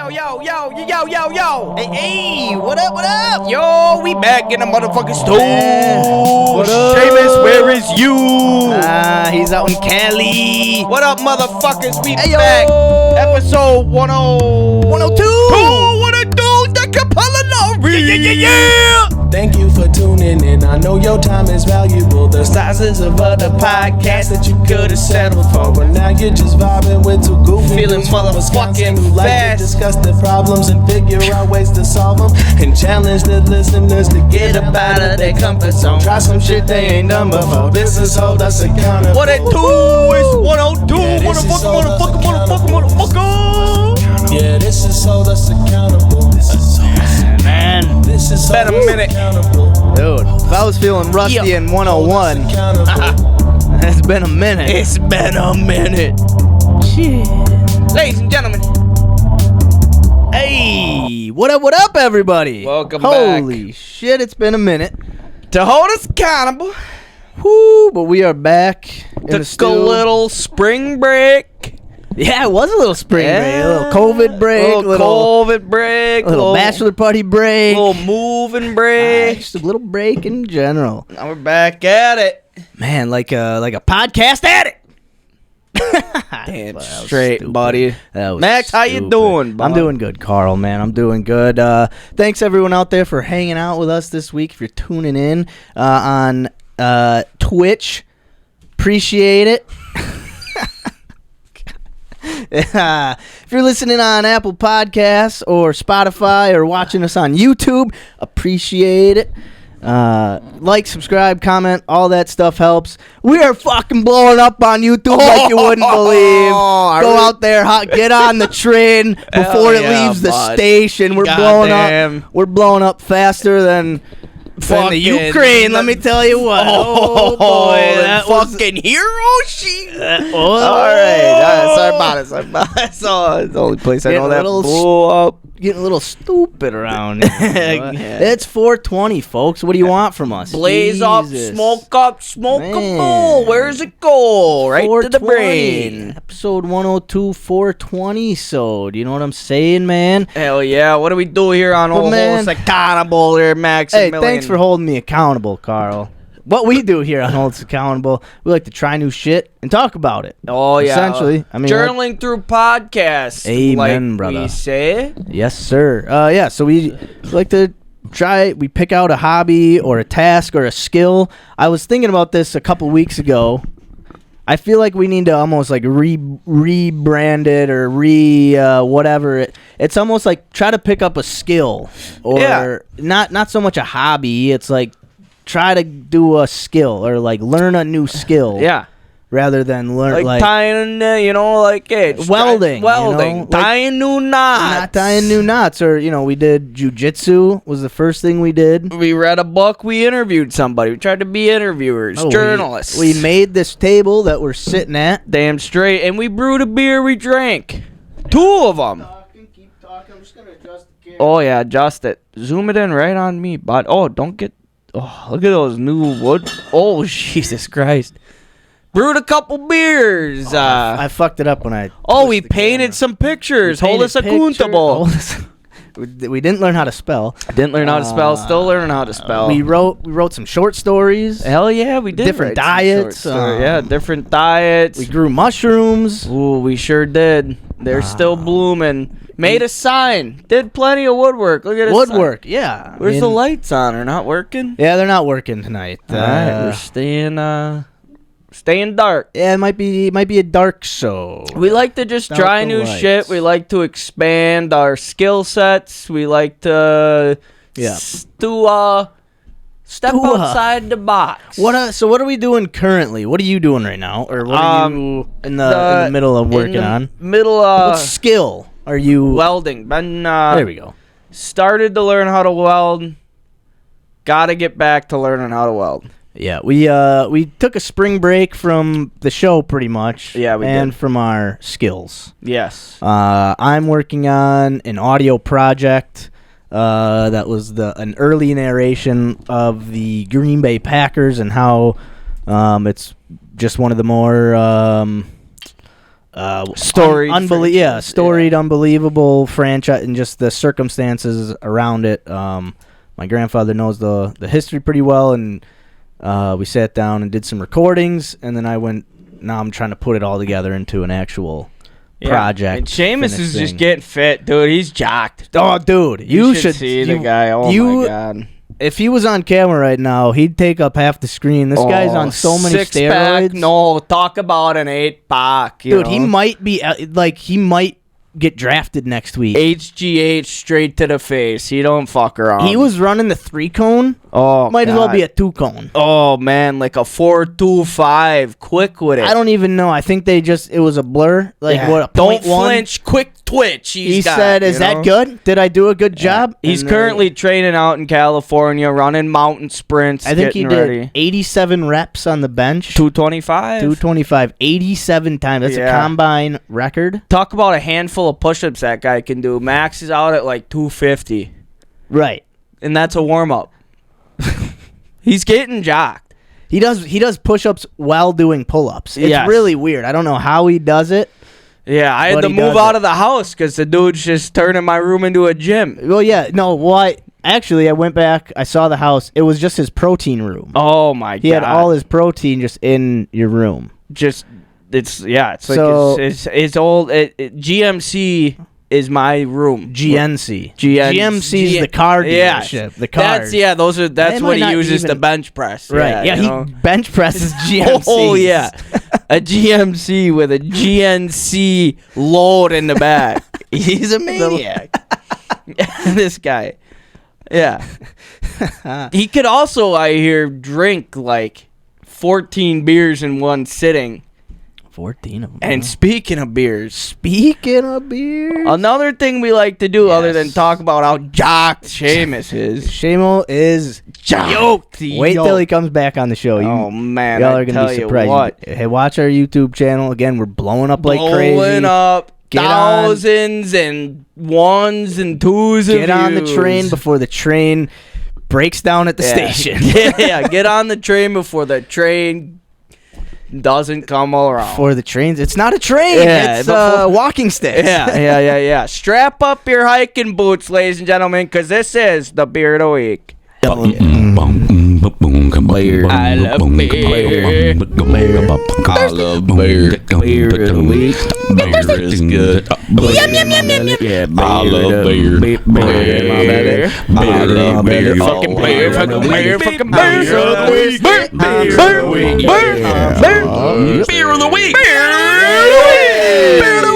Yo. Hey, what up? Yo, we back in the motherfucking store. What up? Seamus, where is you? He's out in Cali. What up, motherfuckers? We Hey, yo. back. Episode 102. 102. The Capellanari. Yeah. Thank you for tuning in. I know your time is valuable. There's thousands of other podcasts that you could have settled for, but now you're just vibing with two goofy Feeling dudes from Wisconsin motherfucking who like fast. to discuss their problems and figure out ways to solve them, and challenge the listeners to get up out of their comfort zone. Try some shit they ain't done before. This is Hold Us Accountable. What it do is 102. Yeah, this is Hold Us Motherfucker. Yeah, this is Hold Us Accountable. Man, This is Been a Hold Us minute. Accountable. dude, if I was feeling rusty in 101, Accountable. it's been a minute. It's been a minute. Ladies and gentlemen, Hey, what up, everybody? Welcome back. Holy shit, it's been a minute. to hold us accountable, Whoo, but we are back in the took a studio. little spring break. Yeah, it was a little spring break, a little COVID break, a little COVID break, a little bachelor party break, little moving break. just a little break in general. Now we're back at it. Man, like a podcast addict. Damn That was straight, stupid. buddy. That was Max, how you stupid. doing, bud? I'm doing good, Carl, man. I'm doing good. Thanks, everyone out there, for hanging out with us this week. If you're tuning in on Twitch, appreciate it. If you're listening on Apple Podcasts or Spotify or watching us on YouTube, appreciate it. Like, subscribe, comment, all that stuff helps. We are fucking blowing up on YouTube like you wouldn't believe. Go out there, get on the train before it yeah, leaves the bud. station. We're Goddamn. blowing up faster than the Fucking- Ukraine. Let me tell you what. Oh boy, that was fucking Hiroshi. all right. Sorry about it. So it's the only place I Getting know a that little blew up. Getting a little stupid around here. Yeah. It's 420, folks. What do you want from us? Blaze up, Jesus. smoke up, smoke a Man. bowl. Where's it go? Right to the 420. brain. Episode 102, 420. So, do you know what I'm saying, man? Hell yeah. What do we do here on Well, Old man. Host Accountable here, Max? Hey, thanks for holding me accountable, Carl. What we do here on Hold Us Accountable, we like to try new shit and talk about it. Oh, yeah. Essentially. I mean, journaling through podcasts. Amen, like brother. we say. Yes, sir. Yeah, so we like to we pick out a hobby or a task or a skill. I was thinking about this a couple weeks ago. I feel like we need to almost like rebrand it or whatever. It's almost like try to pick up a skill or Yeah. not so much a hobby. It's like try to do a skill or like learn a new skill. Yeah. Rather than learn Like tying, just welding, Welding. like, tying new knots. not tying new knots, or we did jujitsu was the first thing we did. We read a book. We interviewed somebody. We tried to be interviewers, Oh, journalists. We made this table that we're sitting at. damn straight, and we brewed a beer. We drank 2 of them. Keep talking. I'm just gonna adjust the camera. Oh yeah, adjust it. Zoom it in right on me, bud. Oh, don't get. Oh, look at those new wood. Oh, Jesus Christ. Brewed a couple beers. I fucked it up when I. We pushed the painted camera. some pictures. We Hold us painted pictures. accountable. We didn't learn how to spell. Didn't learn how to spell. Still learning how to spell. We wrote some short stories. Hell yeah, we did. Different write some diets, short stories. Yeah, different diets. We grew mushrooms. Ooh, we sure did. They're still blooming. Made a sign. Did plenty of woodwork. Look at this. Woodwork, yeah. Where's the lights on? Are not working? Yeah, they're not working tonight. All right, we're staying dark. Yeah, it might be a dark show. We like to just Without try the new lights. shit. We like to expand our skill sets. We like to step outside the box. So what are we doing currently? What are you doing right now? Or what are you in the middle of working on? Middle What skill are you? welding. Been There we go. started to learn how to weld. Gotta get back to learning how to weld. Yeah, we took a spring break from the show pretty much. Yeah, we and did. from our skills. Yes. I'm working on an audio project that was an early narration of the Green Bay Packers and how it's just one of the more Storied storied, unbelievable franchise, and just the circumstances around it. My grandfather knows the history pretty well, and we sat down and did some recordings, and then now I'm trying to put it all together into an actual project. And Seamus is just getting fit, dude. He's jacked. Oh, dude, you should see the guy. Oh my god. If he was on camera right now, he'd take up half the screen. This guy's on so many steroids. No, talk about an 8-pack. Dude, he might be he might get drafted next week. HGH straight to the face. He don't fuck around. He was running the 3-cone. Oh, might as well be a 2-cone. Oh man, like a 4.25, quick with it. I don't even know. I think it was a blur. What? Don't flinch, quick twitch. He said, "Is that good? Did I do a good job?" He's currently training out in California, running mountain sprints. I think he did ready. 87 reps on the bench. 225, 87 times. That's a combine record. Talk about a handful of push-ups that guy can do. Max is out at like 250. Right, and that's a warm-up. He's getting jacked. He does push-ups while doing pull-ups. It's really weird. I don't know how he does it. Yeah, I had to move out of the house because the dude's just turning my room into a gym. Well, yeah. No, I went back. I saw the house. It was just his protein room. Oh, my God. He had all his protein just in your room. It's old. GMC is my room. GMC is the car dealership. Yeah. The cars. That's what he uses to bench press. Right. Yeah, he bench presses GMC. Oh, yeah. A GMC with a GNC load in the back. He's a maniac. This guy. Yeah. He could also, I hear, drink like 14 beers in one sitting. 14 of them. And speaking of beers. Another thing we like to do other than talk about how jacked Seamus is. Seamo is yoked. Wait till he comes back on the show. Oh, man. Y'all are going to be surprised. Hey, watch our YouTube channel. Again, we're blowing up like crazy. Blowing up. Thousands and ones and twos of Get on the train before the train breaks down at the station. Yeah, get on the train before the train doesn't come around. For the trains, it's not a train. It's walking sticks. Yeah. Strap up your hiking boots, ladies and gentlemen, because this is the beer of the week. I love beer. I love beer. Beer of the week. Beer is good. Yum, yum, yum, yum, yum. Yeah, I love beer. Beer. Fucking beer. Fucking beer. Fucking Beer of the week. Beer of the week. Beer of the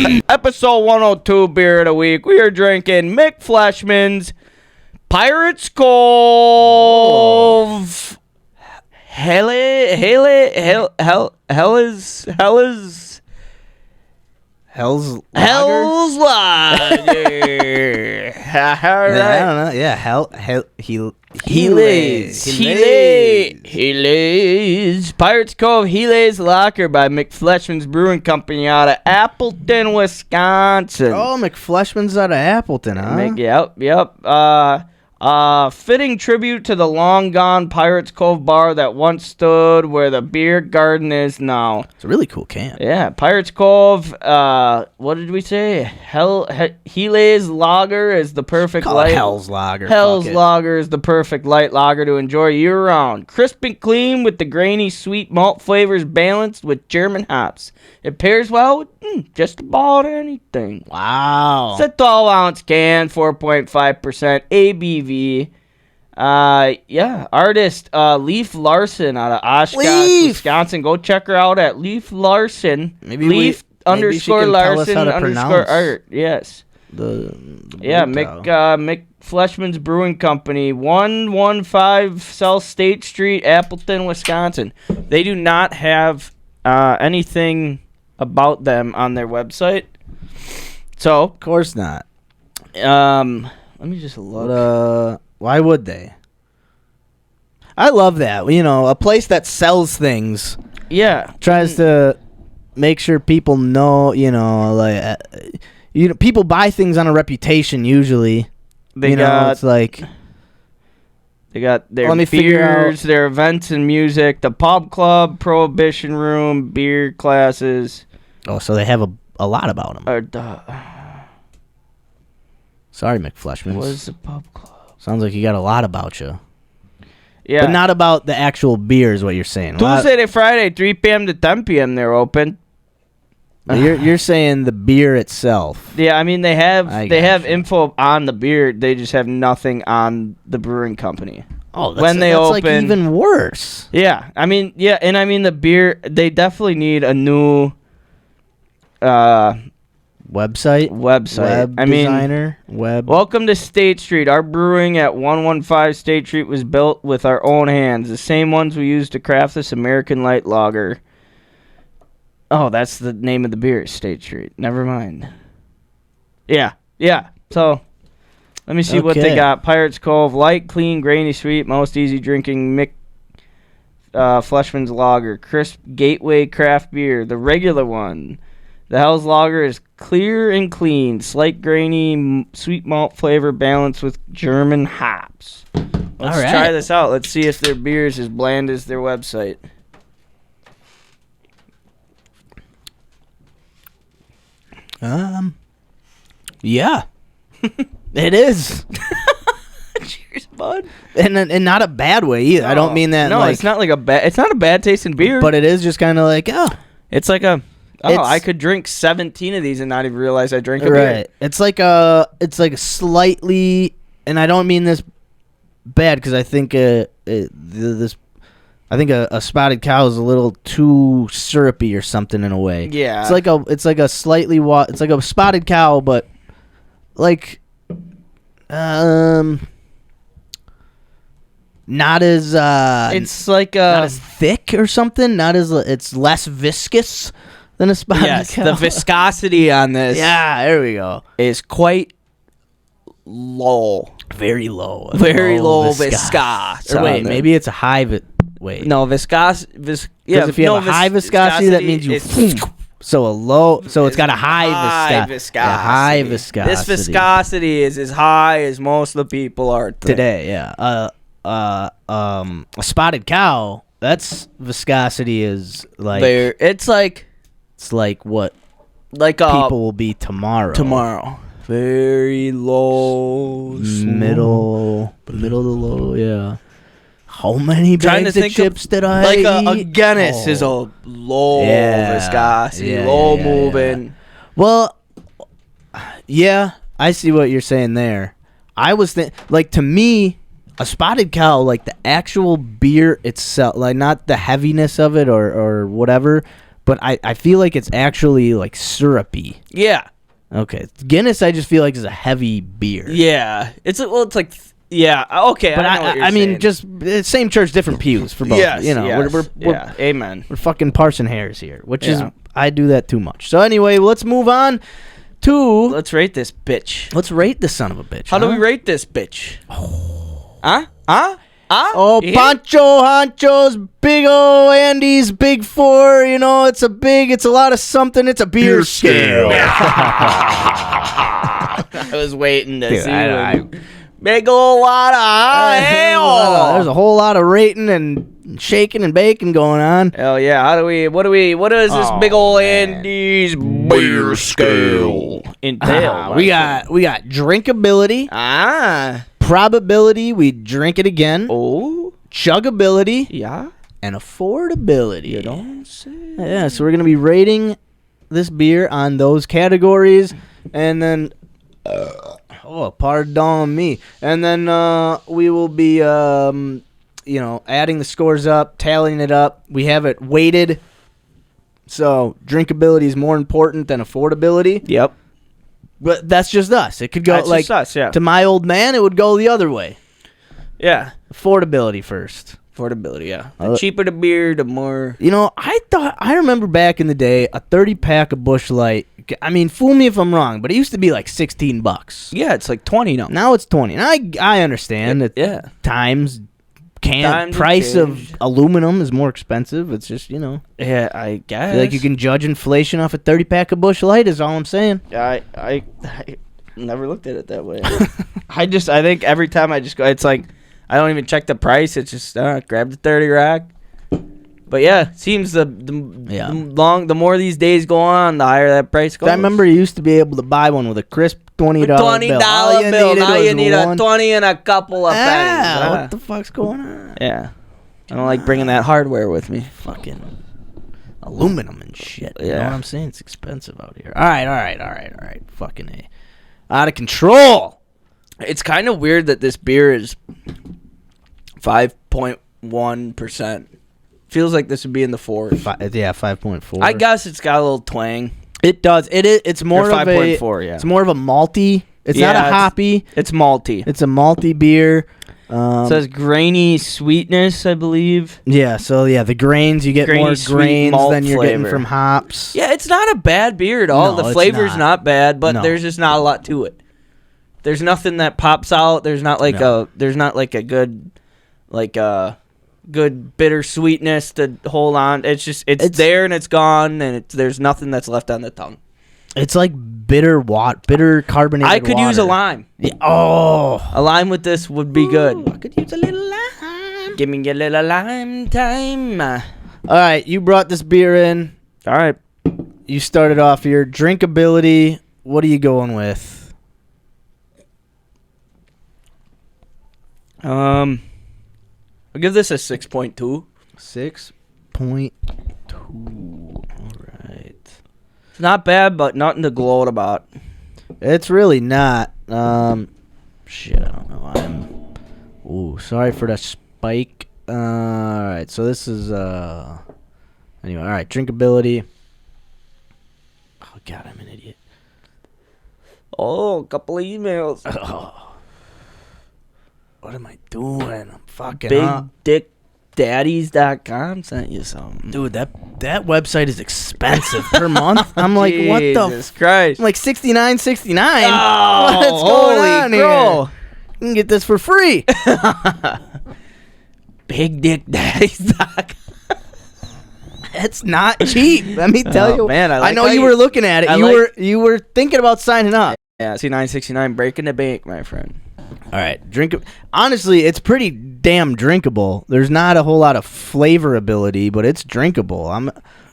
week. Episode 102, Beer of the Week. We are drinking Mick Fleshman's Pirates Cove. Hell's Lager. All right. I don't know. Yeah, Healy's Pirates Cove Healy's Locker by McFleshman's Brewing Company out of Appleton, Wisconsin. Oh, McFleshman's out of Appleton, huh? Yep. Fitting tribute to the long-gone Pirates Cove bar that once stood where the beer garden is now. It's a really cool can. Yeah, Pirates Cove, what did we say? Healy's Lager is the perfect light. Hell's Lager. Hell's Lager is the perfect light lager to enjoy year-round. Crisp and clean with the grainy, sweet malt flavors balanced with German hops. It pairs well with just about anything. Wow. It's a 12-ounce can, 4.5% ABV. Artist Leaf Larson out of Oshkosh, Wisconsin. Go check her out at Leaf Larson. Leaf_Larson_art. Yes. Mick Fleshman's Brewing Company, 115 South State Street, Appleton, Wisconsin. They do not have anything about them on their website. So, of course not. Let me just look. Why would they? I love that. A place that sells things. Yeah. Tries to make sure people know, people buy things on a reputation usually. It's like They got their Let me figure out- beers, their events and music, the pub club, prohibition room, beer classes. Oh, so they have a lot about them. Sorry, McFleshmans. What is the pub club? Sounds like you got a lot about you. Yeah. But not about the actual beer is what you're saying. Tuesday to Friday, 3 p.m. to 10 p.m. they're open. You're saying the beer itself. Yeah, I mean they have gotcha. info on the beer. They just have nothing on the brewing company. Oh, that's, when they that's open, like even worse. Yeah, I mean, and I mean the beer. They definitely need a new Website. web designer. Web. Welcome to State Street. Our brewing at 115 State Street was built with our own hands, the same ones we used to craft this American Light Lager. Oh, that's the name of the beer, State Street. Never mind. Yeah. So, let me see what they Okay. got. Pirates Cove, light, clean, grainy, sweet, most easy drinking Fleshman's Lager. Crisp Gateway Craft Beer, the regular one. The Hell's Lager is clear and clean, slight grainy, sweet malt flavor balanced with German hops. Let's All right. try this out. Let's see if their beer is as bland as their website. Yeah. It is. Cheers, bud. And not a bad way either. I don't mean that No, like, it's not like it's not a bad tasting beer. but it is just kind of like, oh, it's like It's- I could drink 17 of these and not even realize I drank a right. beer. It's like a slightly, and I don't mean this bad because I think a spotted cow is a little too syrupy or something in a way. Yeah. It's like a slightly it's like a spotted cow, but like not as It's like not as thick or something. Not as it's less viscous than a spotted yes, cow. the viscosity on this yeah, there we go. is quite low. Very low. Very low viscosity. Or wait, maybe it's a high. Wait. No, Because if you have a high viscosity, that means you. So a low. So it's got a high viscosity. Yeah, high viscosity. This viscosity is as high as most of the people are today. Yeah. A spotted cow. That's viscosity is like. It's like what like people will be tomorrow. Very low, Middle to low. Yeah. How many Trying to bags of think chips did I like eat? a Guinness is a low viscosity, low moving. Well, yeah, I see what you're saying there. I was like, to me, a spotted cow, like the actual beer itself, like not the heaviness of it or whatever, but I feel like it's actually like syrupy. Yeah. Okay, Guinness I just feel like is a heavy beer. Yeah. It's like yeah. Okay. But I know what you're I mean, saying. just same church, different pews for both. Yes, you know, yes, we're amen. we're fucking parsing hairs here, which is Yeah. I do that too much. So anyway, let's move on to Let's rate this bitch. let's rate this son of a bitch. How do we huh? rate this bitch? Huh? Oh, You hear? Pancho Honcho's big ol' Andy's big four. You know, it's a lot of something. It's a beer scale. I was waiting to Dude, see. I- Big ol' lot of hell. There's a whole lot of rating and shaking and baking going on. Hell yeah! What is this big ol' Andy's beer scale entail? We got drinkability, probability we drink it again, chuggability, Yeah. and affordability. You don't say. Yeah, so we're gonna be rating this beer on those categories, and then pardon me, and then we will be adding the scores up, tallying it up. We have it weighted, so drinkability is more important than affordability. Yep. But that's just us. It could go That's like just us, yeah. to my old man, it would go the other way. Yeah. Affordability first. Affordability. Yeah. The cheaper the beer, the more. You know, I remember back in the day, a 30-pack of Busch Light. I mean, fool me if I'm wrong, but it used to be like $16. Yeah, it's like 20 now. Now it's 20. And I understand that Yeah. times Times price have of changed. aluminum is more expensive. It's just, Yeah, I guess. I feel like you can judge inflation off a 30-pack of Busch Light is all I'm saying. I never looked at it that way. I think every time I just go, it's like I don't even check the price. It's just grab the 30 rack. But yeah, seems the more these days go on, the higher that price goes. I remember you used to be able to buy one with a crisp $20 bill. $20 bill. Now you need a 20 and a couple of pennies. What the fuck's going on? Yeah. I don't like bringing that hardware with me. Fucking aluminum and shit. You know Yeah. what I'm saying? It's expensive out here. All right. Fucking A. Out of control. It's kind of weird that this beer is 5.1%. Feels like this would be in the 4s. 5.4. I guess it's got a little twang. It does. It's more Or of a 5.4, yeah. It's more of a malty. It's Yeah, not a hoppy. It's malty. It's a malty beer. It says grainy sweetness, I believe. Yeah, so the grains, you get Grainy, more sweet grains malt than you're getting flavor. from hops. Yeah, it's not a bad beer at all. No, The it's flavor's not bad, but No. there's just not a lot to it. There's nothing that pops out. There's not like a good bitter sweetness to hold on. It's just it's there and it's gone, and there's nothing that's left on the tongue. It's like bitter carbonated I could use a lime. Yeah. Oh. A lime with this would be good. I could use a little lime. Give me a little lime time. All right, you brought this beer in. All right. You started off your drinkability. What are you going with? I'll give this a 6.2. 6.2. All right. It's not bad, but nothing to gloat about. It's really not. Shit, I don't know. Sorry for the spike. All right, so this is anyway. All right, drinkability. Oh God, I'm an idiot. Oh, a couple of emails. Oh. What am I doing? I'm fucking up. BigDickDaddies.com sent you something. Dude, that website is expensive per month. I'm like, what the Jesus Christ. I'm like $69.69. Oh, what's going on crow. here? You can get this for free. BigDickDaddies.com. It's not cheap. Let me tell you. Man, I know you were looking at it. You were thinking about signing up. Yeah, see 969 breaking the bank, my friend. All right, honestly, it's pretty damn drinkable. There's not a whole lot of flavor ability, but it's drinkable. I'm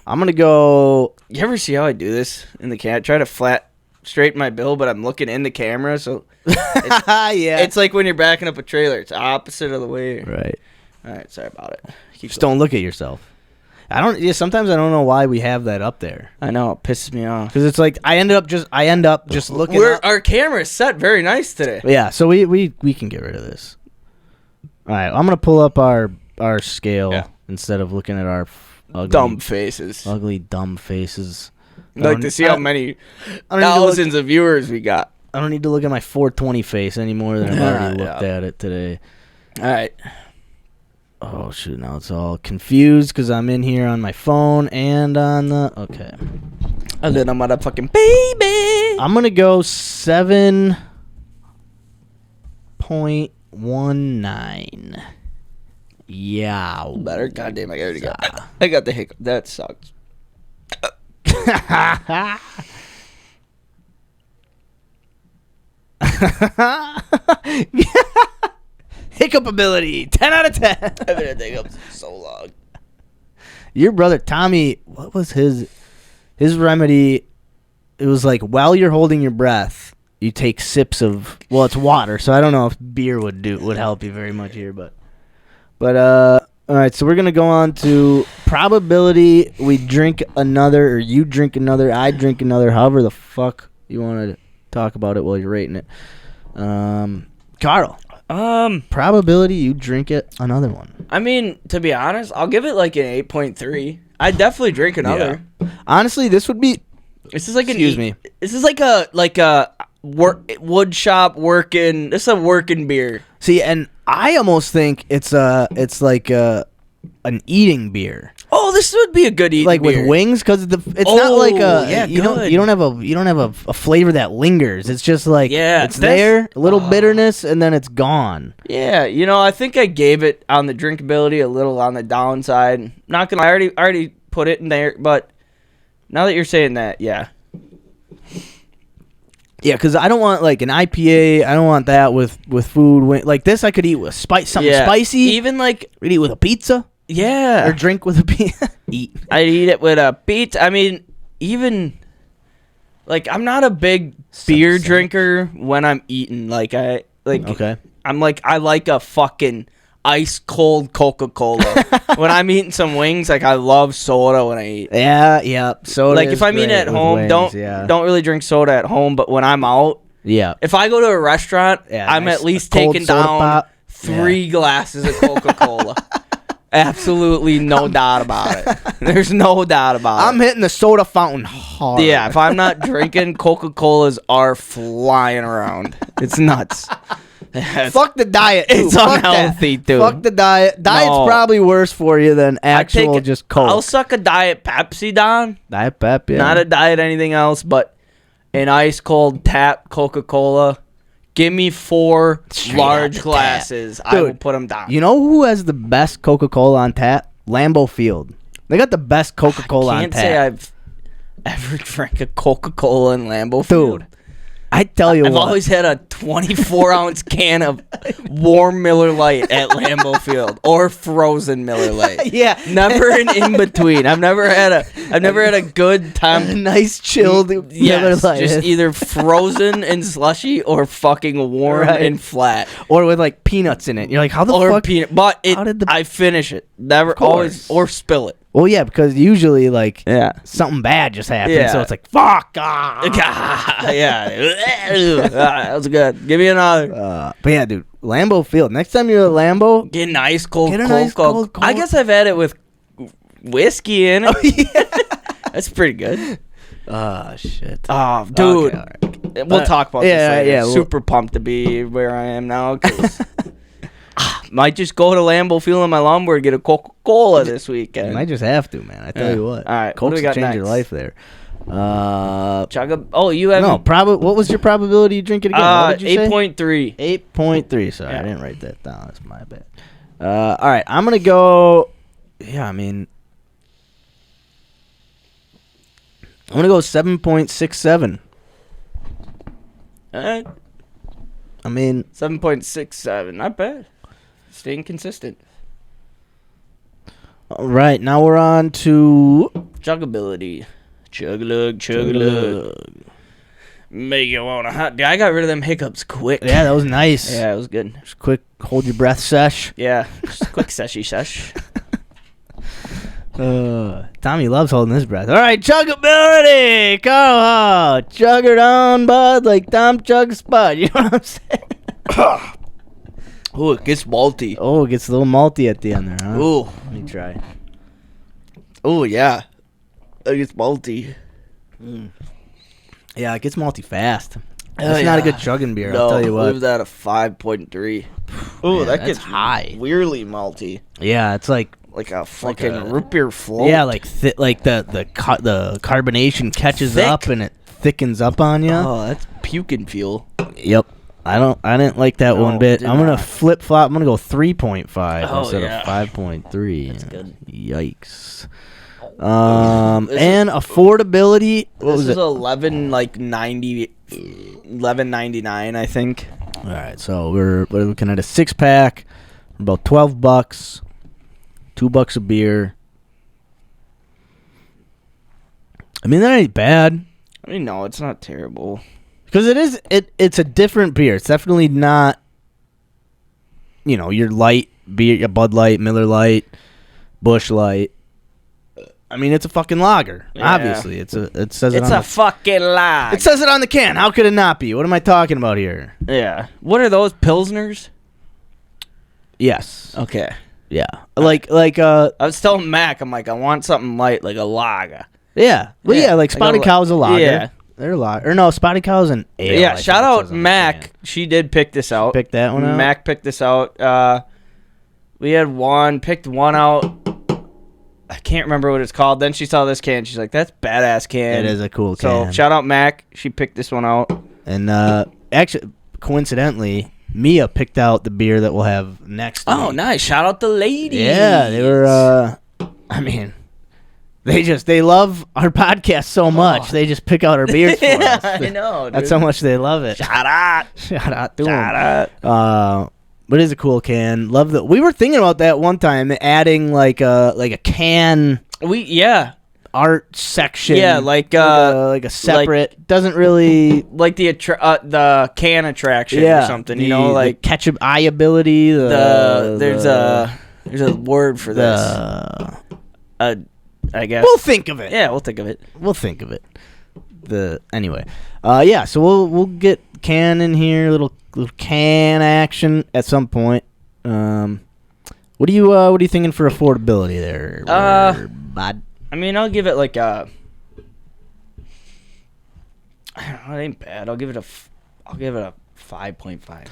gonna go. You ever see how I do this in the can? I try to straighten my bill, but I'm looking in the camera, so yeah. it's like when you're backing up a trailer. It's opposite of the way. Right. All right, sorry about it. Just don't look at yourself. Sometimes I don't know why we have that up there. I know, it pisses me off. Because it's like I end up just looking. Our camera is set very nice today. Yeah, so we can get rid of this. All right, I'm gonna pull up our scale instead of looking at our ugly, dumb faces. Ugly dumb faces. I'd like to see how many thousands of viewers we got. I don't need to look at my 420 face anymore than I've already looked at it today. All right. Oh, shoot, now it's all confused because I'm in here on my phone and on the... Okay. A little motherfucking baby. I'm going to go 7.19. Yeah. Better? Goddamn, I already got I got the hiccup. That sucks. Hiccup ability, 10 out of 10. I've been at hiccups so long. Your brother Tommy, what was his remedy? It was like while you're holding your breath, you take sips of it's water. So I don't know if beer would help you very much here, but all right. So we're gonna go on to probability. We drink another, or you drink another, I drink another. However the fuck you want to talk about it while you're rating it. Carl. Probability you drink another one. I mean, to be honest, I'll give it like an 8.3. I'd definitely drink another. Yeah. Honestly, this would be. This is like Excuse me. This is like a wood shop working. This is a working beer. See, and I almost think it's like an eating beer. Oh, this would be a good eating like beer. With wings, because it's not like you good. don't have a flavor that lingers. It's just like it's there, a little bitterness, and then it's gone. Yeah, I think I gave it on the drinkability a little on the downside. Not gonna, I already put it in there, but now that you're saying that, yeah. Yeah, because I don't want like an IPA. I don't want that with food. Like this, I could eat with something spicy. Even like I'd eat with a pizza. Yeah. Or drink with a pizza. Eat. I'd eat it with a pizza. I mean, even like I'm not a big beer drinker when I'm eating. Like Okay. I'm like I like a fucking ice cold Coca-Cola. When I'm eating some wings, like I love soda when I eat. Yeah. Soda. Like if I'm eating at home, don't really drink soda at home. But when I'm out, if I go to a restaurant, I'm at least taking down 3 glasses of Coca-Cola. Absolutely no doubt about it. There's no doubt about it. I'm hitting the soda fountain hard. Yeah, if I'm not drinking, Coca-Colas are flying around. It's nuts. Fuck the diet, too. It's unhealthy, dude. Fuck the diet. Diet's probably worse for you than actual just Coke. I'll suck a Diet Pepsi down. Diet Pep, yeah. Not a diet anything else, but an ice cold tap Coca-Cola. Give me 4 large glasses. I will put them down. You know who has the best Coca-Cola on tap? Lambeau Field. They got the best Coca-Cola on tap. I can't say I've ever drank a Coca-Cola in Lambeau Field. Dude, I tell you I've what. always had a 24-ounce can of warm Miller Lite at Lambeau Field or frozen Miller Lite. Yeah, never an in between. I've never had a good time. A nice chilled Miller Lite. Just either frozen and slushy or fucking warm and flat, or with like peanuts in it. You're like, how the fuck? Peanut, but I finish it. Never always or spill it. Well, yeah, because usually like something bad just happens, so it's like fuck. That was good. Give me another. But yeah, dude, Lambeau Field. Next time you're at Lambeau, get an ice cold Coke. Nice cold I guess I've had it with whiskey in it. Oh, yeah. That's pretty good. Oh shit. Oh, dude. Okay, right. We'll talk about this later. Yeah, super pumped to be where I am now. Cause might just go to Lambeau Field on my lawnmower and get a Coca-Cola this weekend. You might just have to, man. I tell you what. All right. Coke's will change your life there. You have no. What was your probability you drink it again? What did you 8.3. 8.3. Sorry, I didn't write that down. That's my bad. All right, I'm gonna go. Yeah, I mean, I'm gonna go 7.67. All right. I mean, 7.67. Not bad. Staying consistent. All right, now we're on to chuggability. Chug-a-lug. Make you want a hot. I got rid of them hiccups quick. Yeah, that was nice. Yeah, it was good. Just quick, hold your breath sesh. Yeah, just quick seshy sesh. Tommy loves holding his breath. All right, chuggability. Go on. Chug it on, bud, like Tom chugs Spud. You know what I'm saying? Oh, it gets malty. Oh, it gets a little malty at the end there, huh? Ooh. Let me try. Oh, yeah. It gets malty. Yeah, it gets malty fast. It's not a good chugging beer, I'll tell you what. I'll leave that a 5.3 Oh, that gets high. Weirdly malty. Yeah, it's like a fucking root beer float. Yeah, like the carbonation catches up and it thickens up on you. Oh, that's puking fuel. Yep. I didn't like that one bit. I'm gonna flip flop. I'm gonna go 3.5 instead of 5.3. That's good. Yikes. And affordability. What was it? 11.99, I think. All right, so we're looking at a 6-pack, about $12, $2 a beer. I mean, that ain't bad. I mean, no, it's not terrible. Because it's a different beer. It's definitely not, your light beer, your Bud Light, Miller Light, Busch Light. I mean, it's a fucking lager. Yeah. Obviously, it says it's a fucking lager. It says it on the can. How could it not be? What am I talking about here? Yeah. What are those Pilsners? Yes. Okay. Yeah. Like I was telling Mac, I'm like, I want something light, like a lager. Yeah. Well, yeah, like Spotted Cow's a lager. Yeah. They're a lager. Or no, Spotted Cow's an ale. Yeah. Shout out Mac. She did pick this out. Picked that one out. Mac picked this out. We had picked one out. I can't remember what it's called. Then she saw this can. She's like, that's badass can. It is a cool can. So shout out Mac. She picked this one out. And actually, coincidentally, Mia picked out the beer that we'll have next week. Oh, nice. Shout out the ladies. Yeah, they were, They love our podcast so much. They just pick out our beers for us. I know, dude. That's how much they love it. Shout out. Shout out to Shout them. out. But it is a cool can. Love that. We were thinking about that one time, adding like a can art section. Yeah, like a separate. Doesn't really like the can attraction or something. the ketchup eye ability. There's a word for this. I guess we'll think of it. Yeah, we'll think of it. We'll think of it. Anyway. So we'll get can in here, little can action at some point. What are you thinking for affordability there? Bud? I mean, I'll give it like a. I don't know, it ain't bad. I'll give it a 5.5.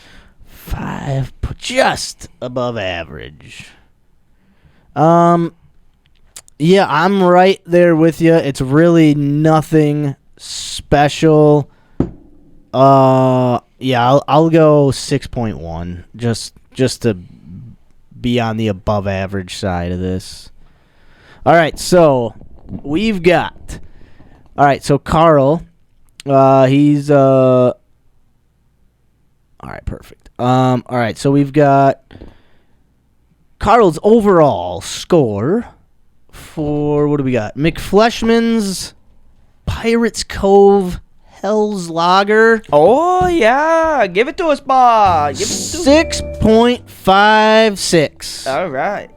5, just above average. Yeah, I'm right there with you. It's really nothing special. I'll go 6.1 just to be on the above average side of this. All right, so we've got. All right, so Carl, he's all right, perfect. All right, so we've got Carl's overall score for what do we got? McFleshman's Pirates Cove Hell's Lager. Oh yeah, give it to us, Bob. 6.56. All right.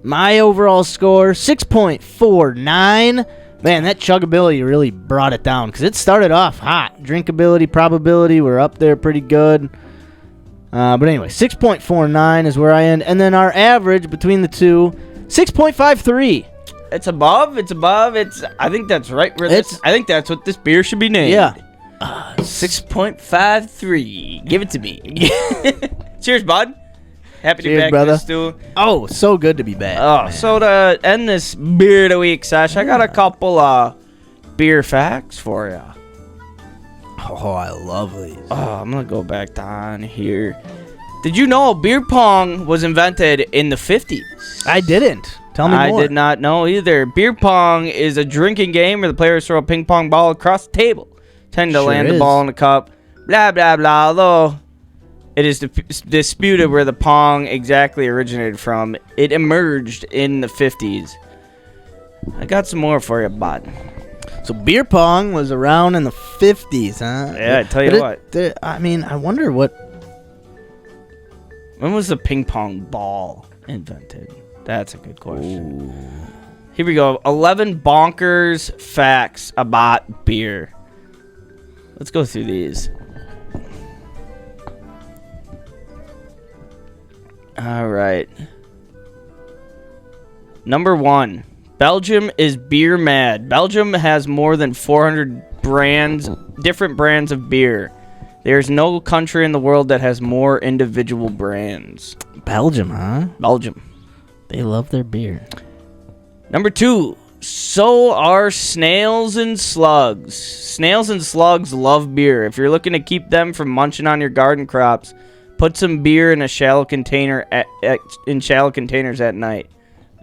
My overall score 6.49. Man, that chuggability really brought it down because it started off hot. Drinkability, probability were up there pretty good. But anyway, 6.49 is where I end. And then our average between the two, 6.53. It's above. I think that's right. I think that's what this beer should be named. Yeah. 6.53. Give it to me. Cheers, bud. Happy to be back, brother. Stu. Oh, so good to be back. Oh, so to end this beer of the week sesh, I got a couple beer facts for you. Oh, I love these. Oh, I'm gonna go back down here. Did you know beer pong was invented in the 50s? I didn't. Tell me more. I did not know either. Beer pong is a drinking game where the players throw a ping pong ball across the table, tend to land the ball in the cup. Blah blah blah. Although it is disputed where the pong exactly originated from. It emerged in the 50s. I got some more for you, bud. So beer pong was around in the 50s, huh? Yeah, I tell you what. I mean, I wonder what. When was the ping pong ball invented? That's a good question. Ooh. Here we go. 11 bonkers facts about beer. Let's go through these. All right. Number 1. Belgium is beer mad. Belgium has more than 400 different brands of beer. There's no country in the world that has more individual brands. Belgium, huh? Belgium. They love their beer. Number 2. So are snails and slugs. Snails and slugs love beer. If you're looking to keep them from munching on your garden crops, put some beer in a shallow container in shallow containers at night.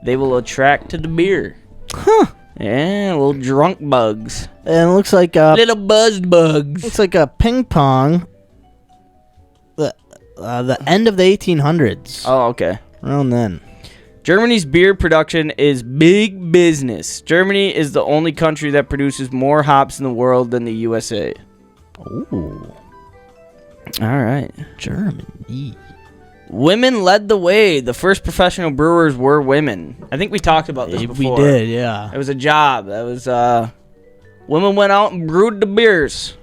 They will attract to the beer. Huh. Yeah, little drunk bugs. And it looks like little buzzed bugs. Looks like a ping pong. The end of the 1800s. Oh, okay. Around then. Germany's beer production is big business. Germany is the only country that produces more hops in the world than the USA. Ooh. All right. Germany. Women led the way. The first professional brewers were women. I think we talked about this before. We did, yeah. It was a job. That was women went out and brewed the beers.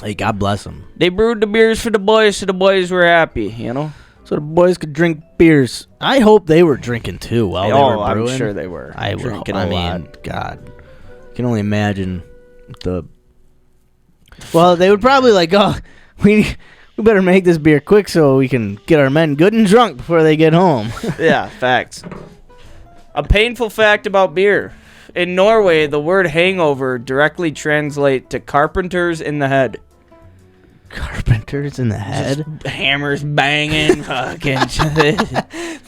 Hey, God bless them. They brewed the beers for the boys, so the boys were happy, you know? So the boys could drink beers. I hope they were drinking too while they were brewing. I'm sure they were. I mean, God. I can only imagine the... Well, they would probably like, oh, we better make this beer quick so we can get our men good and drunk before they get home. Yeah, facts. A painful fact about beer. In Norway, the word hangover directly translates to carpenters in the head. Carpenters in the head? Just hammers banging. Fucking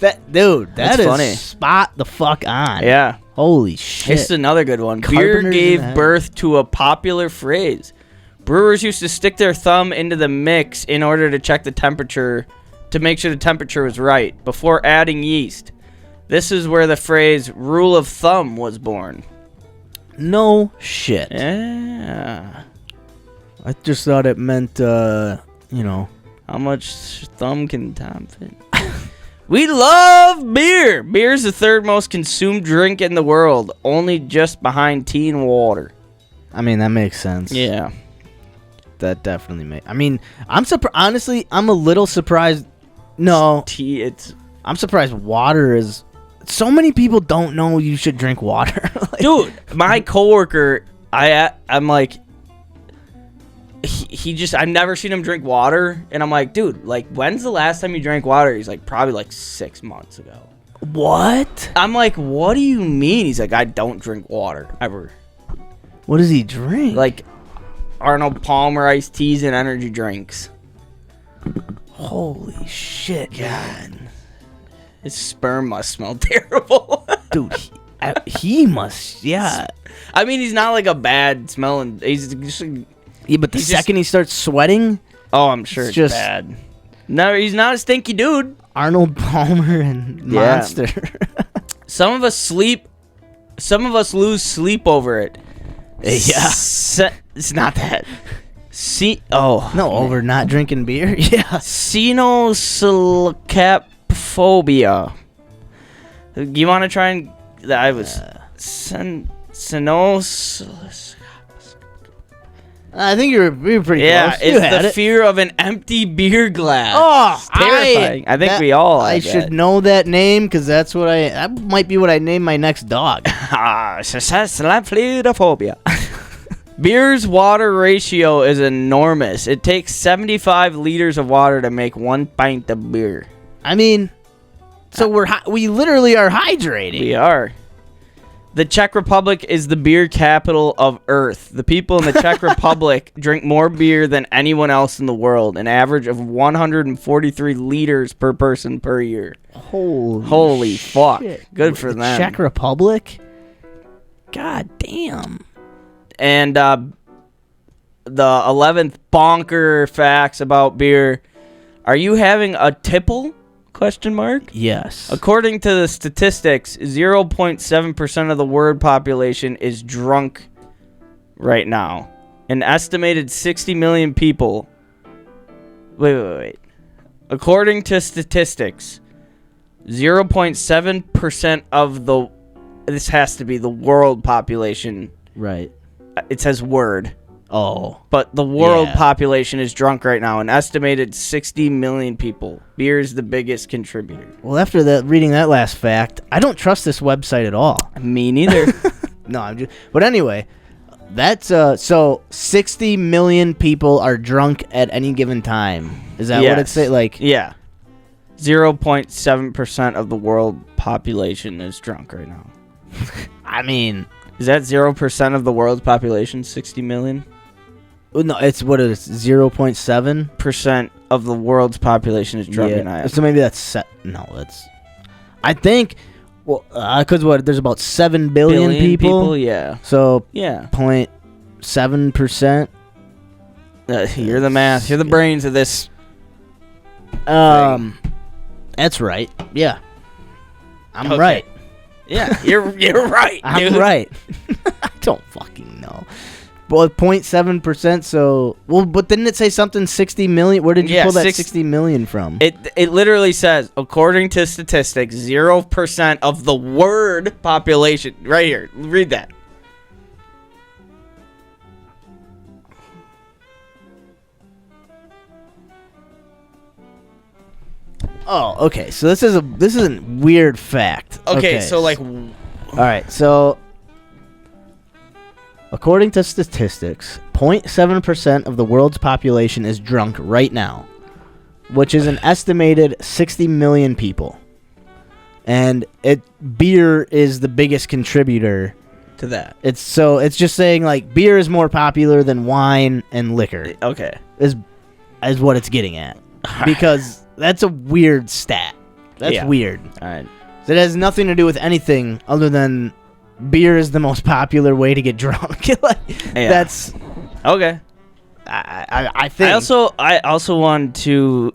That is funny. Spot the fuck on. Yeah. Holy shit. This is another good one. Beer Carpenters in gave the birth to a popular phrase. Brewers used to stick their thumb into the mix in order to check the temperature, to make sure the temperature was right, before adding yeast. This is where the phrase rule of thumb was born. No shit. Yeah. I just thought it meant, you know. How much thumb can Tom fit? We love beer. Beer is the third most consumed drink in the world, only just behind tea and water. I mean, that makes sense. Yeah. That definitely makes... I mean, I'm surprised... Honestly, I'm a little surprised... No. Tea, it's... I'm surprised water is... So many people don't know you should drink water. Like, dude, my coworker, I'm like... He just... I've never seen him drink water. And I'm like, dude, like, when's the last time you drank water? He's like, probably like 6 months ago. What? I'm like, what do you mean? He's like, I don't drink water ever. What does he drink? Like... Arnold Palmer iced teas and energy drinks. Holy shit, God. His sperm must smell terrible. Dude, he must, yeah. I mean, he's not like a bad smelling. He's just... Yeah, but the second he starts sweating... Oh, I'm sure it's just bad. No, he's not a stinky dude. Arnold Palmer and Monster. Some of us lose sleep over it. Yeah. It's not that. Over not drinking beer? Yeah. Sinoscapophobia. You want to try and... I was... I think you're pretty close. Yeah, it's the fear of an empty beer glass. Oh, it's terrifying. I think we all I should know that name because that's what that might be what I name my next dog. Sinoscapophobia. Beer's water ratio is enormous. It takes 75 liters of water to make 1 pint of beer. I mean, so we literally are hydrating. We are. The Czech Republic is the beer capital of Earth. The people in the Czech Republic drink more beer than anyone else in the world, an average of 143 liters per person per year. Holy fuck. Good for them. Czech Republic? God damn. And the 11th bonker facts about beer. Are you having a tipple? ? Yes. According to the statistics, 0.7% of the world population is drunk right now. An estimated 60 million people. Wait. According to statistics, 0.7% of the... This has to be the world population. Right. It says word. Oh. But the world population is drunk right now. An estimated 60 million people. Beer is the biggest contributor. Well, after reading that last fact, I don't trust this website at all. Me neither. No, I'm just... But anyway, that's... So, 60 million people are drunk at any given time. Is that what it says? Like... Yeah. 0.7% of the world population is drunk right now. I mean... Is that 0% of the world's population, 60 million? No, it's what it is, 0.7% of the world's population is drunk tonight. So maybe that's that's. I think, well, because there's about 7 billion people. Yeah. So 0.7%. You're the math. You're the brains of this. That's right. Yeah. I'm right. Yeah, you're right. I'm right. I don't fucking know. Well, 0.7%. So, but didn't it say something 60 million? Where did you pull that 60 million from? It literally says, according to statistics, 0% of the world population. Right here, read that. Oh, okay. So this is a weird fact. Okay, so like, all right. So according to statistics, 0.7% of the world's population is drunk right now, which is an estimated 60 million people. And beer is the biggest contributor to that. It's just saying like beer is more popular than wine and liquor. Okay. Is what it's getting at. Because that's a weird stat. That's weird. All right. So it has nothing to do with anything other than beer is the most popular way to get drunk. That's okay. I think. I also want to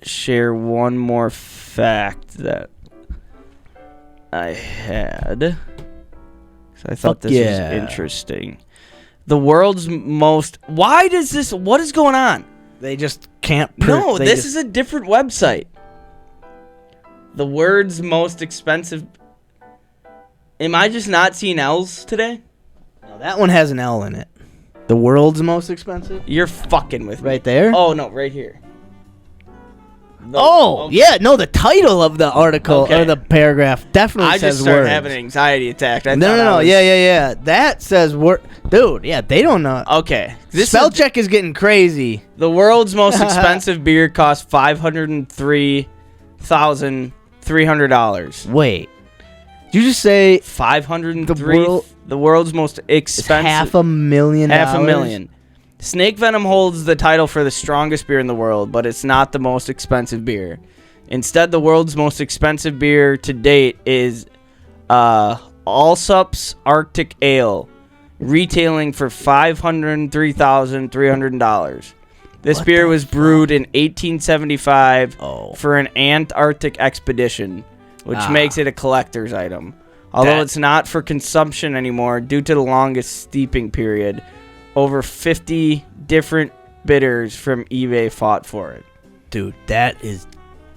share one more fact that I had. I thought this was interesting. The world's most... Why does this... What is going on? They just can't... This is a different website. The world's most expensive... Am I just not seeing L's today? No, that one has an L in it. The world's most expensive? You're fucking with me. Right there? Oh, no, right here. Yeah, no, the title of the article or the paragraph definitely says words. I just started having an anxiety attack. No, yeah. That says word. Dude, yeah, they don't know. Okay. Spell check is getting crazy. The world's most expensive beer costs $503,300. Wait. Did you just say 503? The world's most expensive. $500,000. $500,000. Snake Venom holds the title for the strongest beer in the world, but it's not the most expensive beer. Instead, the world's most expensive beer to date is Allsup's Arctic Ale, retailing for $503,300. This beer was brewed in 1875 for an Antarctic expedition, which makes it a collector's item. Although it's not for consumption anymore due to the longest steeping period. Over 50 different bidders from eBay fought for it. Dude, that is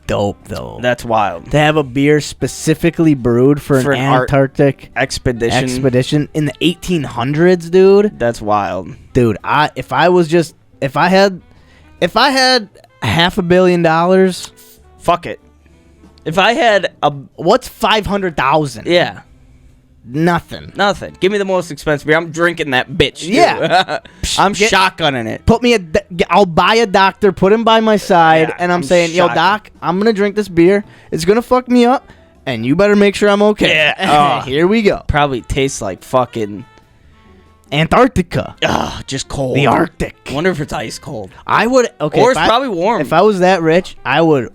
dope, though. That's wild. To have a beer specifically brewed for an Antarctic expedition in the 1800s, dude. That's wild. Dude, if I had $500 million, fuck it. If I had what's 500,000? Yeah. Nothing. Give me the most expensive beer. I'm drinking that bitch. Too. Yeah. I'm shotgunning it. I'll buy a doctor, put him by my side, and I'm saying, yo, doc, I'm going to drink this beer. It's going to fuck me up, and you better make sure I'm okay. Yeah. Here we go. Probably tastes like fucking Antarctica. Just cold. The Arctic. Wonder if it's ice cold. I would. Okay. Or it's probably warm. If I was that rich, I would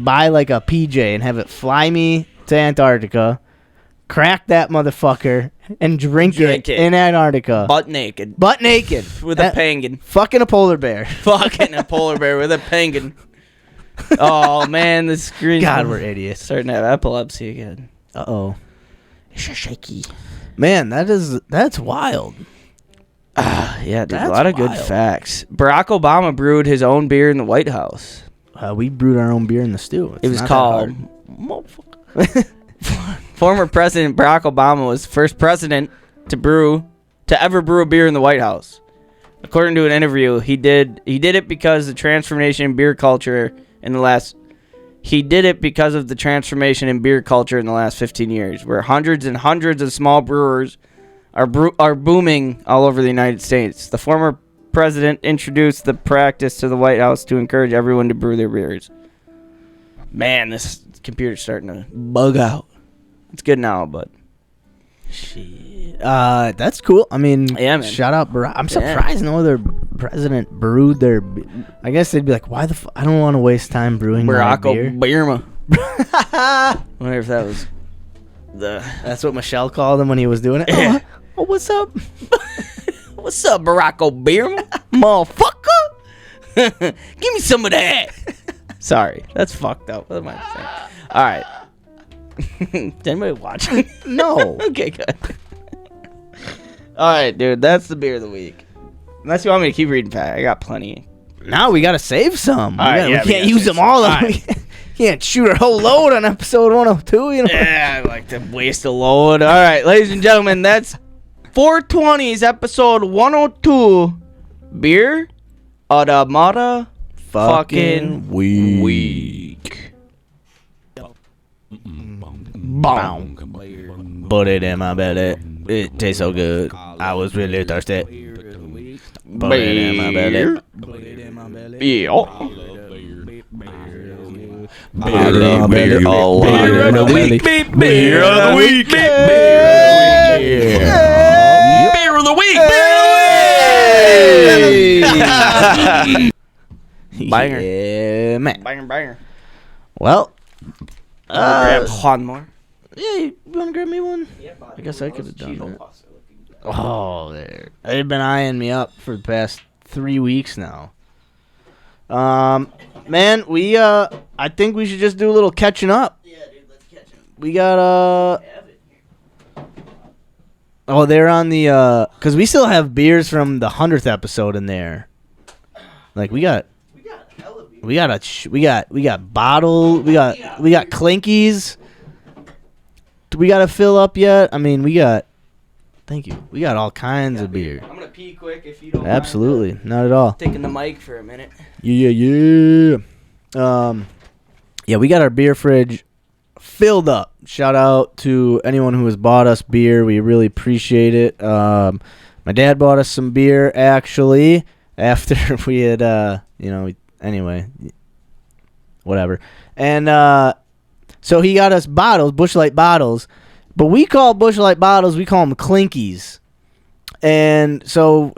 buy like a PJ and have it fly me to Antarctica. Crack that motherfucker and drink it in Antarctica. Butt naked. With a penguin. Fucking a polar bear. Fucking a polar bear with a penguin. Oh, man, the screen. God, we're idiots. Starting to have epilepsy again. Uh-oh. It's shaky. Man, that's wild. Yeah, there's a lot of good facts. Barack Obama brewed his own beer in the White House. We brewed our own beer in the stew. It was called... Former President Barack Obama was the first president to ever brew a beer in the White House. According to an interview, he did it because the transformation in beer culture in the last 15 years, where hundreds and hundreds of small brewers are booming all over the United States. The former president introduced the practice to the White House to encourage everyone to brew their beers. Man, this computer's starting to bug out. It's good now, but shit. That's cool. I mean, yeah, man. Shout out Barack. I'm surprised no other president brewed their. I guess they'd be like, why the? I don't want to waste time brewing Barack beer. Obama. Wonder if that was the. That's what Michelle called him when he was doing it. Yeah. Oh, what's up? What's up, Barack Obama? Motherfucker. Give me some of that. Sorry, that's fucked up. What am I saying? All right. Is anybody watching? No. Okay, good. All right, dude. That's the beer of the week. Unless you want me to keep reading back. I got plenty. Now we got to save some. We can't use them all. We can't shoot our whole load on episode 102. You know? Yeah, I like to waste a load. All right, ladies and gentlemen, that's 420's episode 102. Beer of the motherfucking week. Bong. Put it in my belly. It tastes so good. I was really thirsty. Put it in my belly. Yeah. Beer of the week. Beer of the week. Beer of the week. Banger. Yeah, man. Banger. Well, grab one more. Yeah, you want to grab me one? Yeah, I guess I could have done that. Oh, there. They've been eyeing me up for the past 3 weeks now. Man, I think we should just do a little catching up. Yeah, dude, let's catch up. We got, oh, they're on the, because we still have beers from the 100th episode in there. Like, we got bottle, we got clinkies. Do we got to fill up yet? I mean, thank you. We got all kinds of beer. I'm gonna pee quick if you don't. Absolutely, not at all. Taking the mic for a minute. Yeah. Yeah, we got our beer fridge filled up. Shout out to anyone who has bought us beer. We really appreciate it. My dad bought us some beer actually after we had, anyway, whatever. And so he got us bottles, Busch Light bottles, but we call Busch Light bottles, we call them clinkies. And so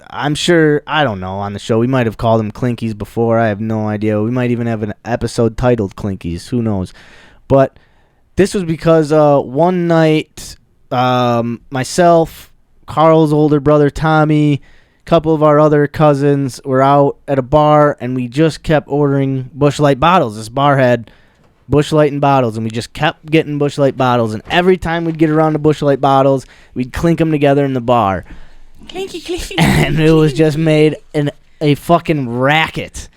I'm sure, I don't know, on the show, we might have called them clinkies before. I have no idea. We might even have an episode titled Clinkies. Who knows? But this was because one night, myself, Carl's older brother, Tommy, a couple of our other cousins were out at a bar, and we just kept ordering Busch Light bottles. This bar had Busch Light and bottles, and we just kept getting Busch Light bottles. And every time we'd get around to Busch Light bottles, we'd clink them together in the bar. Clinky, clinky. And it was just made a fucking racket.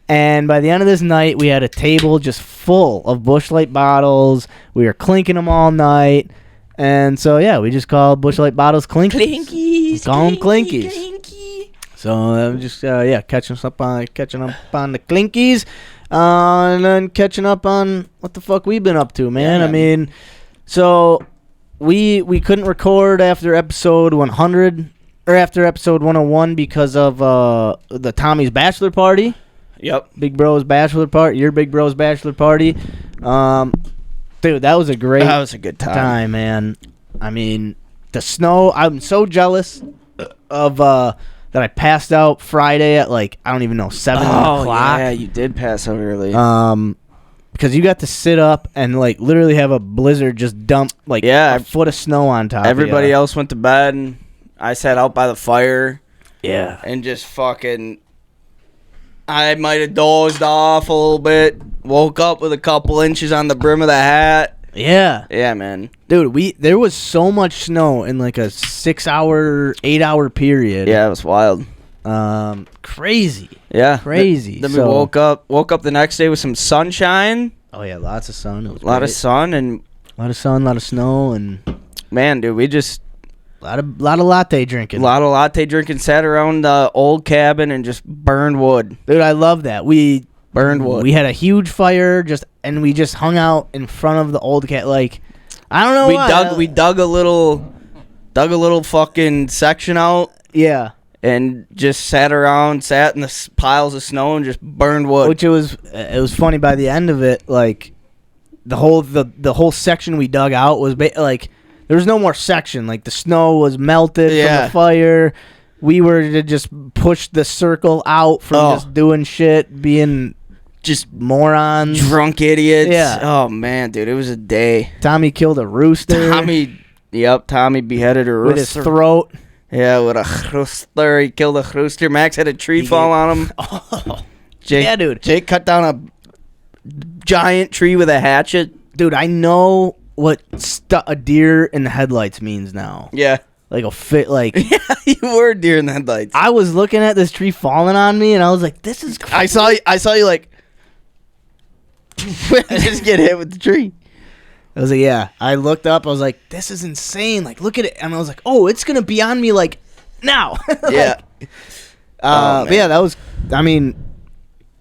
And by the end of this night, we had a table just full of Busch Light bottles. We were clinking them all night. And so, yeah, we just called Busch Light bottles clinkies. Clinkies. Call them clinkies. Clinky. So I'm just, catching up on the clinkies. And then catching up on what the fuck we've been up to, man. Yeah. I mean, so we couldn't record after episode 100 or after episode 101 because of the Tommy's bachelor party. Yep. Big Bro's bachelor party. Your Big Bro's bachelor party. Dude, that was a great That was a good time, man. I mean, the snow. I'm so jealous of that I passed out Friday at I don't even know 7 o'clock. Yeah, you did pass out early. Because you got to sit up and literally have a blizzard just dump a foot of snow on top. Everybody else went to bed, and I sat out by the fire. Yeah. And just fucking, I might have dozed off a little bit. Woke up with a couple inches on the brim of the hat. Yeah. Yeah, man. Dude, there was so much snow in a 6-hour, 8-hour period. Yeah, it was wild. Crazy. Yeah. Crazy. Then we woke up the next day with some sunshine. Oh, yeah, lots of sun. It was a lot of sun and a lot of sun, a lot of snow, and man, dude, we just a lot of latte drinking. Sat around the old cabin and just burned wood. Dude, I love that. We burned wood. We had a huge fire and we just hung out in front of the old cat. I don't know. We dug a little fucking section out. Yeah. And just sat in the piles of snow and just burned wood. Which it was funny by the end of it. The whole section we dug out was there was no more section. The snow was melted from the fire. We were to just push the circle out from just doing shit, being just morons, drunk idiots. Yeah. Oh man, dude, it was a day. Tommy killed a rooster. Tommy beheaded a rooster with his throat. Yeah, with a rooster. He killed a rooster. Max had a tree fall on him. Oh. Yeah, dude. Jake cut down a giant tree with a hatchet. Dude, I know what a deer in the headlights means now. Yeah. Yeah, you were a deer in the headlights. I was looking at this tree falling on me, and I was like, this is crazy. I saw you just get hit with the tree. I was like, yeah. I looked up. I was like, this is insane. Look at it. And I was like, oh, it's going to be on me, now. Yeah. But yeah, that was, I mean,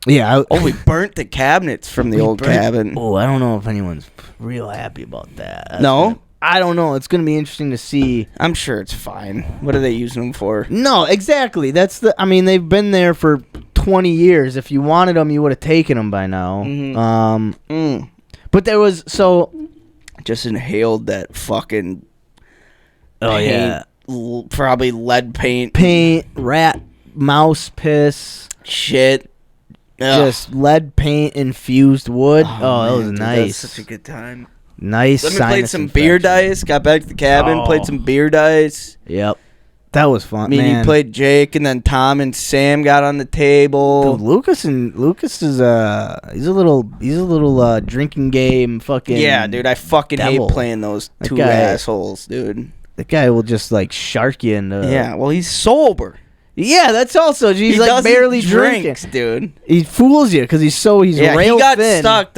yeah. We burnt the cabinets from the old cabin. Oh, I don't know if anyone's real happy about that. No? I don't know. It's going to be interesting to see. I'm sure it's fine. What are they using them for? No, exactly. They've been there for 20 years. If you wanted them, you would have taken them by now. Mm-hmm. But there was, just inhaled that fucking paint, probably lead paint. Rat, mouse piss. Shit. Just lead paint infused wood. Oh, that was dude, nice. That's such a good time. Nice. Then we sinus played some infection. beer dice. Got back to the cabin, played some beer dice. Yep. That was fun, Me and man. you played Jake, and then Tom and Sam got on the table. Dude, Lucas is he's a little drinking game fucking. Yeah, dude, I fucking devil. hate playing those That two guy- assholes, dude. That guy will just like shark you into. Yeah, well, he's sober. Yeah, that's also he's He like doesn't barely drinks, drinking. dude. He fools you because he's Yeah, rail he got thin. stuck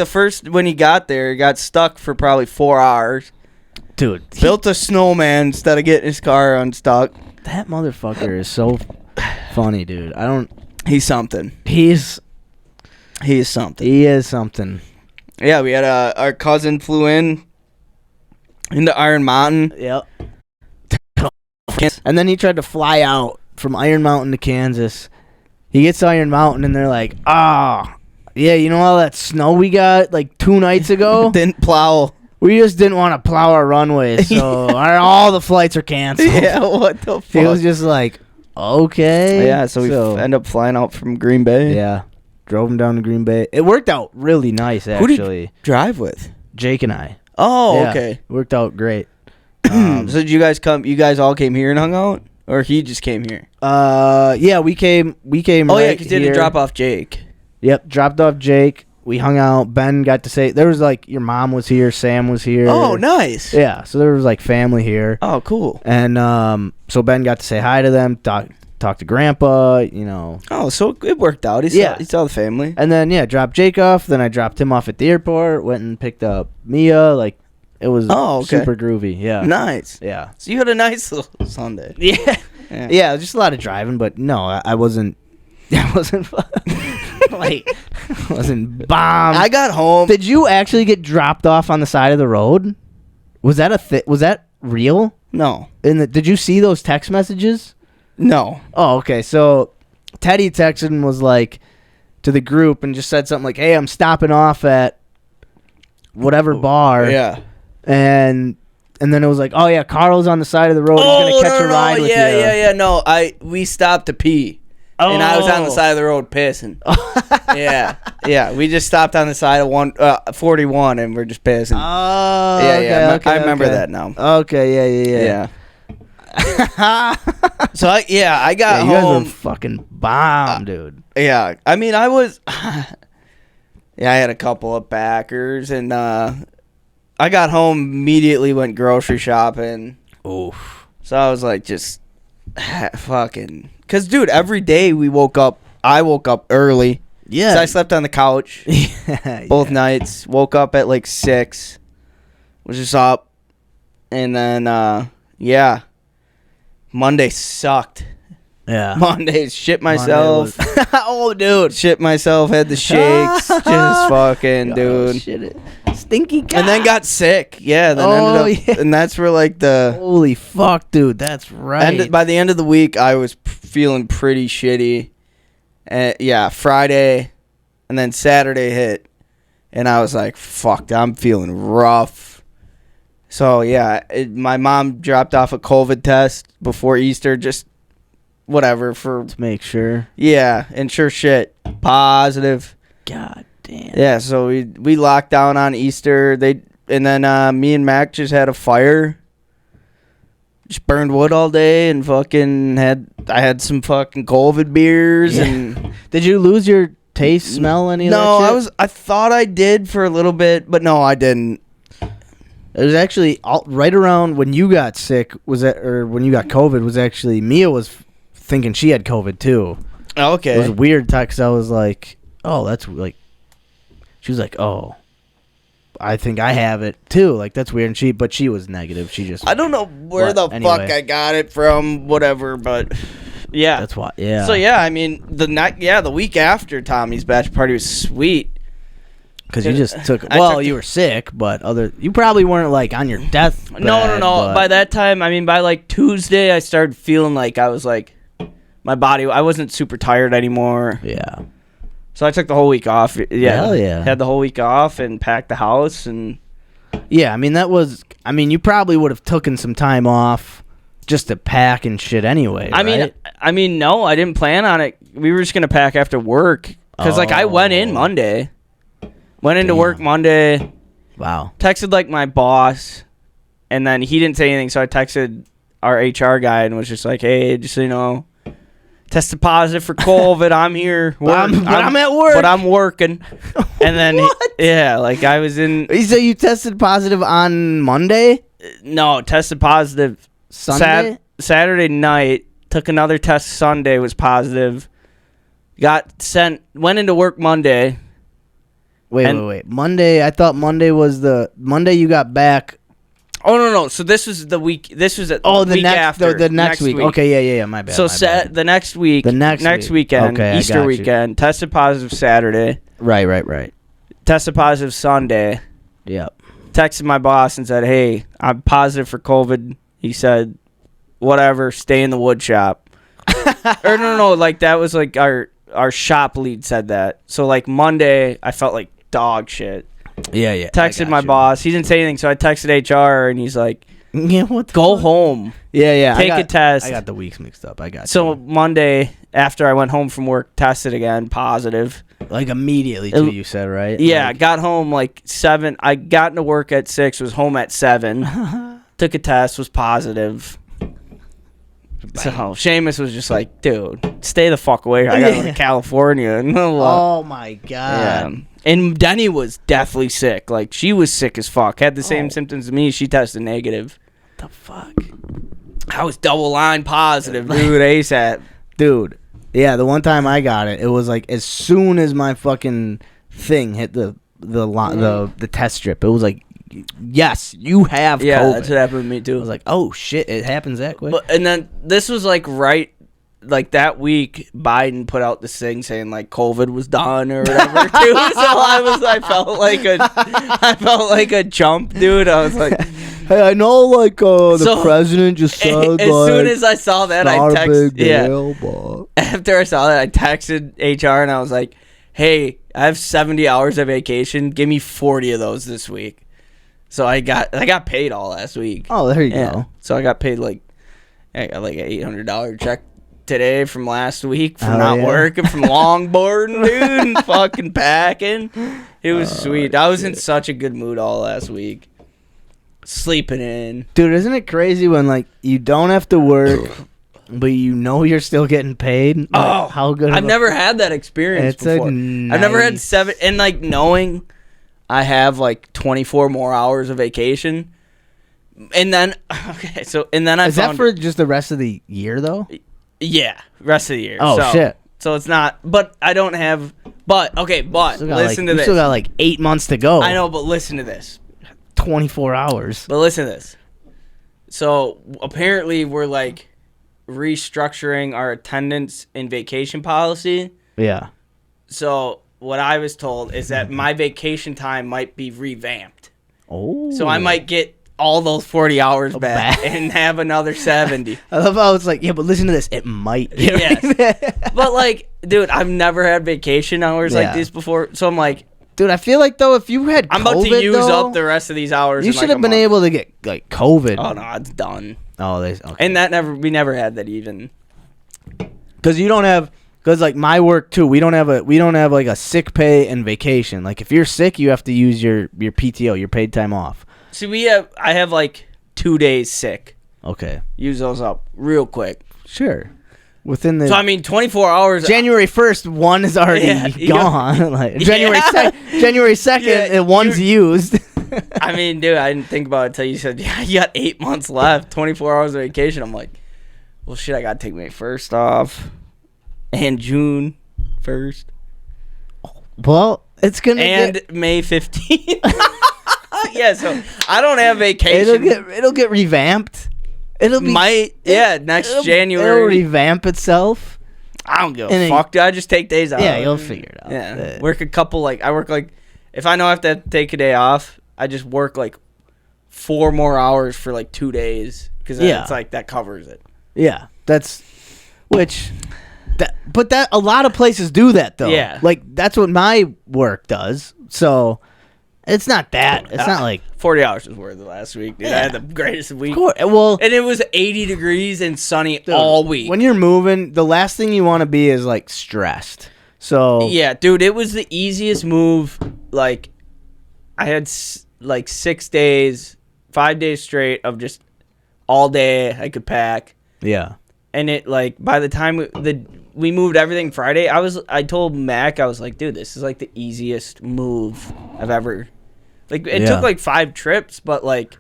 when he got there. He got stuck for probably 4 hours. Dude. Built a snowman instead of getting his car unstuck. That motherfucker is so funny, dude. He's something. He is something. Yeah, we had our cousin flew into Iron Mountain. Yep. And then he tried to fly out from Iron Mountain to Kansas. He gets to Iron Mountain and they're like, yeah, you know all that snow we got like 2 nights ago? Didn't plow. We just didn't want to plow our runway, so all the flights are canceled. Yeah, what the fuck? He was just like, okay. Yeah, so we end up flying out from Green Bay. Yeah. Drove him down to Green Bay. It worked out really nice, Who actually. did you drive with? Jake and I. Oh, Yeah, okay. Worked out great. So did you guys come? You guys all came here and hung out, or he just came here? Yeah, we came. Oh yeah, right because you had to here. drop off Jake. Yep, dropped off Jake. We hung out. Ben got to say there was like your mom was here, Sam was here. Oh, nice. Yeah, so there was like family here, Oh, cool. and so Ben got to say hi to them, talk to Grandpa, you know, Oh, so it worked out. He saw the family. and then dropped Jake off. Then I dropped him off at the airport. Went and picked up Mia. Like it was super groovy. Yeah, Nice. yeah, So you had a nice little Sunday. yeah, Yeah. yeah. Just a lot of driving, but no, I wasn't. I wasn't like I wasn't bombed. I got home. Did you actually get dropped off on the side of the road? Was that was that real? No. Did you see those text messages? No. Oh, okay. So Teddy texted and was like to the group and just said something like, "Hey, I'm stopping off at whatever bar." Yeah. And then it was like, "Oh yeah, Carl's on the side of the road. He's gonna catch a ride with you." Yeah. No, we stopped to pee. And I was on the side of the road pissing. Yeah. We just stopped on the side of 41 and we're just pissing. Oh, yeah. okay, I remember okay. that now. Okay, yeah. So I got You guys home. were fucking bomb, dude. Yeah, I mean I was. Yeah, I had a couple of backers and I got home immediately, went grocery shopping. Oof. So I was like, just fucking. Cause dude, every day I woke up early. Yeah. So I slept on the couch both Yeah. nights. Woke up at like 6. Was just up, and then Monday sucked. Yeah. Monday shit myself. Oh, dude. Shit myself. Had the shakes. Just fucking, Oh, dude. shit. Stinky guy. And then got sick. Yeah. Then ended up, and that's where like the Holy fuck, dude. That's right. by the end of the week, I was feeling pretty shitty. Friday, and then Saturday hit, and I was like, "Fuck, I'm feeling rough." So my mom dropped off a COVID test before Easter, just whatever for to make sure. Yeah, and sure shit, positive. God damn. Yeah, so we locked down on Easter. And then me and Mac just had a fire. Just burned wood all day and fucking I had some fucking COVID beers and Did you lose your taste, smell, any of that shit? I thought I did for a little bit, but no, I didn't. It was actually right around when you got sick, or when you got COVID, was actually Mia was thinking she had COVID too. Oh, okay. It was a weird time because I was like, oh, that's like, she was like, oh, I think I have it too. Like, that's weird. But she was negative. She just, I don't know where But the anyway. fuck I got it from, whatever, but yeah. that's why, yeah. So I mean, the week after Tommy's batch party was sweet. Because you just took, I took you were sick, but you probably weren't like on your death. No. but- By that time, I mean, by like Tuesday, I started feeling like I was like, my body, I wasn't super tired anymore. Yeah. So I took the whole week off. Yeah. Hell yeah. Had the whole week off and packed the house and. Yeah, I mean, you probably would have taken some time off just to pack and shit anyway. I right? mean, no, I didn't plan on it. We were just going to pack after work. Because, I went in Monday. Went into work Monday. Wow. Texted like my boss, and then he didn't say anything, so I texted our HR guy and was just like, hey, just so you know, tested positive for COVID. I'm here. I'm at work. But I'm working. And then, like I was in. So you tested positive on Monday? No, tested positive Sunday? Saturday night. Took another test Sunday, was positive. Went into work Monday. Wait. Monday, I thought Monday was the Monday you got back. Oh, no. So this was the week. This was the week next, after. The next week. Okay, yeah. My bad. So the next week. The next weekend. Okay, Easter weekend. Tested positive Saturday. Right. Tested positive Sunday. Yep. Texted my boss and said, hey, I'm positive for COVID. He said, whatever, stay in the wood shop. Or no, like that was like our shop lead said that. So like Monday, I felt like dog shit. Yeah. Texted my boss. He didn't say anything, so I texted HR, and he's like, yeah, what the go fuck? Home. Yeah. Take a test. I got the weeks mixed up. So Monday, after I went home from work, tested again, positive. Like immediately, too, you said, right? Yeah, I got home like 7. I got into work at 6, was home at 7. Took a test, was positive. So Seamus was just like, dude, stay the fuck away. I gotta go to California. Oh my god. Yeah. And Denny was deathly sick. Like, she was sick as fuck. Had the same symptoms as me. She tested negative. What the fuck? I was double line positive, dude. ASAP. Dude. Yeah, the one time I got it, it was like as soon as my fucking thing hit the test strip, it was like, yes, you have COVID. That's what happened to me too. I was like, oh shit, it happens that quick. And then this was like like that week, Biden put out this thing saying like COVID was done or whatever too. So I felt like a chump, dude. I was like, hey, I know like the president just said as like, soon as I saw that, I texted. But... After I saw that, I texted HR and I was like, hey, I have 70 hours of vacation. Give me 40 of those this week. So I got paid all last week. Oh, there you go. So I got paid I got like an $800 check today from last week from working, from longboarding, dude, and fucking packing. It was sweet. I was in such a good mood all last week. Sleeping in. Dude, isn't it crazy when like you don't have to work, but you know you're still getting paid? Like, how good! I've never had that experience before. I've never had 7, and like knowing I have like 24 more hours of vacation, and then is that for just the rest of the year though? Yeah, rest of the year. Oh shit! So it's not, but I don't have. But listen to this. You still got like 8 months to go. I know, but listen to this. 24 hours. But listen to this. So apparently we're like restructuring our attendance and vacation policy. Yeah. So what I was told is that my vacation time might be revamped. Oh. So I might get all those 40 hours back and have another 70. I love how it's like, yeah, but listen to this. It might. Yes. But like, dude, I've never had vacation hours like this before. So I'm like, dude, I feel like though if you had I'm COVID, about to use though, up the rest of these hours. You should have been able to get like COVID. Oh no, it's done. Oh, okay. And we never had that even. Because you don't have, because like my work too, we don't have like a sick pay and vacation. Like if you're sick, you have to use your PTO, your paid time off. See, I have like 2 days sick. Okay. Use those up real quick. Sure. Within the. So I mean, 24 hours. January 1st, one is already gone. Like January 2nd, one's used. I mean, dude, I didn't think about it until you said, yeah, you got 8 months left, 24 hours of vacation. I'm like, well, shit, I got to take May 1st off and June 1st. Well, it's going to And May 15th. Yeah, so I don't have vacation. It'll get revamped. Next January. It'll revamp itself. I don't give a fuck, dude. I just take days off. Yeah, you'll figure it out. Yeah. I work like, if I know I have to take a day off, I just work like 4 more hours for like 2 days. Because it's like, that covers it. Yeah, but a lot of places do that though. Yeah. Like that's what my work does. So it's not that. It's not like 40 hours was worth it last week, dude. Yeah. I had the greatest week. Well, and it was 80 degrees and sunny all week. When you're moving, the last thing you want to be is like stressed. So yeah, dude, it was the easiest move. Like I like 6 days, 5 days straight of just all day I could pack. Yeah. And it like by the time we moved everything Friday, I told Mac, I was like, dude, this is like the easiest move I've ever. Like it took like 5 trips, but like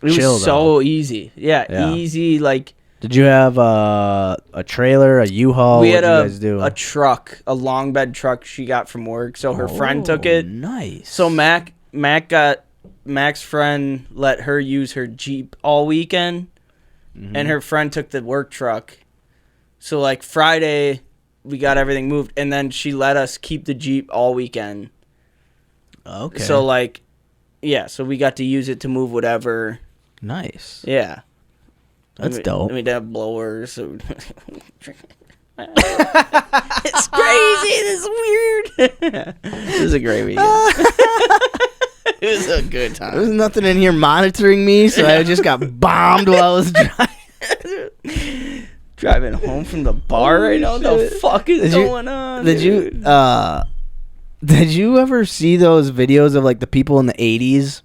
it was so easy. Yeah, easy. Like, did you have a trailer, a U-Haul? We had you guys do? a truck, a long bed truck she got from work. So her friend took it. Nice. So Mac's friend let her use her Jeep all weekend, and her friend took the work truck. So like Friday, we got everything moved, and then she let us keep the Jeep all weekend. Okay. So like, yeah, so we got to use it to move whatever. Nice. Yeah. That's dope. We did have blowers. So it's crazy. This is weird. This is a great weekend. It was a good time. There's nothing in here monitoring me, so I just got bombed while I was driving. Driving home from the bar right now. What the fuck is going on? Did you ever see those videos of like the people in the 80s?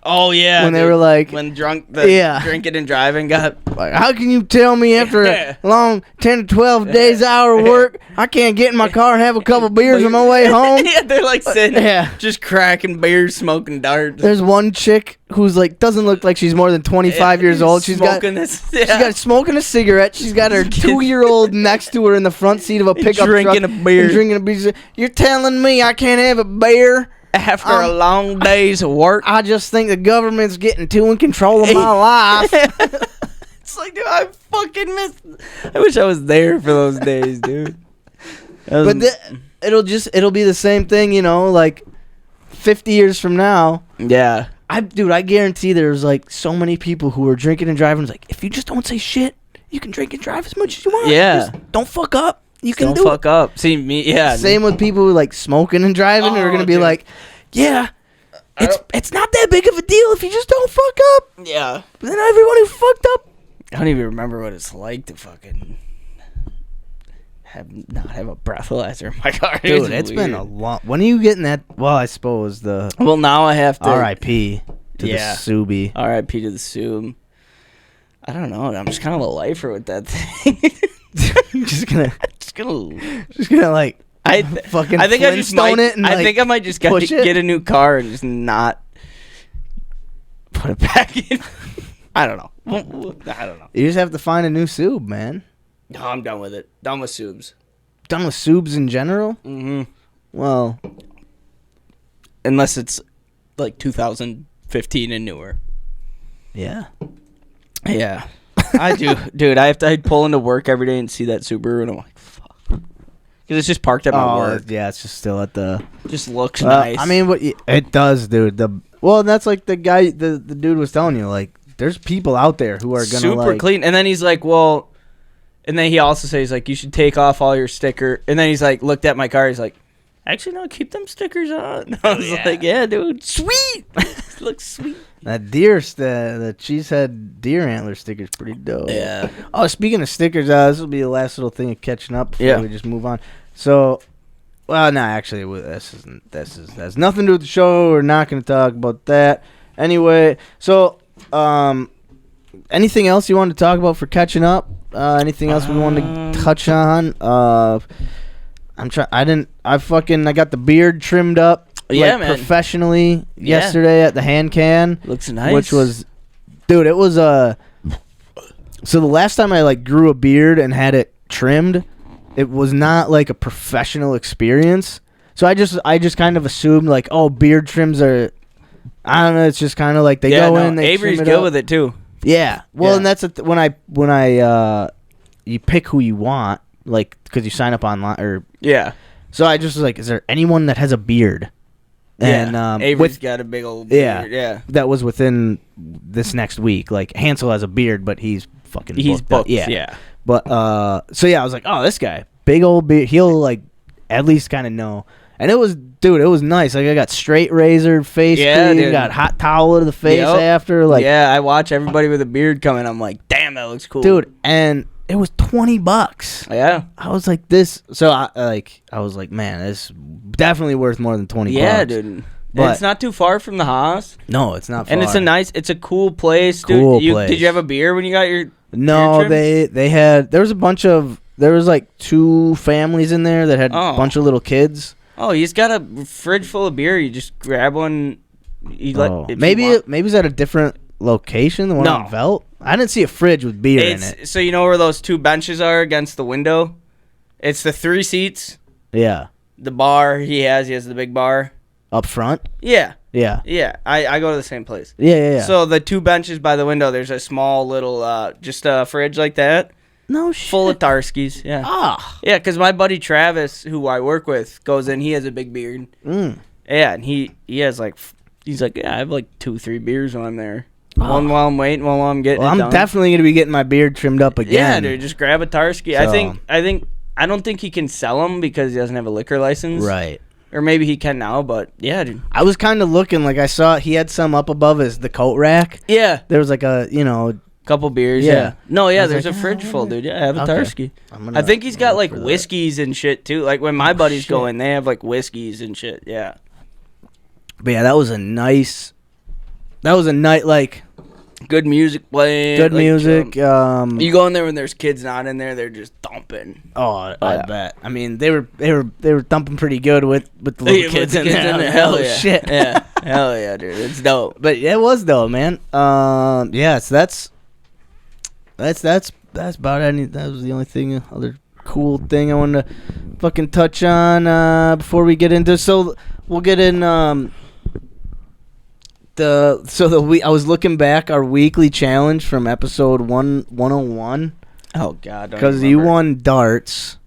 Oh yeah, when they were like drinking and driving got like, how can you tell me after a long 10 to 12 days hour work I can't get in my car and have a couple beers on my way home? Yeah, they're like sitting just cracking beers, smoking darts. There's one chick who's like doesn't look like she's more than 25 years old. She's got smoking a cigarette. She's got her 2-year-old next to her in the front seat of a pickup drinking truck a beer. Drinking a beer. You're telling me I can't have a beer? After a long day's of work. I just think the government's getting too in control of my life. It's like, dude, I fucking missed. I wish I was there for those days, dude. But it'll be the same thing, you know, like 50 years from now. Yeah. I guarantee there's like so many people who are drinking and driving. It's like, if you just don't say shit, you can drink and drive as much as you want. Yeah. Just don't fuck up. You can don't fuck up. See me, yeah. Same with people who like smoking and driving. They're gonna be like, yeah, it's not that big of a deal if you just don't fuck up. Yeah. But then everyone who fucked up. I don't even remember what it's like to fucking not have a breathalyzer in my car. Dude, it's been a long. When are you getting that? Well, I suppose the. Well, now I have to. R.I.P. to the Subi. R.I.P. to the Sub. I don't know. I'm just kind of a lifer with that thing. just gonna like I think I just might it and I think I might just get a new car and just not put it back in. I don't know. You just have to find a new Sub, man. No, I'm done with it. Done with Subs. Done with Subs in general? Mm-hmm. Well, unless it's like 2015 and newer. Yeah. Yeah. I do, dude. I'd pull into work every day and see that Subaru, and I'm like, fuck, because it's just parked at my work. Yeah, it's just still at the. Just looks nice. I mean, it does, dude. That's like the guy, the dude was telling you, like, there's people out there who are gonna super clean, and then he's like, well, and then he also says like, you should take off all your sticker, and then he's like, looked at my car, he's like, actually no, keep them stickers on. I was like, yeah, dude, sweet, looks sweet. That deer, the cheesehead deer antler sticker's pretty dope. Yeah. Oh, speaking of stickers, this will be the last little thing of catching up before we just move on. So, well, no, actually, this has nothing to do with the show. We're not going to talk about that. Anyway, so, anything else you wanted to talk about for catching up? Anything else we wanted to touch on? I got the beard trimmed up. Man. Professionally yesterday at the hand can. Looks nice. Which was, dude, it was so the last time I like grew a beard and had it trimmed, it was not like a professional experience. So I just kind of assumed like, oh, beard trims are, I don't know, it's just kind of like they go in, they Avery's trim it good up. with it too. Yeah. Well, and that's when I you pick who you want, like, because you sign up online or So I just was like, is there anyone that has a beard? And Avery's got a big old beard. Yeah. That was within this next week. Like, Hansel has a beard, but he's fucking booked. Yeah. But I was like, oh, this guy, big old beard. He'll like at least kind of know. And it was nice. Like, I got straight razored face cream, got hot towel to the face after. Like, I watch everybody with a beard coming. I'm like, damn, that looks cool, dude. And it was $20. Yeah. I was like, this. So I was like, man, this is definitely worth more than $20. Yeah, dude. But it's not too far from the house. No, it's not far. And it's a cool place, dude. Cool Did place. you have a beer when you got your No, beer trim? they had, there was like 2 families in there that had a bunch of little kids. Oh, he's got a fridge full of beer. You just grab one. Maybe it's at a different location, the one on Velt. I didn't see a fridge with beer in it. So you know where those 2 benches are against the window? It's the 3 seats. Yeah. The bar he has the big bar. Up front? Yeah. Yeah. Yeah. I go to the same place. Yeah. So the 2 benches by the window, there's a small little, just a fridge like that. No shit. Full of Tarskis, yeah. Ah. Yeah, because my buddy Travis, who I work with, goes in. He has a big beard. Mm. Yeah, and he has he's like, yeah, I have like 2-3 beers when I'm there. One while I'm waiting, one while I'm getting it done. Definitely going to be getting my beard trimmed up again. Yeah, dude, just grab a Tarski. So. I don't think he can sell them because he doesn't have a liquor license. Right. Or maybe he can now, but yeah, dude. I was kind of looking, like I saw he had some up above the coat rack. Yeah. There was like a, couple beers, yeah. No, yeah, there's a fridge full, dude. Yeah, I have a Tarski. Okay. I think he's got like whiskeys and shit too. Like when my buddies go in, they have like whiskeys and shit. Yeah. But yeah, that was a night, like, good music playing. good like, music. You go in there when there's kids not in there, they're just thumping. Oh, I bet. I mean, they were thumping pretty good with the little kids in there. Hell yeah. Shit. Yeah. Hell yeah, dude. It's dope. But it was though, man. Yeah, so that's about any. That was the only thing, other cool thing I wanted to fucking touch on before we get into. So we'll get in I was looking back our weekly challenge from episode 101. Oh God, because you won darts.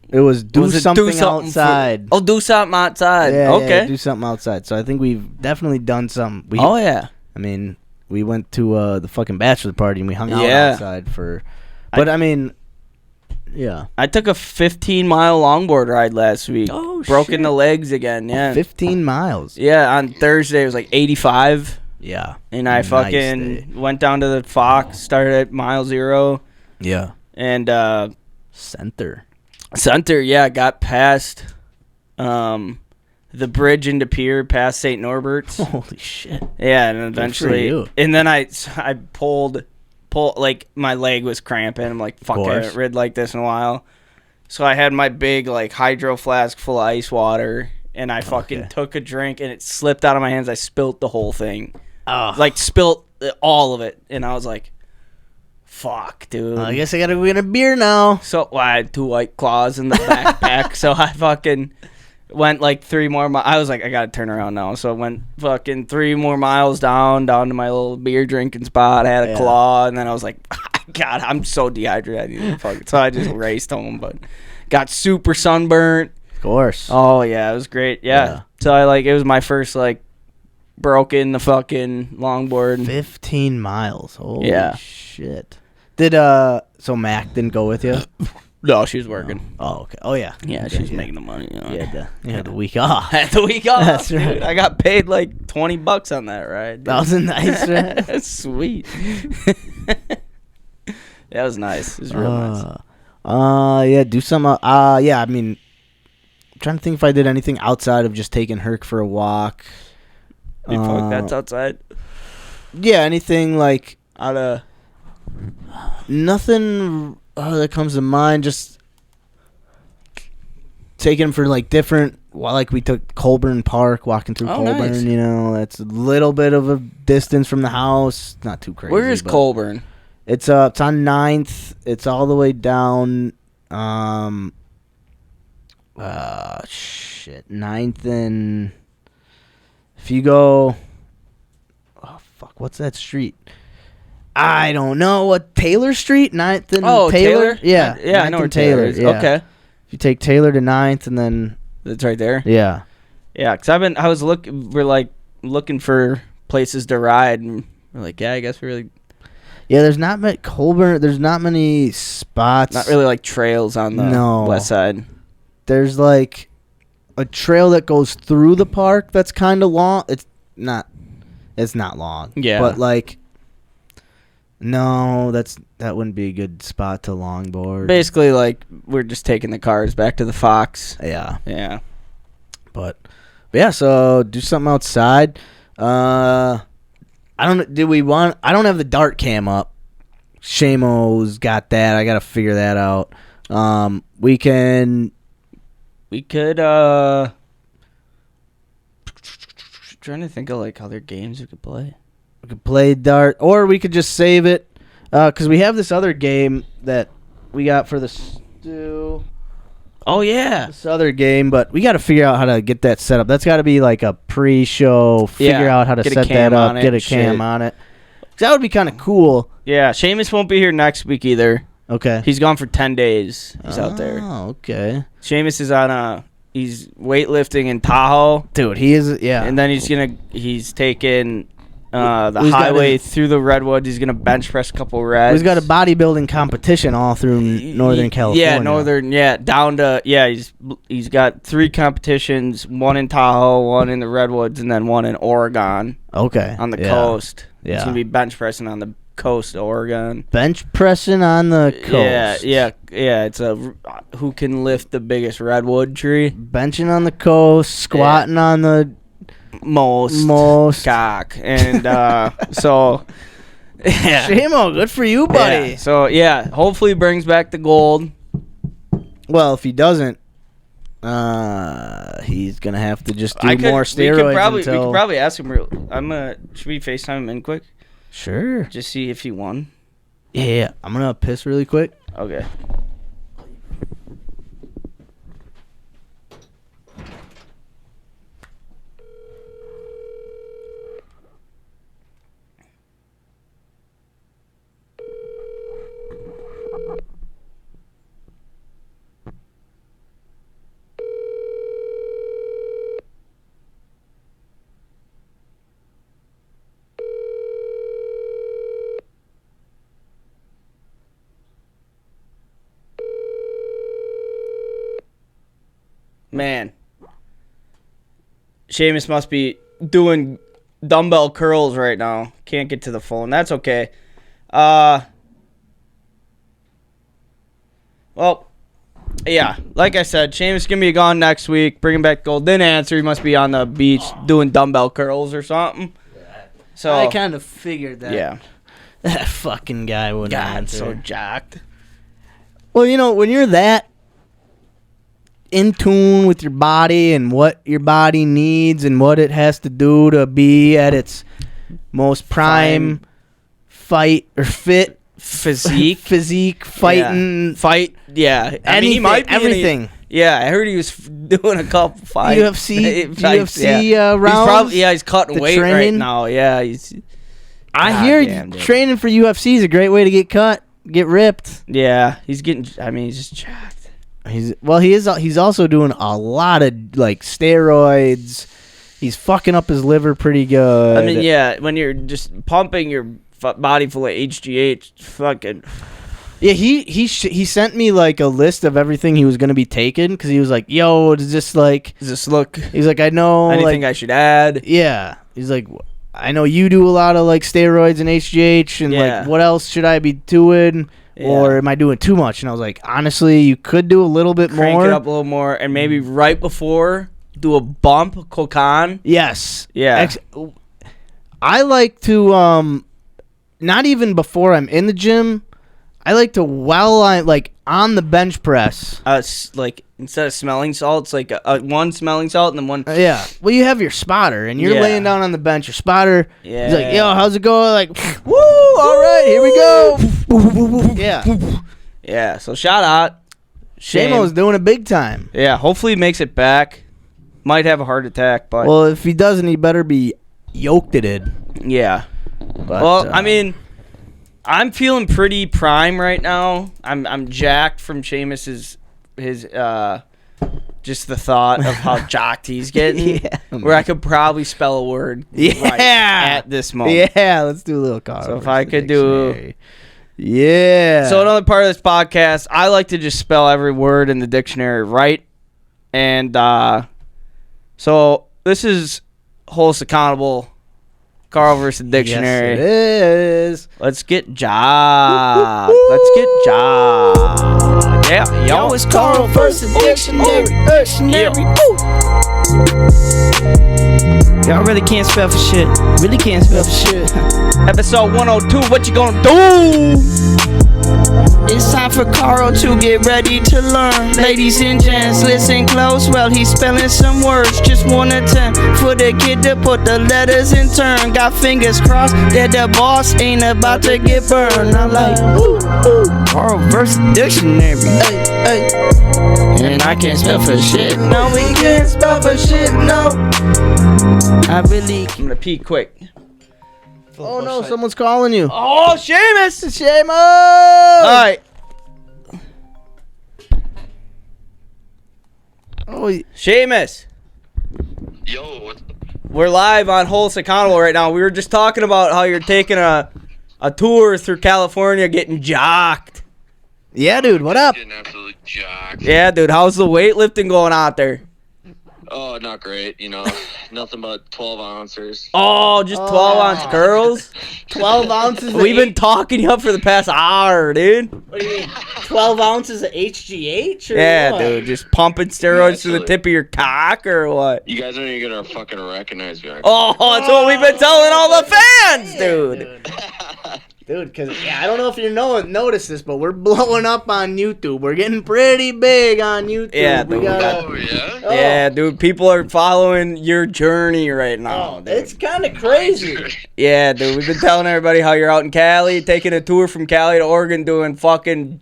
It was do something outside. Do something outside. Yeah, okay. Yeah, do something outside. So I think we've definitely done some. Yeah. I mean, we went to the fucking bachelor party and we hung out outside for. But I mean, yeah. I took a 15-mile longboard ride last week. Oh, broken the legs again. Yeah. 15 miles. Yeah, on Thursday it was like 85. Yeah. And I fucking went down to the Fox, started at mile 0. Yeah. And Center, yeah, got past the bridge into Pier, past St. Norbert's. Holy shit. Yeah, and eventually, and then I pulled, like, my leg was cramping. I'm like, fuck, I haven't rid like this in a while. So I had my big, like, hydro flask full of ice water, and I fucking took a drink, and it slipped out of my hands. I spilt the whole thing. Like, spilt all of it. And I was like, fuck, dude. I guess I gotta go get a beer now. So I had 2 White Claws in the backpack, so I fucking went like 3 more miles. I was like, I gotta turn around now. So I went fucking 3 more miles down to my little beer drinking spot. I had a claw, and then I was like, God, I'm so dehydrated. I need to fucking. So I just raced home, but got super sunburnt. Of course. Oh yeah, it was great. Yeah. So it was my first like broken the fucking longboard. 15 miles. Holy shit. Did so Mac didn't go with you? No, she was working. Oh, okay. Oh yeah. Yeah, she was making the money. You know. You had the week off. I had the week off. That's right. Dude. I got paid like $20 on that ride. Dude. That was a nice ride. That's sweet. That was nice. It was real nice. Yeah, do some. Yeah, I mean, I'm trying to think if I did anything outside of just taking Herc for a walk. That's outside. Yeah, anything like Out of nothing that comes to mind. Just taking him for like different. Well, like we took Colburn Park, walking through Colburn. Nice. You know, that's a little bit of a distance from the house. Not too crazy. Where is Colburn? It's on 9th. It's all the way down. 9th and if you go, what's that street? I don't know. What, Taylor Street? 9th and Taylor? Yeah. Yeah, I know where Taylor is. Yeah. Okay. If you take Taylor to 9th and then It's right there. Yeah. Yeah, because we're looking for places to ride, and we're like, yeah, I guess we really. Yeah, there's not many Colburn. There's not many spots. Not really like trails on the west side. There's like a trail that goes through the park that's kind of long. It's not long. Yeah. But like, no, that wouldn't be a good spot to longboard. Basically, like, we're just taking the cars back to the Fox. Yeah. Yeah. But yeah, so do something outside. I don't have the dart cam up. Seamo's got that. I gotta figure that out. We could trying to think of like other games we could play. We could play dart, or we could just save it, because we have this other game that we got for the stew. Oh yeah, This other game, but we got to figure out how to get that set up. That's got to be like a pre-show. Figure out how to get a set cam that up. on it, Get a shit. cam on it. 'Cause that would be kind of cool. Yeah, Seamus won't be here next week either. Okay. He's gone for 10 days. He's out there. Oh, okay. Seamus is on he's weightlifting in Tahoe, Dude, he is. Yeah. and then he's taking the He's got highway his- through the redwoods. He's gonna bench press a couple reds. He's got a bodybuilding competition all through Northern California. Down to he's got 3 competitions, one in Tahoe, one in the redwoods, and then one in Oregon Okay. on the yeah. coast. Yeah. He's gonna be bench pressing on the coast of Oregon. Bench pressing on the coast. Yeah. It's who can lift the biggest redwood tree Benching on the coast, squatting on the most cock, and so yeah. Seamo, good for you, buddy. Yeah. So hopefully brings back the gold. Well, if he doesn't, he's gonna have to just do more steroids. We could probably ask him. Should we FaceTime him in quick? Sure. Just see if he won. Yeah. I'm gonna piss really quick. Okay. Man, Seamus must be doing dumbbell curls right now. Can't get to the phone. That's okay. Well, yeah, like I said, Seamus gonna be gone next week. Bring him back gold. Didn't answer. He must be on the beach doing dumbbell curls or something. So I kind of figured that. yeah, That fucking guy wouldn't God, answer. so jacked. Well, when you're that in tune with your body and what your body needs and what it has to do to be at its most prime fight or fit Physique. fighting Fight. Yeah, I mean, he might be everything. I heard he was doing a couple fights. UFC rounds. He's probably he's cutting the weight right training. now. Yeah, he's. I hear damn, dude. training for UFC is a great way to get cut, get ripped. Yeah, he's getting. I mean, he's just jacked. He's also doing a lot of like steroids. He's fucking up his liver pretty good. I mean, yeah, when you're just pumping your body full of HGH, fucking. Yeah, he sent me like a list of everything he was gonna be taking because he was like, "Yo, does this like?" Does this look? He's like, "I know Anything I should add?" Yeah, he's like, "I know you do a lot of like steroids and HGH, and Yeah. like, what else should I be doing?" Or am I doing too much? And I was like, honestly, you could do a little bit Crank more. it up a little more, and maybe right before do a bump kokan. Yes. Yeah. I like to not even before I'm in the gym. I like to while I'm like on the bench press. Like instead of smelling salts, like one smelling salt and then one. Yeah. Well, you have your spotter, and you're Yeah. laying down on the bench. Your spotter. Yeah. He's like, "Yo, how's it going?" Like, "Woo! All right, here we go." Yeah. Yeah. So shout out. Seamo's doing it big time. Yeah. Hopefully he makes it back. Might have a heart attack, but Well, if he doesn't, he better be yoked it. yeah. But, Well, I mean, I'm feeling pretty prime right now. I'm jacked from Seamus's just the thought of how jacked he's getting. Yeah, where I could probably spell a word right at this moment. Yeah, let's do a little car. So if I could do. Yeah. So another part of this podcast, I like to just spell every word in the dictionary right. And so this is Holst Accountable, Carl versus Dictionary. Yes, it is. Let's get job. Let's get job. Yeah, yo. Yo, it's Carl versus Dictionary. Yeah. Y'all really can't spell for shit. Really can't spell for shit. Episode 102, what you gonna do? It's time for Carl to get ready to learn. Ladies and gents, listen close. Well, he's spelling some words. Just one attempt for the kid to put the letters in turn. Got fingers crossed that the boss ain't about to get burned. I'm like, ooh, ooh. Carl versus dictionary. Hey, hey. And I can't spell for shit. No, we can't spell for shit. No. I really. I'm gonna pee quick. Oh no, someone's calling you. Oh, Seamus! Seamo! Alright. Oh, Seamus. Yo, what's We're live on Wholesome Accountable right now. We were just talking about how you're taking a tour through California getting jocked. yeah, dude, what up? getting absolutely jacked? Yeah, dude, how's the weightlifting going out there? Oh, not great. You know, nothing but 12 ounces. Oh, just 12-ounce curls? 12 ounces We've been talking you up for the past hour, dude. What do you mean? 12 ounces of HGH? Or Yeah, what? dude, just pumping steroids to the Absolutely. tip of your cock or what? You guys aren't even gonna fucking recognize me. Oh, that's what we've been telling all the fans, dude. Dude, because I don't know if you notice this, but we're blowing up on YouTube. We're getting pretty big on YouTube. Yeah, we dude. got. Oh, yeah? Yeah, dude, people are following your journey right now, dude. It's kind of crazy. Yeah, dude, we've been telling everybody how you're out in Cali, taking a tour from Cali to Oregon, doing fucking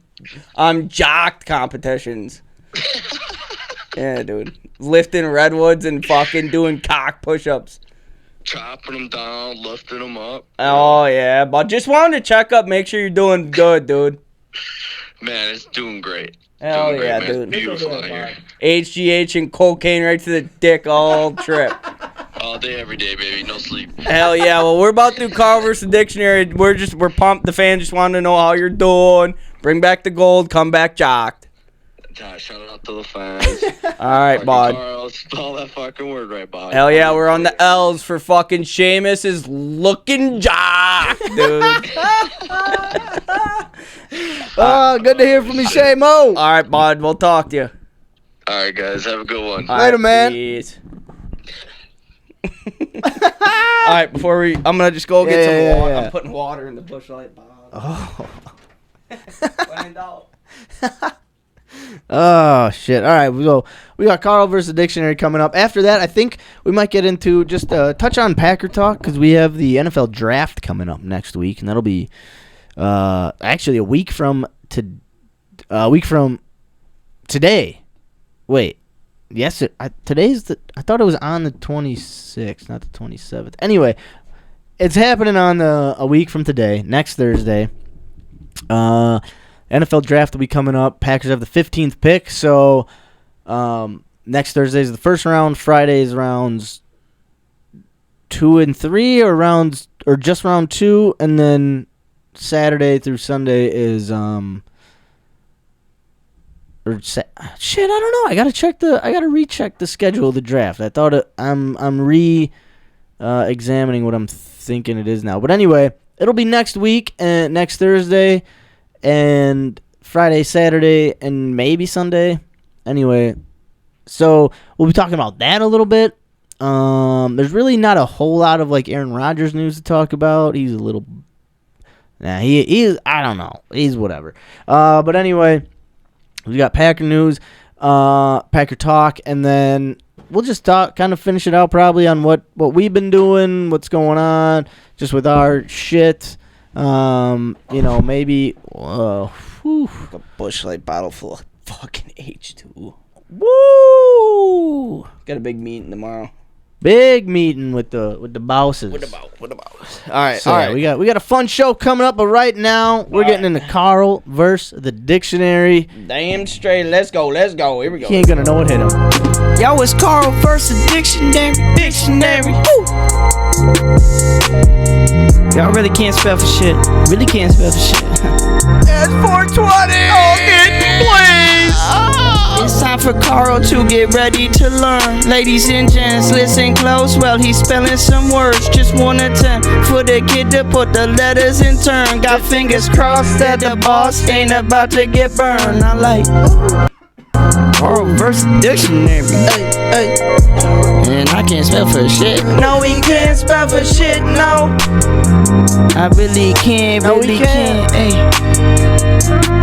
jocked competitions. Yeah, dude, lifting redwoods and fucking doing cock push-ups. Chopping them down, lifting them up. Oh yeah, but just wanted to check up, make sure you're doing good, dude. Man, it's doing great. Hell Doing great, yeah, man. dude. It's beautiful out here. HGH and cocaine right to the dick all trip. All day, every day, baby. No sleep. Hell yeah. Well, we're about to do Carl versus the dictionary. We're pumped. The fans just want to know how you're doing. Bring back the gold. Come back jocked. Shout out to the fans. All right, Fucking bud. Carl, spell that fucking word right, bud. Hell yeah, we're on the L's for fucking Seamus is looking jocked, dude. Oh, good to hear from you, Seamo. All right, bud. We'll talk to you. All right, guys. Have a good one. All Later, man. peace. All right, I'm gonna just go get some water. yeah. I'm putting water in the bush light bottle. Oh. When in doubt. Oh shit! All right, we got Carl versus the dictionary coming up. After that, I think we might get into just touch on Packer talk because we have the NFL draft coming up next week, and that'll be actually a week from today. Wait, yes, today's I thought it was on the 26th, not the 27th. Anyway, it's happening on a week from today, next Thursday. NFL draft will be coming up. Packers have the 15th pick, so next Thursday is the first round. Friday is rounds 2 and 3, or just round 2, and then Saturday through Sunday is shit. I don't know. I gotta recheck the schedule of the draft. I thought I'm examining what I'm thinking it is now. But anyway, it'll be next week and next Thursday. And Friday, Saturday, and maybe Sunday. Anyway, so we'll be talking about that a little bit. There's really not a whole lot of like Aaron Rodgers news to talk about. He's a little, he is. I don't know. He's whatever. But anyway, we got Packer news, Packer talk, and then we'll just kind of finish it out probably on what we've been doing, what's going on, just with our shit. Maybe A bush light bottle full of fucking H2. woo! Got a big meeting tomorrow. Big meeting with the bosses. What about? All right, So, all right. we got a fun show coming up, but right now we're getting into Carl versus the dictionary. Damn straight. Let's go. Here we go. He ain't gonna know what hit him. Yo, it's Carl versus dictionary. Woo! Y'all really can't spell for shit. Really can't spell for shit. It's 420. Please. It's time for Carl to get ready to learn. Ladies and gents, listen close. Well, he's spelling some words. Just one attempt for the kid to put the letters in turn. Got fingers crossed that the boss ain't about to get burned. I like Carl versus dictionary. Ay. And I can't spell for shit. No, we can't spell for shit, no. I really can't, really can't.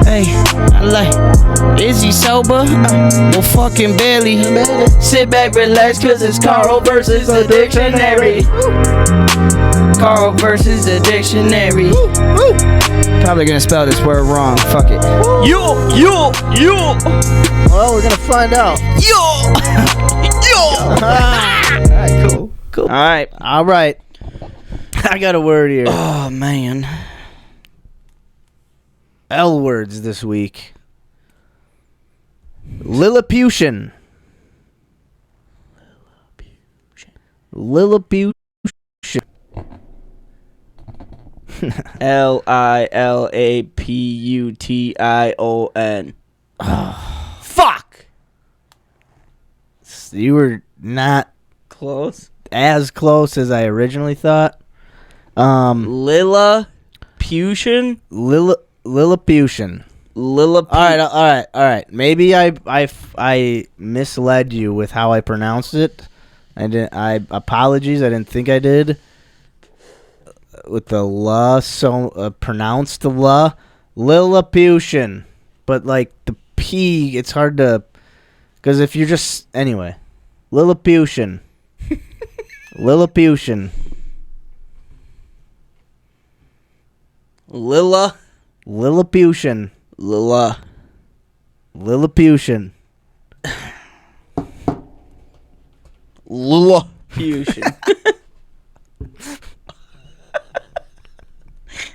Hey, I like, is he sober? Well, fucking barely. Sit back, relax, cause it's Carl versus the dictionary. Carl versus the dictionary. Probably gonna spell this word wrong, fuck it. Yo. Well, we're gonna find out. Alright, cool. Alright. I got a word here. Oh, man. L words this week. Lilliputian. Lilliputian. Lilapution. Fuck. You were not Close. as close as I originally thought. Lilliputian. Lilliputian. All right. Maybe I misled you with how I pronounced it. Apologies. I didn't think I did. With the la, so pronounced the la, Lilliputian, but like the p, it's hard to, because if you're just Lilla. anyway, Lilliputian. Lilliputian.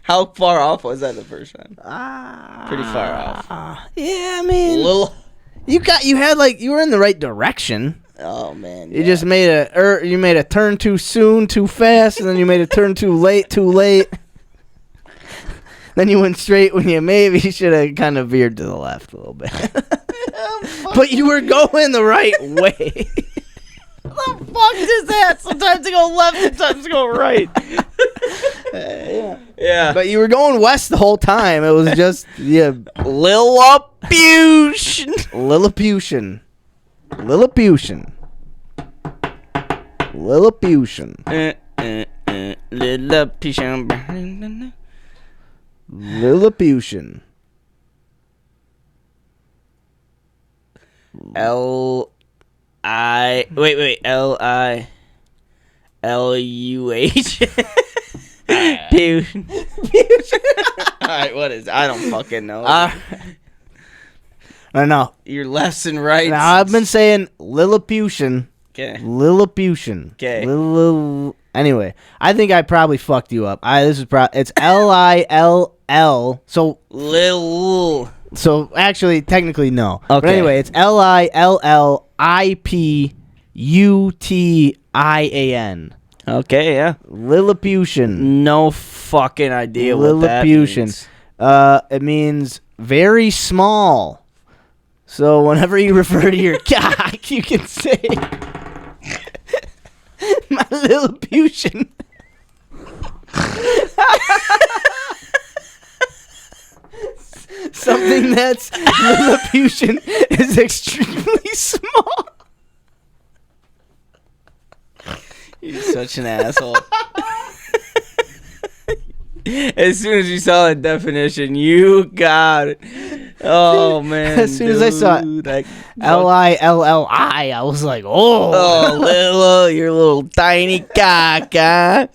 How far off was that the first time? Pretty far off. Yeah, I mean, Lilla. you were in the right direction. Oh man. You just made a turn too soon, too fast, and then you made a turn too late. Then you went straight when you maybe should have kind of veered to the left a little bit. But you were going the right way. What the fuck is that? Sometimes I go left, sometimes I go right. Yeah. But you were going west the whole time. It was just Lilliputian. Lilliputian. Lilliputian. Lilliputian. L-I-L-I-L-U-H. Alright, what is it? I don't fucking know. I know. Your lefts and rights. Now, I've been saying Lilliputian. Okay. Lilliputian. Okay. Anyway, I think I probably fucked you up. It's L-I-L-L. So actually, technically, no. Okay. But anyway, it's Lilliputian. Okay, yeah. Lilliputian. No fucking idea what that means. It means very small. So whenever you refer to your cock, you can say, my Lilliputian. Something that's Lilliputian is extremely small. You're such an asshole. As soon as you saw that definition, you got it. Oh, man. As soon as I saw it, L-I-L-L-I, I was like, oh. Oh, Lilla, your little tiny cock, huh?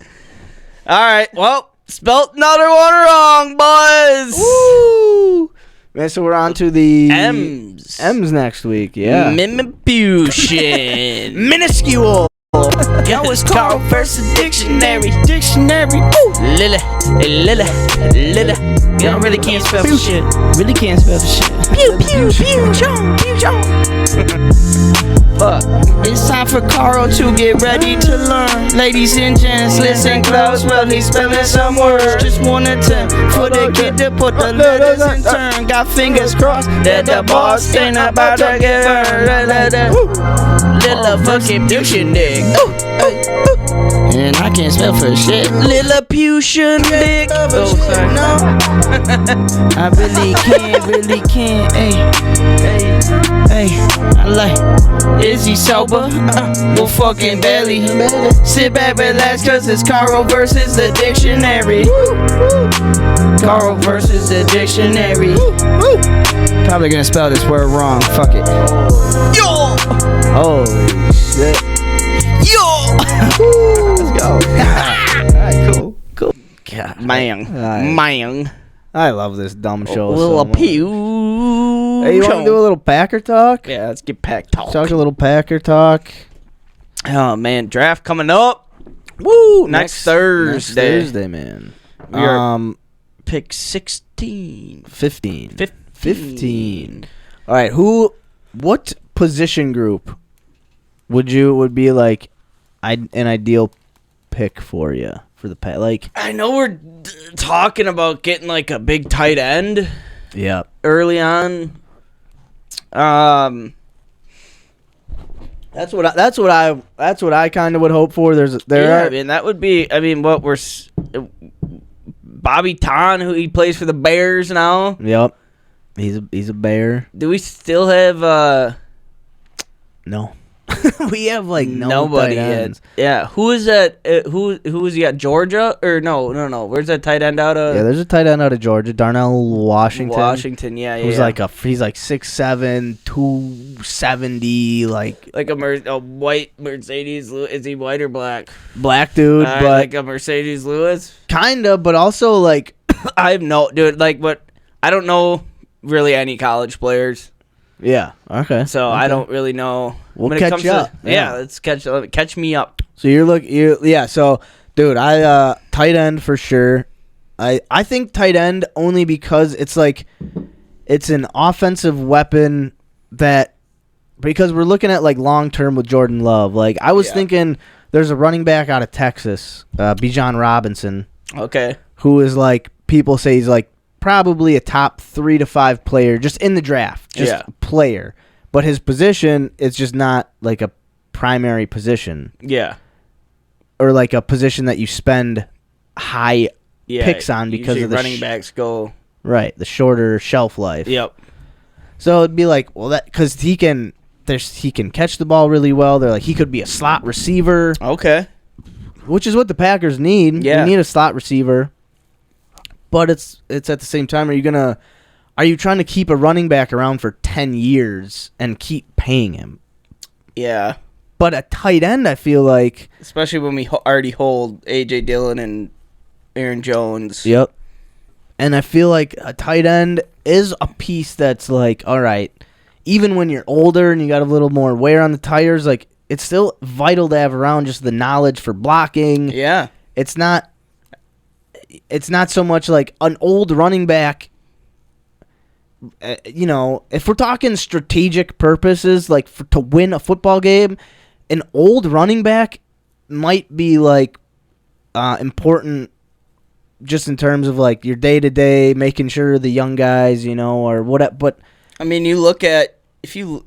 All right, well, spelt another one wrong, boys. Woo! Man, so we're on to the M's. M's next week, yeah. Mimipution. Minuscule. Yo, it's Carl versus dictionary. Lilla. Y'all really can't spell for shit. Really can't spell for shit. Fuck. It's time for Carl to get ready to learn. Ladies and gents, listen close. Well, he's spelling some words. Just one attempt for the kid to put the letters in turn. Got fingers crossed that the boss ain't about to get burned. Little fucking douche dick. And I can't spell for shit. Lilliputian dick. Oh, sorry. No. I really can't. Hey, I like. Is he sober? Well, fucking barely. Sit back, relax, cause it's Carl versus the dictionary. Carl versus the dictionary. Probably gonna spell this word wrong. Fuck it. Yo! Holy shit. Yo! Let's go. Alright, cool. God, man. I love this dumb show. Little so much. pew. Hey, you want to do a little Packer talk? Yeah, let's get Pack talk. Talk a little Packer talk. Oh man, draft coming up. Woo! Next Thursday. Next Thursday, man. We are pick 16. 15. All right, what position group would be like an ideal pick for you for the Pack? Like, I know we're talking about getting like a big tight end. Yeah. Early on. That's what I kind of would hope for. I mean, that would be. I mean, what we're Bobby Ton, who he plays for the Bears now. Yep. He's a Bear. Do we still have No. We have like nobody yet. Yeah. Who is that? Who is he at? Georgia or no? Where's that tight end out of? Yeah, there's a tight end out of Georgia, Darnell Washington. Yeah. Who's he's like 6'7", 270, like a white Mercedes. Is he white or black? Black dude, but like a Mercedes Lewis. Kinda, but also like I have no dude. Like, what? I don't know really any college players. Yeah. Okay. So okay. I don't really know. We'll catch you up. Yeah, let's catch me up. So So, dude, I tight end for sure. I think tight end only because it's like it's an offensive weapon because we're looking at like long term with Jordan Love. Like I was thinking, there's a running back out of Texas, Bijan Robinson. Okay. Who is like people say he's like probably a top 3 to 5 player just in the draft, just player. But his position is just not like a primary position. Yeah. Or like a position that you spend high picks on because of the running backs go right, the shorter shelf life. Yep. So it'd be like, well, that because he can catch the ball really well. They're like he could be a slot receiver. Okay. Which is what the Packers need. Yeah. We need a slot receiver. But it's at the same time, are you trying to keep a running back around for 10 years and keep paying him? Yeah. But a tight end, I feel like, especially when we already hold A.J. Dillon and Aaron Jones. Yep. And I feel like a tight end is a piece that's like, all right, even when you're older and you got a little more wear on the tires, like it's still vital to have around just the knowledge for blocking. Yeah. It's not so much like an old running back. If we're talking strategic purposes, like to win a football game, an old running back might be like important just in terms of like your day-to-day, making sure the young guys, or whatever. But I mean, you look at, if you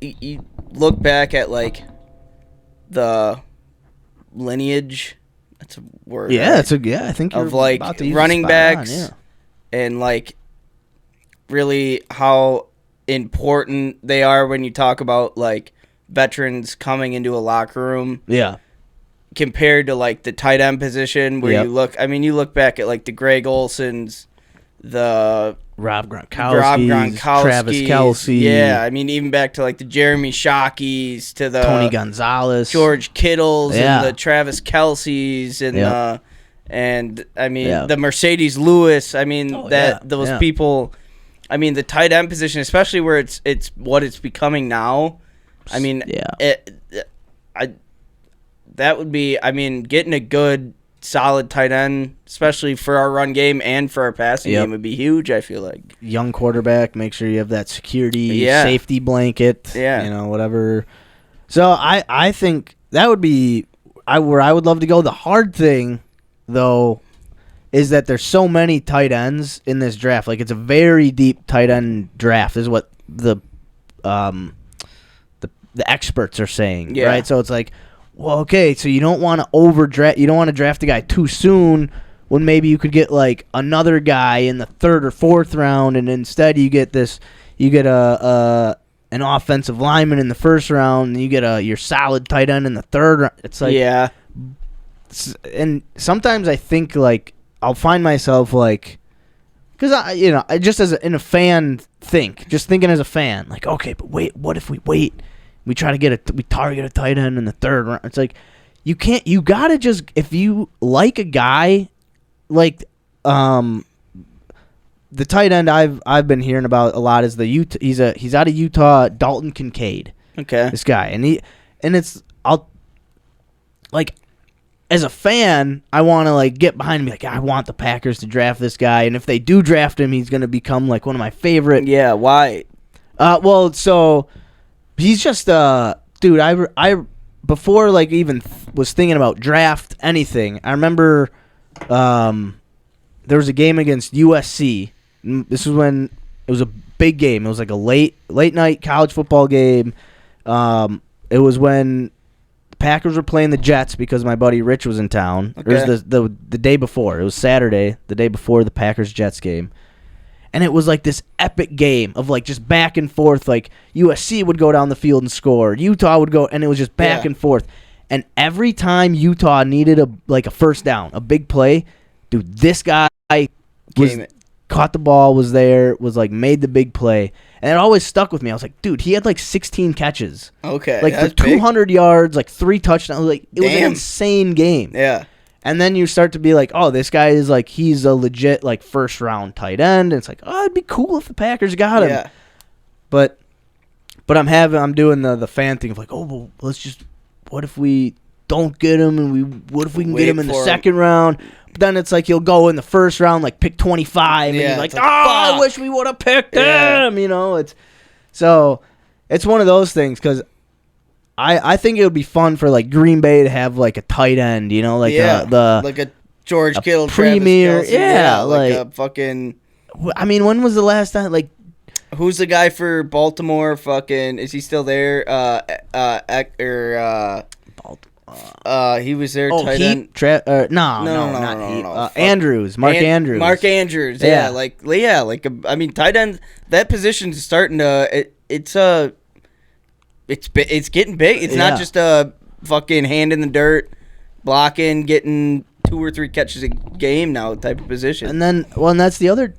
look back at like the lineage, that's a word. Yeah, right? I think you're of like about to use running backs on, and like really how important they are when you talk about like veterans coming into a locker room. Yeah. Compared to like the tight end position where you look back at like the Greg Olsons, the Rob Gronkowski, Travis Kelce. Yeah, I mean even back to like the Jeremy Shockeys, to the Tony Gonzalez, George Kittles, and the Travis Kelce's, and and I mean the Mercedes Lewis. I mean those people. I mean the tight end position, especially where it's what it's becoming now. I mean that would be, I mean, getting a good, solid tight end, especially for our run game and for our passing game, would be huge, I feel like. Young quarterback, make sure you have that security, safety blanket, whatever. So I think that would be where I would love to go. The hard thing, though, is that there's so many tight ends in this draft. Like, it's a very deep tight end draft, is what the experts are saying, right? So it's like, well, okay, so you don't want to overdraft. You don't want to draft a guy too soon when maybe you could get like another guy in the 3rd or 4th round, and instead you get an offensive lineman in the 1st round, and you get your solid tight end in the 3rd round. It's like, yeah. And sometimes I think like I'll find myself like, because I just in a fan thinking as a fan, like, okay, but wait, what if we wait? We try to we target a tight end in the 3rd round. It's like you gotta just, if you like a guy, like the tight end I've been hearing about a lot is he's out of Utah, Dalton Kincaid. Okay. This guy, as a fan, I want to like get behind him, be like, I want the Packers to draft this guy, and if they do draft him, he's gonna become like one of my favorite. Yeah. Why? Well, so he's just dude. I before like even was thinking about draft anything. I remember there was a game against USC. This was when it was a big game. It was like a late night college football game. It was when the Packers were playing the Jets because my buddy Rich was in town. Okay. It was the day before. It was Saturday, the day before the Packers-Jets game. And it was like this epic game of like just back and forth. Like USC would go down the field and score. Utah would go, and it was just back and forth. And every time Utah needed a 1st down, a big play, dude, this guy caught the ball, was there, was like made the big play. And it always stuck with me. I was like, dude, he had like 16 catches. Okay. Like for 200 yards, like 3 touchdowns. Like it was an insane game. Yeah. And then you start to be like, oh, this guy is like, he's a legit like 1st round tight end. And it's like, oh, it'd be cool if the Packers got him. Yeah. But I'm doing the fan thing of like, oh, well, let's just, what if we don't get him, and what if we can get him in the 2nd round? But then it's like he'll go in the 1st round, like pick 25, and you're like, I wish we would have picked him. It's one of those things, because I think it would be fun for like Green Bay to have like a tight end, like like a George Kittle, premier, Travis Kelce, like a fucking. I mean, when was the last time like? Who's the guy for Baltimore? Fucking, is he still there? He was there. Tight end. No. Andrews, Mark Andrews. Mark Andrews. Yeah, I mean, tight end. That position's starting to. It's getting big. It's not just a fucking hand in the dirt, blocking, getting 2 or 3 catches a game now type of position. And then, and that's the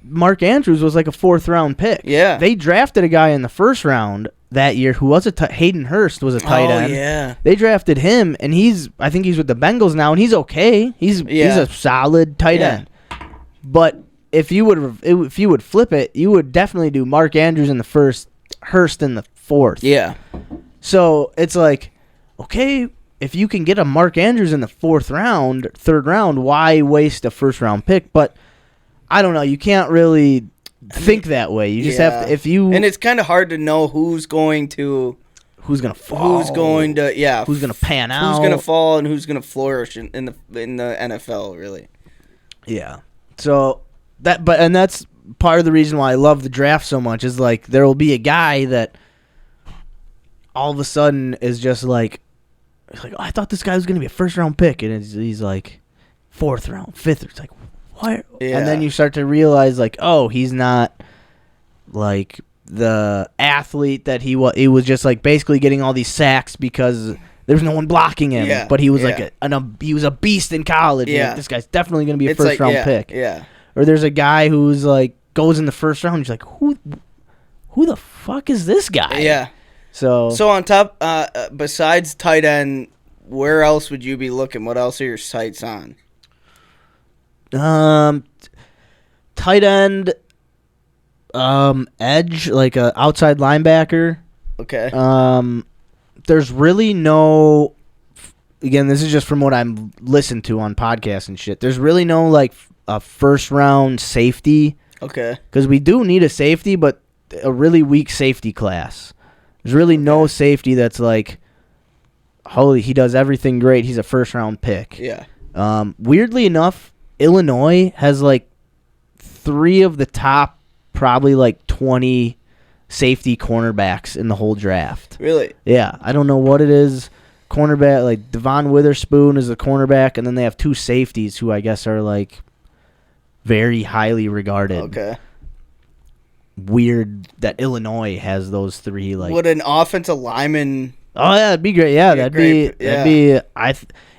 Mark Andrews was like a 4th round pick. Yeah. They drafted a guy in the 1st round that year who was Hayden Hurst was a tight end. Yeah. They drafted him, and I think he's with the Bengals now, and he's okay. He's a solid tight end. But if you would flip it, you would definitely do Mark Andrews in the 1st, Hurst in the 4th. Yeah. So it's like, okay, if you can get a Mark Andrews in the 4th round, 3rd round, why waste a 1st round pick? But I don't know. You can't really think that way. You just have to, and it's kind of hard to know who's going to fall, who's going to pan out, who's going to fall, and who's going to flourish in the NFL, really. Yeah. So that's part of the reason why I love the draft so much, is like there will be a guy that all of a sudden is just like, oh, I thought this guy was going to be a 1st round pick, and he's like 4th round, 5th. It's like, what? Yeah. And then you start to realize, like, oh, he's not like the athlete that he was. He was just like basically getting all these sacks because there's no one blocking him. Yeah. But he was he was a beast in college. Yeah. Like, this guy's definitely going to be a 1st round pick. Yeah. Or there's a guy who's like goes in the 1st round. You're like, who the fuck is this guy? Yeah. So on top, besides tight end, where else would you be looking? What else are your sights on? Tight end, edge, like a outside linebacker. Okay. There's really no. Again, this is just from what I'm listened to on podcasts and shit. There's really no like a 1st round safety. Okay. Because we do need a safety, but a really weak safety class. There's really no safety that's like, holy, he does everything great. He's a 1st round pick. Yeah. Weirdly enough, Illinois has like 3 of the top probably like 20 safety cornerbacks in the whole draft. Really? Yeah. I don't know what it is. cornerback, like Devon Witherspoon is the cornerback, and then they have 2 safeties who I guess are like very highly regarded. Okay. Weird that Illinois has those 3. Like, Would an offensive lineman? oh yeah, that'd be great. Yeah, that'd great. be.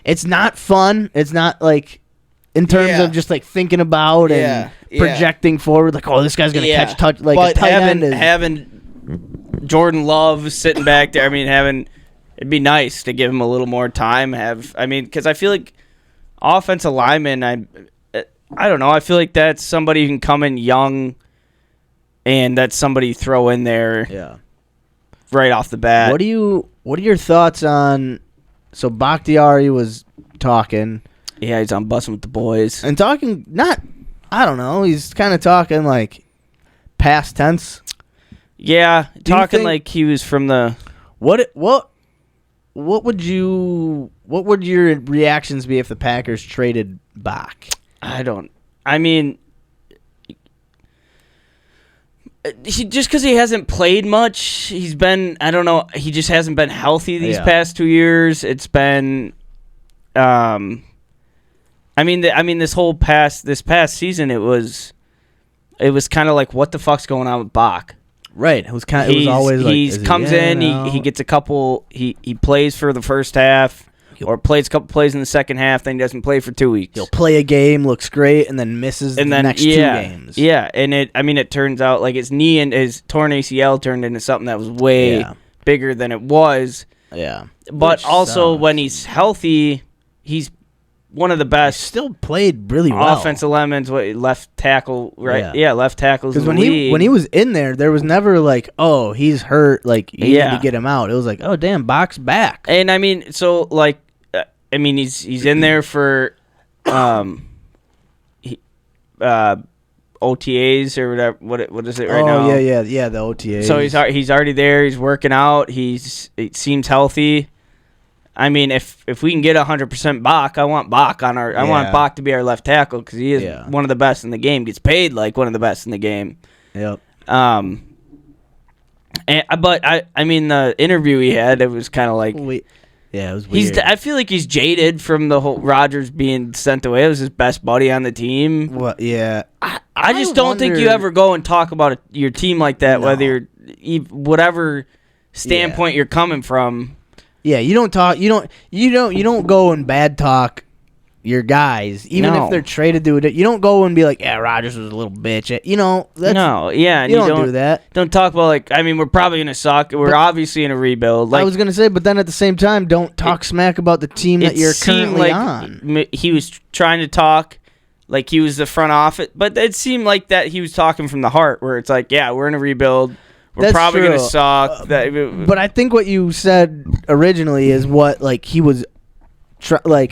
It's not fun. It's not like in terms of just like thinking about and projecting forward. Like, oh, this guy's gonna catch touch. Like, but a tight end is, having Jordan Love sitting back there. I mean, it'd be nice to give him a little more time. Because I feel like offensive lineman. I don't know. I feel like that's somebody who can come in young, and that's somebody you throw in there. Yeah. Right off the bat. What are your thoughts on? So Bakhtiari was talking. Yeah, he's on Bussin' with the Boys. And talking, I don't know. He's kind of talking like past tense. Yeah, talking like he was from the. What would your reactions be if the Packers traded Bach? I mean, just because he hasn't played much, he's been. I don't know. He just hasn't been healthy these past 2 years. It's been. This past season, it was kind of like, what the fuck's going on with Bach? Right. It was always like, he comes in, he gets a couple, he plays for the first half, or plays a couple plays in the second half, then he doesn't play for 2 weeks. He'll play a game, looks great, and then misses the next 2 games. Yeah, and it turns out like his knee and his torn ACL turned into something that was way bigger than it was. Yeah. But Which also sucks. when he's healthy, he's one of the best. He still played really well. Offensive linemen, left tackle, right? Yeah, left tackles. Because when he was in there was never like, oh, he's hurt, like you need to get him out. It was like, oh damn, Bach's back. And I mean, so like, he's in there for, OTAs or whatever. What is it right now? Oh yeah, the OTAs. So he's already there. He's working out. It seems healthy. I mean, if we can get 100% Bach, I want Bach on our. I want Bach to be our left tackle because he is one of the best in the game. Gets paid like one of the best in the game. Yep. But I mean, the interview he had, it was kind of like. Yeah, it was weird. I feel like he's jaded from the whole Rodgers being sent away. It was his best buddy on the team. Well, yeah. I just don't think you ever go and talk about your team like that, whether you're whatever standpoint you're coming from. Yeah, you don't talk. You don't go and bad talk your guys, even if they're traded to it. You don't go and be like, yeah, Rodgers was a little bitch. You know. And you don't do that. Don't talk about like. I mean, we're probably gonna suck. We're obviously in a rebuild. Like, I was gonna say, but then at the same time, don't talk smack about the team that you're currently on. He was trying to talk like he was the front office, but it seemed like that he was talking from the heart, where it's like, yeah, we're in a rebuild. We're probably going to suck. But I think what you said originally is what like he was, I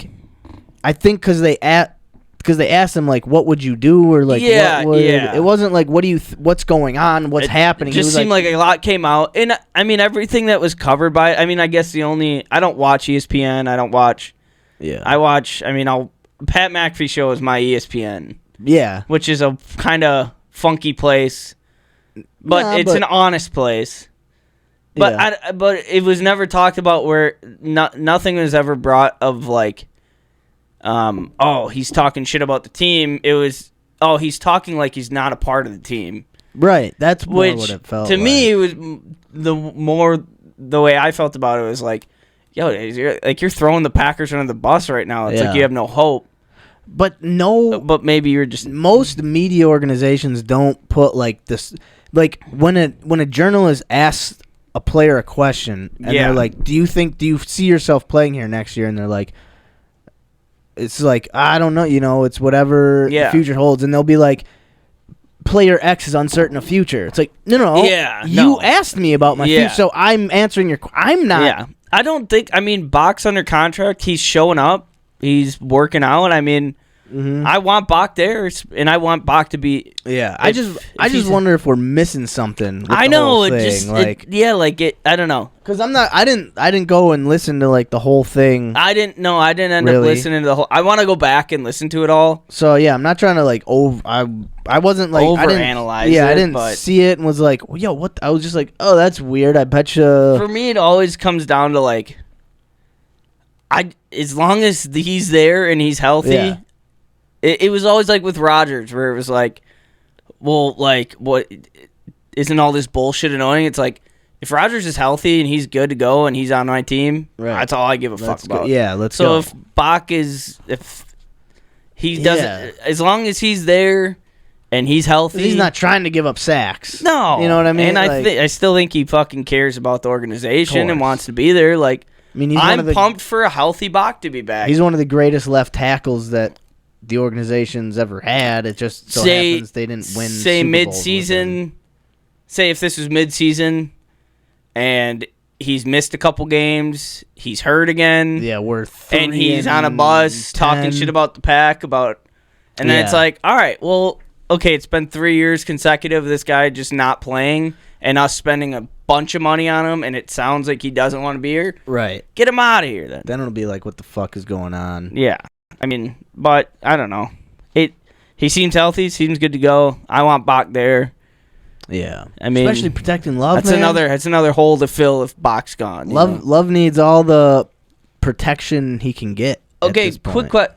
think because they asked him like, what would you do, or like, it wasn't like, what do you what's going on, what's happening. It just seemed like a lot came out, and I mean everything that was covered by. I mean, I guess I don't watch ESPN. I don't watch. Yeah. I watch. I mean, Pat McAfee show is my ESPN. Yeah. Which is a kind of funky place. But it's an honest place. But but it was never talked about where nothing was ever brought of like, he's talking shit about the team. It was, he's talking like he's not a part of the team. Right. That's more what it felt like. To me, it was the way I felt about it was like, yo, you're throwing the Packers under the bus right now. It's like you have no hope. But maybe you're just... Most media organizations don't put like this... Like when a journalist asks a player a question and they're like, do you see yourself playing here next year? And they're like, it's like, I don't know, it's whatever the future holds. And they'll be like, player X is uncertain of future. It's like, no. You asked me about my future, so I'm answering your... I'm not... Yeah. I don't think... I mean, Bach's under contract. He's showing up. He's working out. I mean... Mm-hmm. I want Bach there, and I want Bach to be. Yeah, I just wonder if we're missing something. With I the know whole it thing. just I don't know because I didn't go and listen to like the whole thing. I didn't end up listening to the whole. I want to go back and listen to it all. So yeah, I'm not trying to like I wasn't like overanalyze. I didn't see it and was like, well, yo, what? I was just like, oh, that's weird. I bet you. For me, it always comes down to like. as long as he's there and he's healthy, Yeah. it was always like with Rodgers, where it was like, well, like, what isn't all this bullshit annoying? It's like, if Rodgers is healthy and he's good to go and he's on my team, that's all I give a fuck about. Yeah, let's so go. if Bach if he doesn't, as long as he's there and he's healthy, He's not trying to give up sacks. No, You know what I mean? And Like- I still think he fucking cares about the organization and course. wants to be there. Like, I mean, he's one I'm of the, pumped for a healthy Bach to be back. He's one of the greatest left tackles that the organization's ever had. It just so happens they didn't win. Say Super Bowls with him. mid-season. Say if this was mid-season, and he's missed a couple games, he's hurt again. Yeah, we're and he's on a bus talking shit about the pack and then it's like, all right, well, okay, it's been 3 years consecutive of this guy just not playing and us spending a bunch of money on him, and it sounds like he doesn't want to be here. Right. Get him out of here then. Then it'll be like, what the fuck is going on? Yeah. I mean, but I don't know. He seems healthy, seems good to go. I want Bach there. Yeah. I mean, especially protecting Love. That's man. another hole to fill if Bach's gone. you know? Love needs all the protection he can get. Okay, quick question.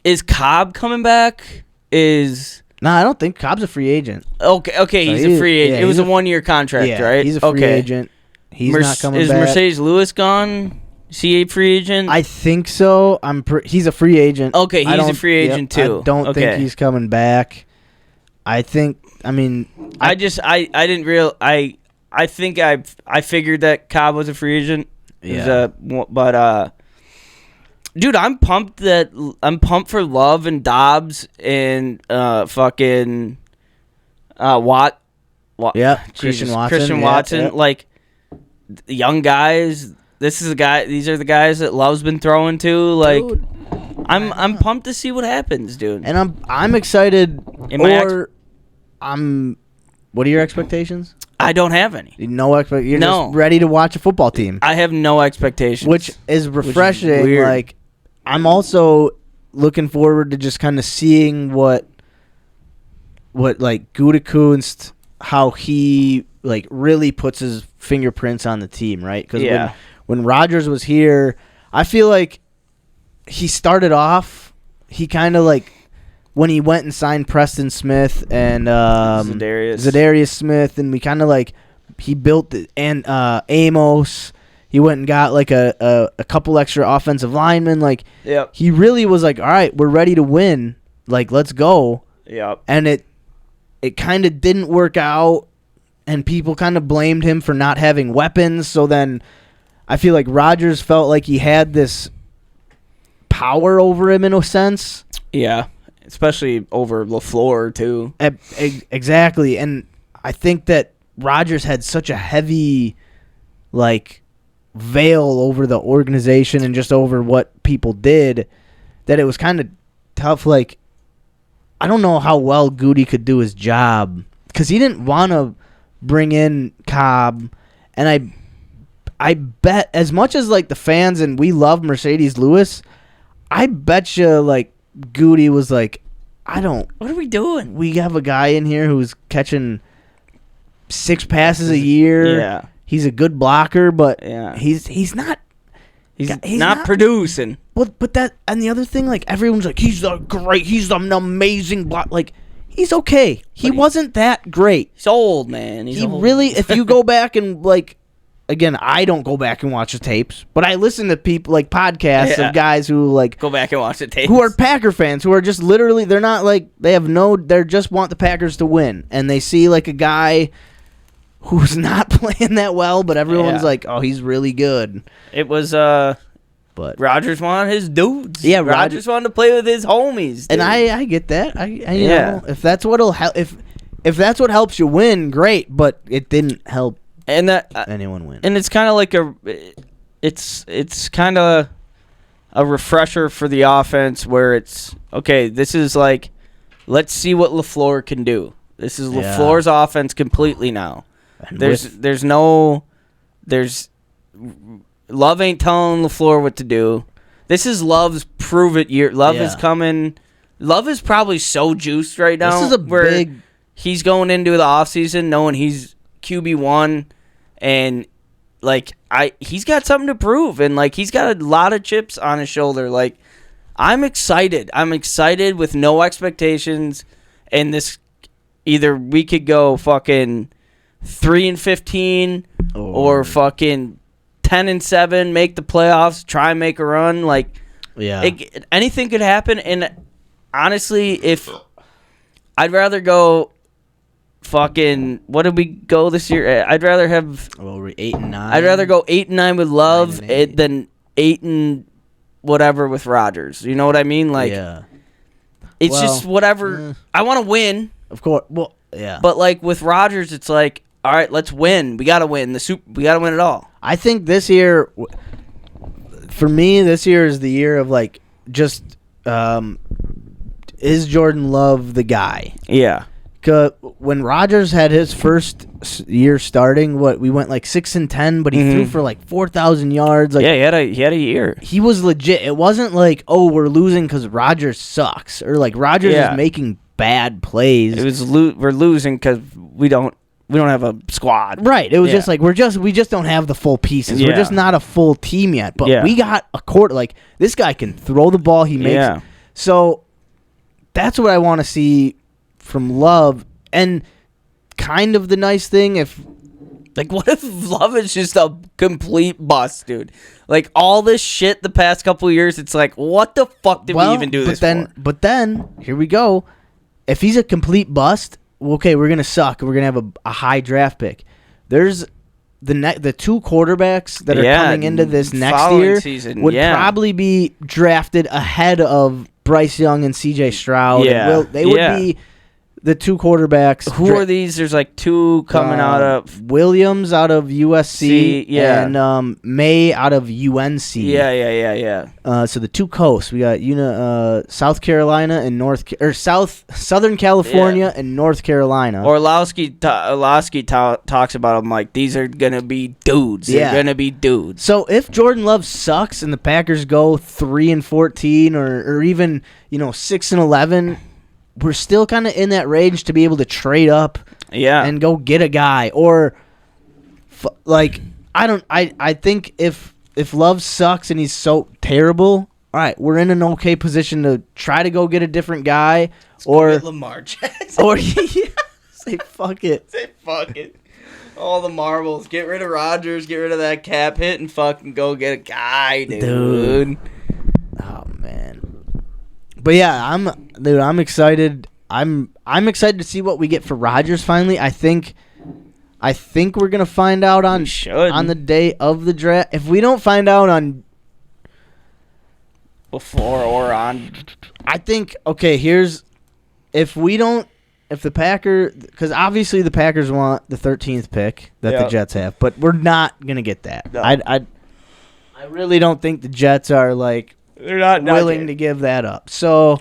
Is Cobb coming back? Nah, I don't think Cobb's a free agent. Okay, he's a free agent. yeah, it was he's a 1 year contract, Yeah, right? he's a free agent. He's not coming is back. Mercedes Lewis gone? Is he a free agent? I think so. He's a free agent. Okay, I he's a don't- free agent too. I don't Okay. think he's coming back. I think. I mean, I think I figured that Cobb was a free agent. Yeah. But dude, I'm pumped for Love and Dobbs and fucking Watt. Yeah, Jesus, Christian Watson. Yeah. Like young guys. These are the guys that Love's been throwing to. Like, Dude, I'm pumped to see what happens, dude. and I'm excited. What are your expectations? I don't have any. No expect. You're No. just ready to watch a football team, I have no expectations. which is refreshing. weird. Like, I'm also looking forward to just kind of seeing what like Gutekunst, how he like really puts his fingerprints on the team, right? Because when Rodgers was here, I feel like he started off. He kind of like when he went and signed Preston Smith and Zadarius Smith, and we kind of like he built Amos. He went and got like a couple extra offensive linemen. Like, he really was like, all right, we're ready to win. Like, let's go. Yep. And it kind of didn't work out, and people kind of blamed him for not having weapons. So then I feel like Rodgers felt like he had this power over him in a sense. Yeah, especially over LaFleur too. Exactly, and I think that Rodgers had such a heavy, like, veil over the organization and just over what people did that it was kind of tough. Like, I don't know how well Goody could do his job because he didn't want to bring in Cobb, and I bet as much as like the fans and we love Mercedes Lewis, I bet you like Goody was like, what are we doing? We have a guy in here who's catching 6 passes a year. Yeah. He's a good blocker, but Yeah. he's not not producing. But that, and the other thing, like, everyone's like, he's an amazing block. Like, he's okay. He wasn't that great. He's old, man. He really, if you go back and, like, again, I don't go back and watch the tapes, but I listen to people, like, podcasts of guys who, like, go back and watch the tape. who are Packer fans, who are just literally, they're not, like, they just want the Packers to win. And they see, like, a guy who's not playing that well, but everyone's like, oh, he's really good. It was, but Rodgers wanted his dudes. Yeah, Rodgers wanted to play with his homies. and dude. I get that. I you know, if that's what'll help, if that's what helps you win, great. But it didn't help and that anyone win. and it's kind of like it's kind of a refresher for the offense where it's okay. This is like, let's see what LaFleur can do. This is LaFleur's offense completely now. And There's Love ain't telling LaFleur what to do. This is Love's prove it year. Love is coming. Love is probably so juiced right now. This is a where big. he's going into the offseason knowing he's QB1 and like he's got something to prove, and like he's got a lot of chips on his shoulder. Like I'm excited. I'm excited with no expectations, and this either we could go fucking 3-15 or fucking 10-7, make the playoffs, try and make a run. Like anything could happen, and honestly, if I'd rather go. Fucking, what did we go this year? I'd rather have. Well, we're 8-9. I'd rather go 8-9 with Love than 8 and whatever with Rodgers. You know what I mean? Like, it's just whatever. I want to win, of course. Well, yeah. But like with Rodgers, it's like, all right, let's win. We gotta win We gotta win it all. I think this year, for me, this year is the year of like just, is Jordan Love the guy? Yeah. When Rodgers had his first year starting, we went like 6-10, but he threw for like 4,000 yards. Like, yeah, he had a year. He was legit. It wasn't like, oh, we're losing because Rodgers sucks, or like Rodgers is making bad plays. It was we're losing because we don't have a squad. Right. It was just like we just don't have the full pieces. Yeah. We're just not a full team yet. But we got a quarter. Like this guy can throw the ball. He makes. Yeah. So that's what I want to see from Love. And kind of the nice thing, if like, what if Love is just a complete bust, dude? Like all this shit the past couple of years, it's like, what the fuck did we even do this for? But then here we go. If he's a complete bust, okay, we're gonna suck. We're gonna have a high draft pick. There's the two quarterbacks that are coming into this next year season, would probably be drafted ahead of Bryce Young and C.J. Stroud. Yeah, and they would be the two quarterbacks. Who are these? There's like two coming out of Williams out of USC, and May out of UNC. Yeah. So the two coasts, we got South Carolina and Southern California and North Carolina. Orlowski talks about them like these are gonna be dudes. They're gonna be dudes. So if Jordan Love sucks and the Packers go 3-14 or even 6-11. We're still kind of in that range to be able to trade up and go get a guy. Or, I think if Love sucks and he's so terrible, all right, we're in an okay position to try to go get a different guy. Or Lamar Jackson. Or, say fuck it. Say fuck it. All the marbles. Get rid of Rodgers, get rid of that cap hit, and fucking go get a guy, dude. Oh, man. But yeah, I'm excited. I'm excited to see what we get for Rodgers finally. I think we're gonna find out on the day of the draft. If we don't find out on before or on, I think if the Packers, because obviously the Packers want the 13th pick that the Jets have, but we're not gonna get that. No. I really don't think the Jets are like. They're not willing to give that up. So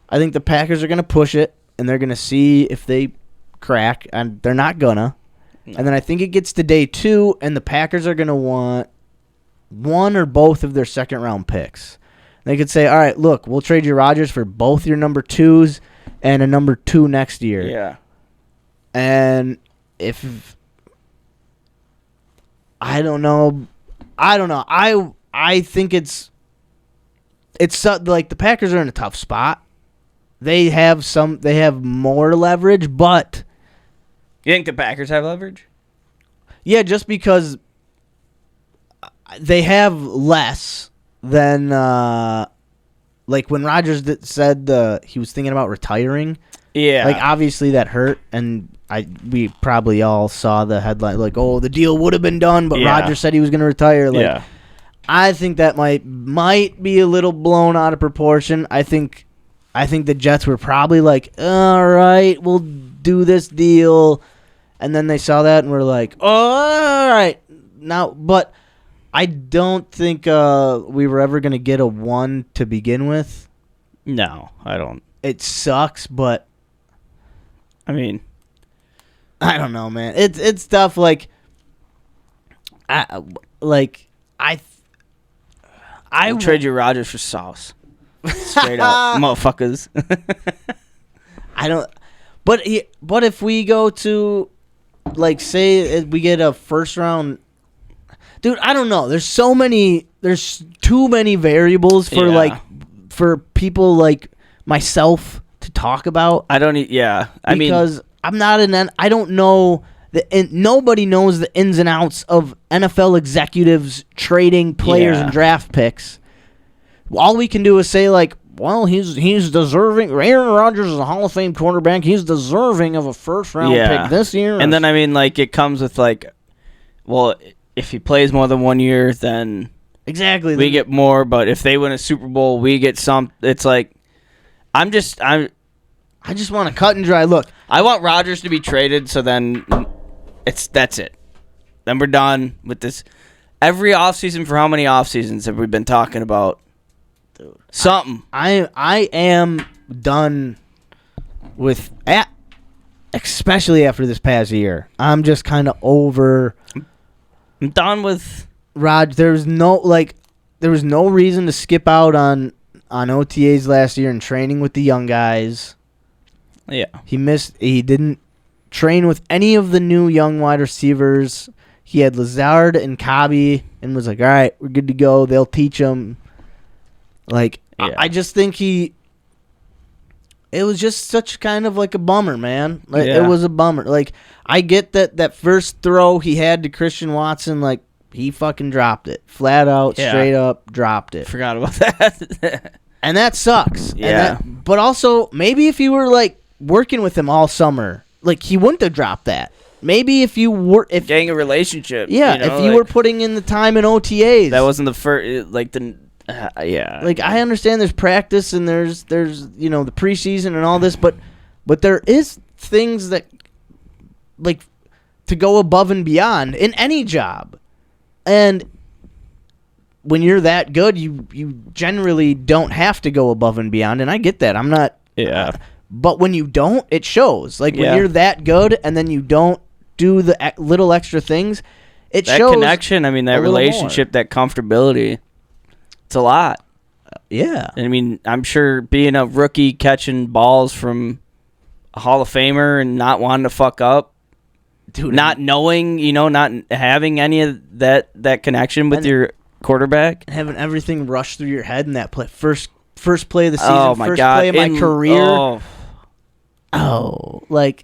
I think the Packers are going to push it, and they're going to see if they crack, and they're not going to. No. And then I think it gets to day 2, and the Packers are going to want one or both of their second-round picks. They could say, all right, look, we'll trade you Rodgers for both your number 2s and a number 2 next year. Yeah. And if I don't know. I think it's like the Packers are in a tough spot. They have more leverage, but you think the Packers have leverage? Yeah, just because they have less than like when Rodgers said he was thinking about retiring. Yeah, like obviously that hurt, and we probably all saw the headline like, "Oh, the deal would have been done," but Rodgers said he was going to retire. Like, I think that might be a little blown out of proportion. I think the Jets were probably like, all right, we'll do this deal. And then they saw that and were like, oh, all right. Now, but I don't think we were ever going to get a 1 to begin with. No, I don't. It sucks, but I mean, I don't know, man. It's tough. Like, I will trade you Rodgers for sauce. Straight up, motherfuckers. I don't. But if we go to, like, say we get a first round, Dude, I don't know. There's too many variables for for people like myself to talk about. I don't. Because I'm not I don't know nobody knows the ins and outs of NFL executives trading players and draft picks. All we can do is say like, well, he's deserving. Aaron Rodgers is a Hall of Fame quarterback. He's deserving of a first-round pick this year. And then, I mean, like, it comes with, like, well, if he plays more than 1 year, then we get more. But if they win a Super Bowl, we get some. It's like, I just want to cut and dry. Look, I want Rodgers to be traded, so then that's it. Then we're done with this. Every offseason, for how many offseasons have we been talking about? Dude, something. I am done with especially after this past year. I'm just kind of over. I'm done with Rod. There was no reason to skip out on OTAs last year and training with the young guys. Yeah. He didn't train with any of the new young wide receivers. He had Lazard and Cobby and was like, all right, we're good to go. They'll teach him. Like, yeah. I just think it was just such kind of like a bummer, man. Like, It was a bummer. Like, I get that first throw he had to Christian Watson, like, he fucking dropped it. Flat out, straight up, dropped it. Forgot about that. And that sucks. Yeah. But also, maybe if you were, like, working with him all summer, like, he wouldn't have dropped that. Maybe if you were... Getting a relationship. Yeah, if you were putting in the time in OTAs. That wasn't the first, like, Like, I understand there's practice and there's the preseason and all this, but there is things that, like, to go above and beyond in any job. And when you're that good, you generally don't have to go above and beyond, and I get that. I'm not... Yeah. But when you don't, it shows. Like, when you're that good and then you don't do the little extra things, it shows. That connection, I mean, that relationship, that comfortability... It's a lot. Yeah. I mean, I'm sure being a rookie catching balls from a Hall of Famer and not wanting to fuck up, dude, not knowing, not having any of that connection with your quarterback. Having everything rush through your head in that play. First play of the season, oh my first God. play of my career. Like,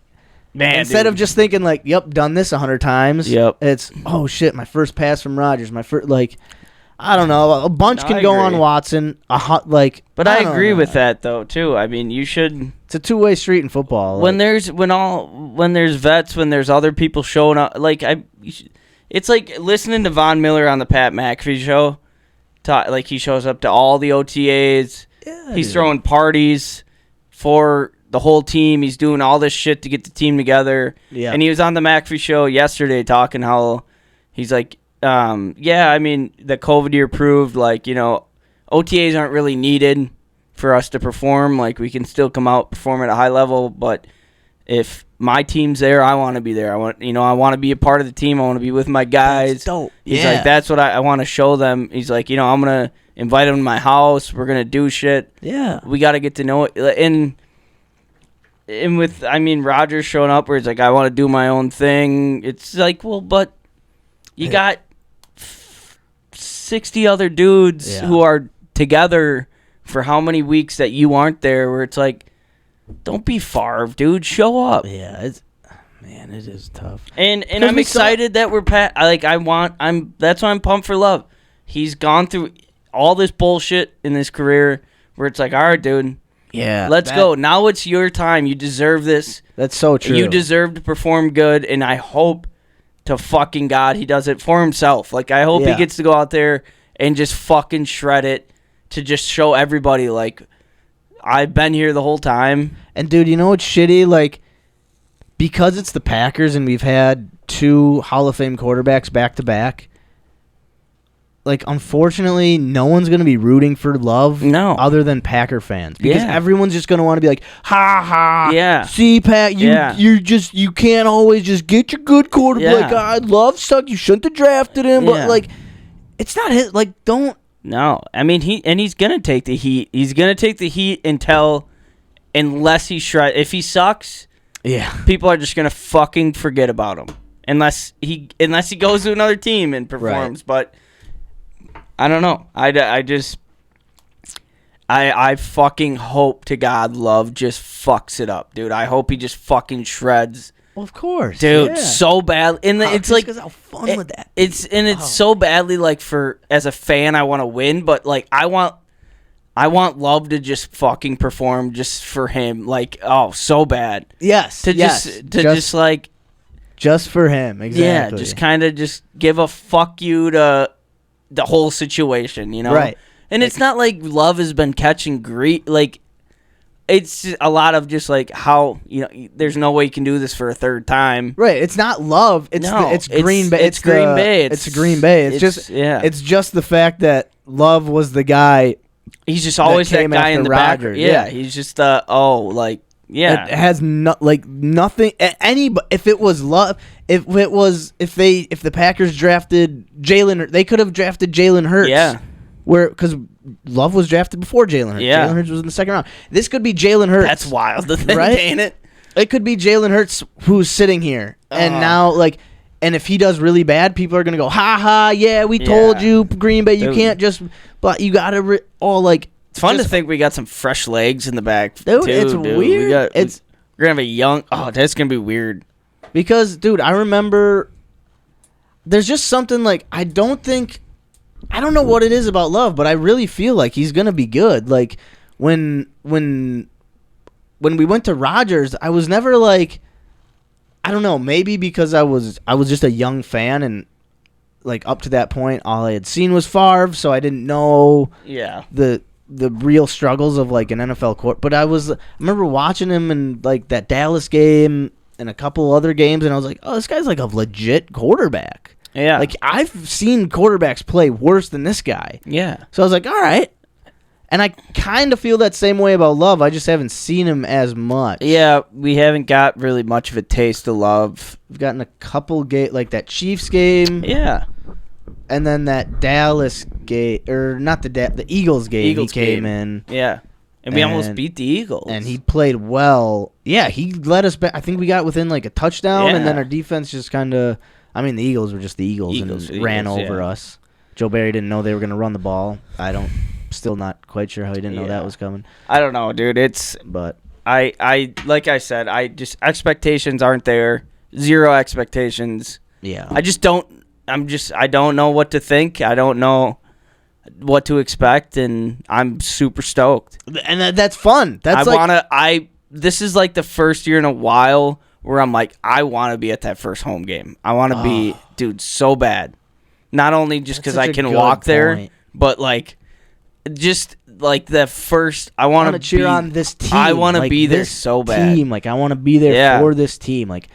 man, instead of just thinking like, yep, done this 100 times. Yep. It's, oh shit, my first pass from Rodgers, my first, like... I don't know. A bunch can go on Watson. But I agree with that though too. I mean, you should. It's a two-way street in football. When there's vets, when there's other people showing up, it's like listening to Von Miller on the Pat McAfee show. Like, he shows up to all the OTAs. Yeah, he's throwing parties for the whole team. He's doing all this shit to get the team together. Yeah. And he was on the McAfee show yesterday talking how he's like. I mean, the COVID year proved, like, OTAs aren't really needed for us to perform. Like, we can still come out, perform at a high level, but if my team's there, I want to be there. I want to be a part of the team. I want to be with my guys. That's dope. He's like, that's what I want to show them. He's like, I'm going to invite them to my house. We're going to do shit. Yeah. We got to get to know it. And with, Rodgers showing up where he's like, I want to do my own thing. It's like, well, but you got 60 other dudes who are together for how many weeks that you aren't there, where it's like, don't be Favre, dude. Show up. Yeah, it is tough. And I'm excited that we're that's why I'm pumped for Love. He's gone through all this bullshit in his career where it's like, all right, dude. Yeah. Let's go. Now it's your time. You deserve this. That's so true. You deserve to perform good, and I hope to fucking God he does it for himself. Like, I hope he gets to go out there and just fucking shred it to just show everybody, like, I've been here the whole time. And, dude, you know what's shitty? Like, because it's the Packers and we've had 2 Hall of Fame quarterbacks back-to-back, like, unfortunately, no one's going to be rooting for Love other than Packer fans. Because everyone's just going to want to be like, ha, ha. Yeah. See, Pat, you can't always just get your good quarterback. Yeah. God, Love sucked. You shouldn't have drafted him. But, like, it's not his, like, don't. No. I mean, he's going to take the heat. He's going to take the heat unless he shreds. If he sucks, people are just going to fucking forget about him. unless he goes to another team and performs. Right. But I don't know. I fucking hope to God Love just fucks it up, dude. I hope he just fucking shreds. Well, of course, dude, so bad. And it's like, how fun with that. It's so badly like as a fan, I want to win, but like I want Love to just fucking perform just for him, like so bad. Yes, just for him, exactly. Yeah, just kind of just give a fuck you to the whole situation, you know? Right. And it's not like Love has been catching grief, like. It's a lot of just like how, there's no way you can do this for a third time. Right. It's not Love. It's Green Bay. It's Green Bay. It's Green Bay. It's just the fact that Love was the guy. He's just always that guy in the back. Yeah. He's just It has nothing. If it was Love, if the Packers drafted Jalen, they could have drafted Jalen Hurts. Yeah. Because Love was drafted before Jalen Hurts. Yeah. Jalen Hurts was in the second round. This could be Jalen Hurts. That's wild to think, right? ain't it? It could be Jalen Hurts who's sitting here. And now, and if he does really bad, people are going to go, ha ha, yeah, we told you, Green Bay, you can't just, but you got to, it's fun to think we got some fresh legs in the back. Dude, it's weird. We're going to have a young, that's going to be weird. Because, dude, I remember, there's just something I don't know what it is about Love, but I really feel like he's gonna be good. Like when we went to Rodgers, I was never I don't know, maybe because I was just a young fan and up to that point all I had seen was Favre, so I didn't know the real struggles of an NFL court. But I remember watching him in that Dallas game and a couple other games, and I was like, oh, this guy's a legit quarterback. Yeah. I've seen quarterbacks play worse than this guy. Yeah. So I was like, all right. And I kind of feel that same way about Love. I just haven't seen him as much. Yeah, we haven't got really much of a taste of Love. We've gotten a couple that Chiefs game. Yeah. And then that Dallas game, or not the Eagles game he came in. Yeah. And we almost beat the Eagles. And he played well. Yeah, he led us back. I think we got within a touchdown, and then our defense just kind of... I mean, the Eagles were just the Eagles and ran over us. Joe Barry didn't know they were going to run the ball. Still not quite sure how he didn't know that was coming. I don't know, dude. But I like I said, expectations aren't there. Zero expectations. Yeah. I don't know what to think. I don't know what to expect, and I'm super stoked. And that's fun. This is the first year in a while where I'm I want to be at that first home game. I want to be, dude, so bad. Not only just because I can walk there, but just the first. I want to cheer on this team. I want to be there so bad. Team, I want to be there for this team. What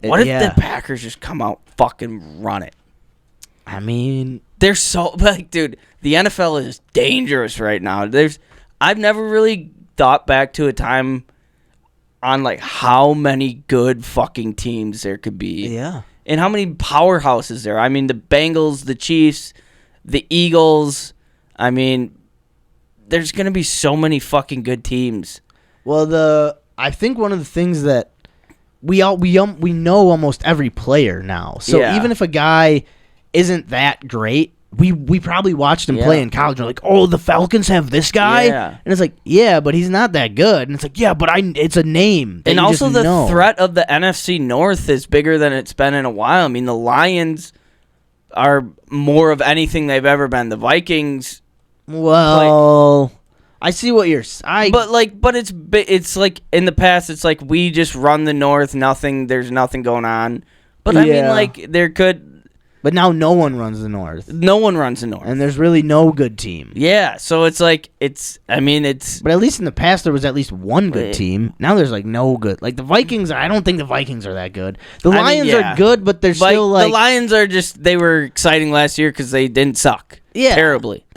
if the Packers just come out fucking run it? I mean, they're so dude. The NFL is dangerous right now. I've never really thought back to a time on how many good fucking teams there could be. Yeah. And how many powerhouses there. I mean, the Bengals, the Chiefs, the Eagles. I mean, there's going to be so many fucking good teams. Well, I think one of the things that we know almost every player now. So even if a guy isn't that great, we probably watched him play in college. We're oh, the Falcons have this guy? Yeah. And it's but he's not that good. And it's but it's a name. And also the threat of the NFC North is bigger than it's been in a while. I mean, the Lions are more of anything they've ever been. The Vikings... Well... I see what you're... But it's in the past, it's we just run the North, there's nothing going on. But I mean, there could... But now no one runs the North. No one runs the North. And there's really no good team. Yeah, so it's But at least in the past, there was at least one good team. Now there's no good. The Vikings, I don't think the Vikings are that good. The Lions are good, but they're still The Lions are just, they were exciting last year because they didn't suck. Yeah. Terribly.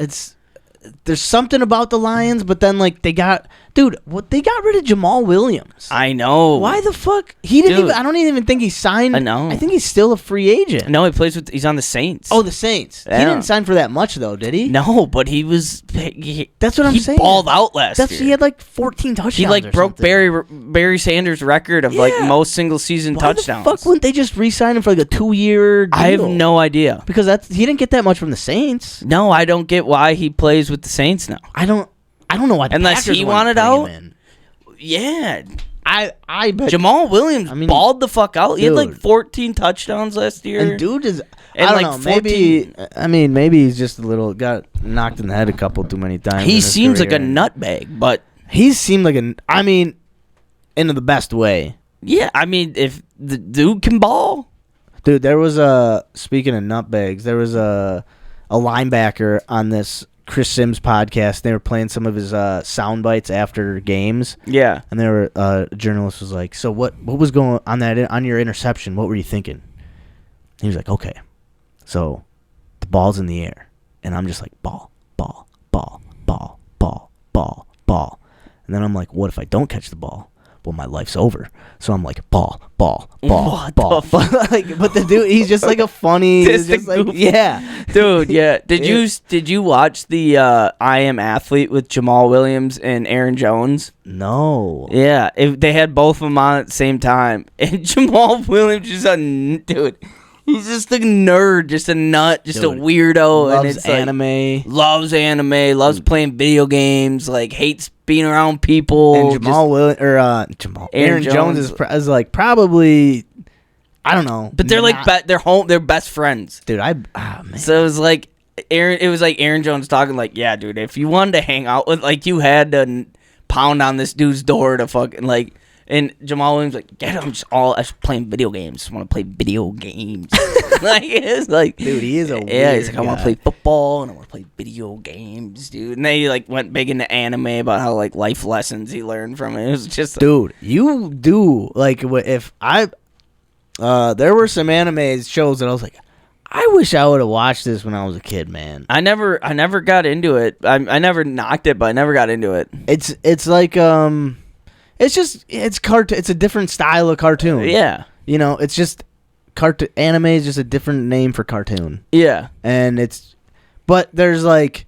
There's something about the Lions, but then they got Dude, what they got rid of Jamal Williams. I know. Why the fuck? He didn't Dude. even. I don't even think he signed. I know. I think he's still a free agent. No, he's on the Saints. Oh, the Saints. Yeah. He didn't sign for that much though, did he? No, but he was. That's what I'm saying. He balled out last year. He had like 14 touchdowns. He like or broke something. Barry Sanders' record of like most single season touchdowns. Why the fuck wouldn't they just re-sign him for like a 2-year deal? I have no idea. Because he didn't get that much from the Saints. No, I don't get why he plays with the Saints now. I don't know why. The Unless Packers he wanted wanted to bring out. him in. Yeah. I bet Jamal Williams balled the fuck out. He had like Dude. 14 touchdowns last year. And dude is. And I don't like know. Maybe. Maybe he's just got knocked in the head a couple too many times. He seems like a nutbag, but he seemed like in the best way. Yeah, I mean, if the dude can ball. Dude, there was speaking of nutbags, there was a linebacker on this Chris Sims podcast. They were playing some of his sound bites after games. Yeah. And there were a journalist was like, "So what was going on your interception? What were you thinking?" He was like, "Okay, so the ball's in the air, and I'm just like ball, ball, ball, ball, ball, ball, ball." And then I'm like, "What if I don't catch the ball? Well, my life's over." So I'm like, ball, ball, ball, What ball. But the dude, he's just like a funny, just like, yeah, dude. Yeah. Did you watch the I Am Athlete with Jamal Williams and Aaron Jones? No. Yeah, they had both of them on at the same time, and Jamal Williams is dude. He's just a nerd, just a nut, just Dude, a weirdo. Loves and it's anime. Loves anime, loves playing video games, like hates being around people. And Aaron Jones is like probably, I don't know. But they're like they're best friends. Dude, man. So it was like Aaron Jones talking like, yeah, dude, if you wanted to hang out with, like, you had to pound on this dude's door to fucking like. And Jamal Williams like, yeah, I'm just playing video games. Just want to play video games. Like, it's like, dude, he is a he's like, I want to play football and I want to play video games, dude. And they like went big into anime about how like life lessons he learned from it. It was just, dude, you do like if there were some anime shows that I was like, I wish I would have watched this when I was a kid, man. I never got into it. I never knocked it, but I never got into it. It's like it's cartoon. It's a different style of cartoon. Yeah, it's just cartoon. Anime is just a different name for cartoon. Yeah, and but there's like,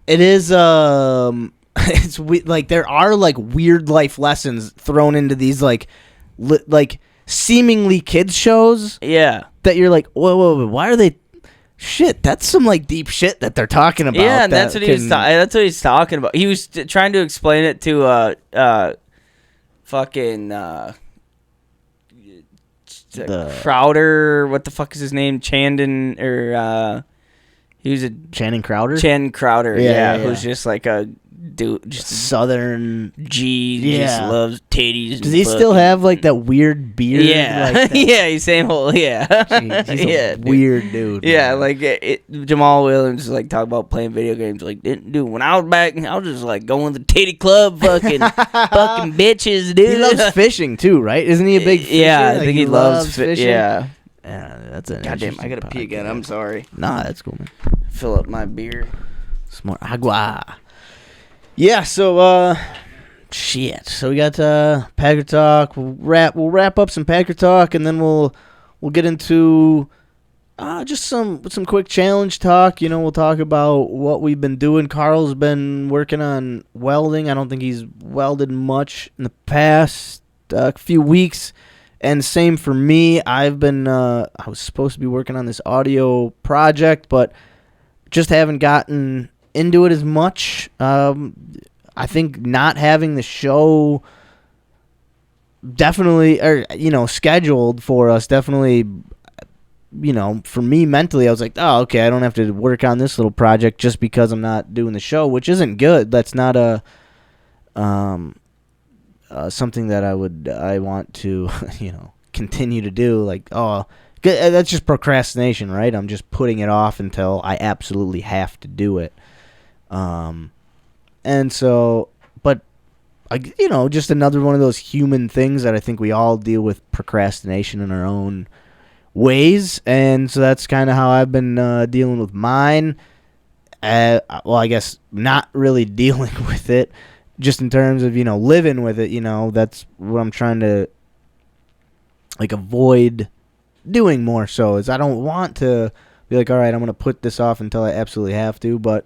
it is it's like there are like weird life lessons thrown into these like seemingly kids shows. Yeah, that you're like, whoa, why are they? Shit, that's some like deep shit that they're talking about. Yeah, and that's what he's talking about. He was trying to explain it to Crowder. What the fuck is his name? Chandon or he was a Channing Crowder. Channing Crowder. Yeah, who's just like a dude, just Southern G. Just loves titties. Does he still have like that weird beard? Yeah, like yeah. He's saying whole. Yeah, jeez, he's a weird dude. Yeah, man. like Jamal Williams is like talking about playing video games. Like, dude, when I was back, I was just like going to the titty club, fucking bitches, dude. He loves fishing too, right? Isn't he a big fisher? Yeah, I like, think he loves fishing. Yeah. Yeah, that's a Goddamn, I gotta pee again. I'm sorry. Nah, that's cool, man. Fill up my beer. Some more agua. Yeah, so shit. So we got Packer talk. We'll wrap up some Packer talk, and then we'll get into just some quick challenge talk. We'll talk about what we've been doing. Carl's been working on welding. I don't think he's welded much in the past few weeks. And same for me. I've been I was supposed to be working on this audio project, but just haven't gotten into it as much. I think not having the show definitely, scheduled for us definitely, for me mentally, I was like, oh, okay, I don't have to work on this little project just because I'm not doing the show, which isn't good. That's not something that I want to, continue to do. Like, that's just procrastination, right? I'm just putting it off until I absolutely have to do it. And so, but just another one of those human things that I think we all deal with procrastination in our own ways. And so that's kind of how I've been dealing with mine. Well, I guess not really dealing with it. just in terms of, living with it, that's what I'm trying to, like, avoid doing more so, is I don't want to be like, all right, I'm going to put this off until I absolutely have to, but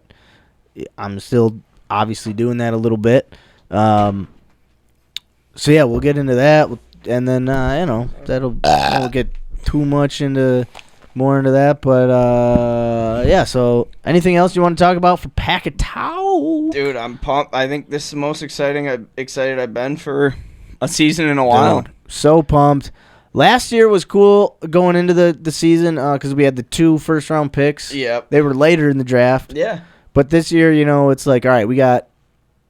I'm still obviously doing that a little bit. So, yeah, we'll get into that, and then, won't get too much more into that, but yeah. So, anything else you want to talk about for Pack of Towel? Dude, I'm pumped. I think this is the most excited I've been for a season in a while. Dude, so pumped. Last year was cool going into the season because we had the 2 first-round picks. Yep. They were later in the draft. Yeah. But this year, it's like, all right, we got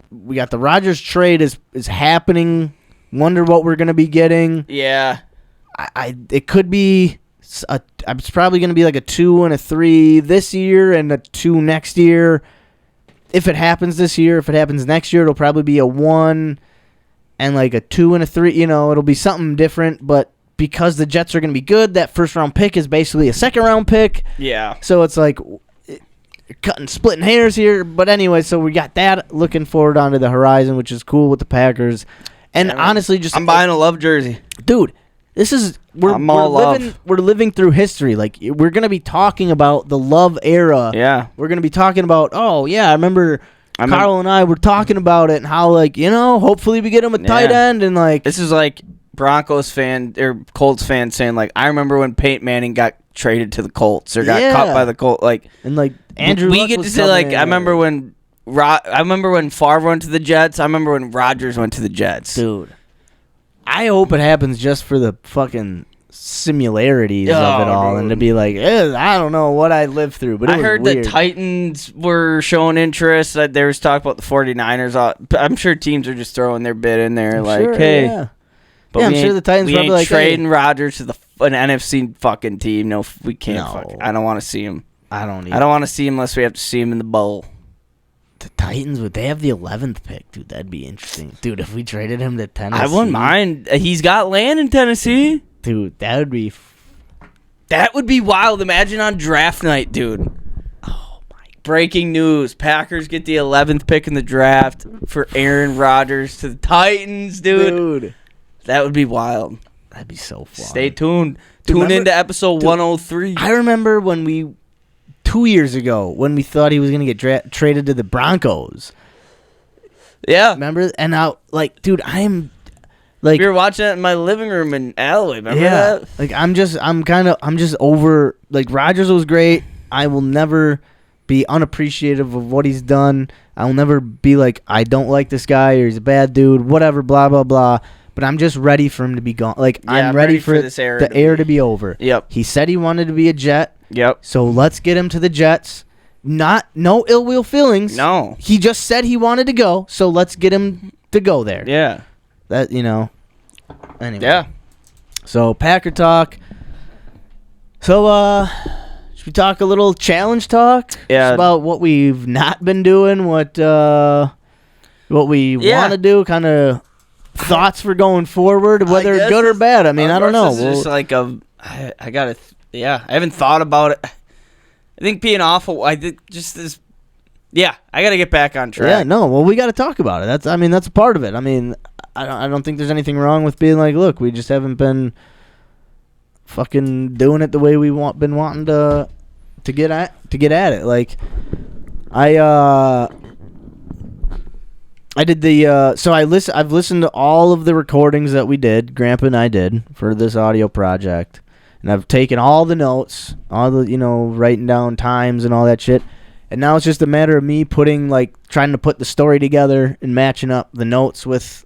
the Rodgers trade is happening. Wonder what we're gonna be getting. Yeah. It could be. It's probably going to be like a 2 and a 3 this year and a 2 next year. If it happens this year, if it happens next year, it'll probably be a 1 and like a 2 and a 3. It'll be something different. But because the Jets are going to be good, that first-round pick is basically a second-round pick. Yeah. So it's like splitting hairs here. But anyway, so we got that looking forward onto the horizon, which is cool with the Packers. And honestly, I'm buying a love jersey. Dude. This is we're living through history. Like, we're gonna be talking about the Love era. Yeah, we're gonna be talking about. Oh yeah, I remember Carl and I were talking about it and how, like, hopefully we get him a tight end, and like this is like Broncos fan or Colts fan saying, like, I remember when Peyton Manning got traded to the Colts or got cut by the Colts. Like, and like Andrew, we get to say, like, I remember when Favre went to the Jets. I remember when Rodgers went to the Jets. Dude. I hope it happens just for the fucking similarities of it all, and to be like, I don't know what I lived through, but I heard the Titans were showing interest. There was talk about the 49ers. I'm sure teams are just throwing their bid in there, hey. Yeah. But I'm sure the Titans probably like trading Rodgers to an NFC fucking team. No, we can't. I don't want to see him. I don't want to see him unless we have to see him in the bowl. The Titans, would they have the 11th pick? Dude, that'd be interesting. Dude, if we traded him to Tennessee. I wouldn't mind. He's got land in Tennessee. Dude, that would be... That would be wild. Imagine on draft night, dude. Oh, my... Breaking news. Packers get the 11th pick in the draft for Aaron Rodgers to the Titans, dude. That would be wild. That'd be so fun. Stay tuned. Tune into episode 103. I remember when 2 years ago, when we thought he was going to get traded to the Broncos. Yeah. Remember? And now, like, dude, I'm, like... We were watching it in my living room in Alloway. Remember that? Like, I'm just over... Like, Rodgers was great. I will never be unappreciative of what he's done. I will never be like, I don't like this guy, or he's a bad dude, whatever, blah, blah, blah. But I'm just ready for him to be gone. Like, I'm ready for this era the era to be over. Yep. He said he wanted to be a Jet. Yep. So let's get him to the Jets. No ill will feelings. No. He just said he wanted to go, so let's get him to go there. Yeah. That, Anyway. Yeah. So, Packer talk. So, should we talk a little challenge talk? Yeah. Just about what we've not been doing, what we want to do, kind of thoughts for going forward, whether good or bad. I mean, I don't know. It's just like I haven't thought about it. I think being awful, I got to get back on track. Yeah, no, well, we got to talk about it. That's a part of it. I mean, I don't think there's anything wrong with being like, look, we just haven't been fucking doing it the way been wanting to get at it. Like, I did I've listened to all of the recordings that we did, Grandpa and I did, for this audio project. And I've taken all the notes, all the, writing down times and all that shit. And now it's just a matter of me trying to put the story together and matching up the notes with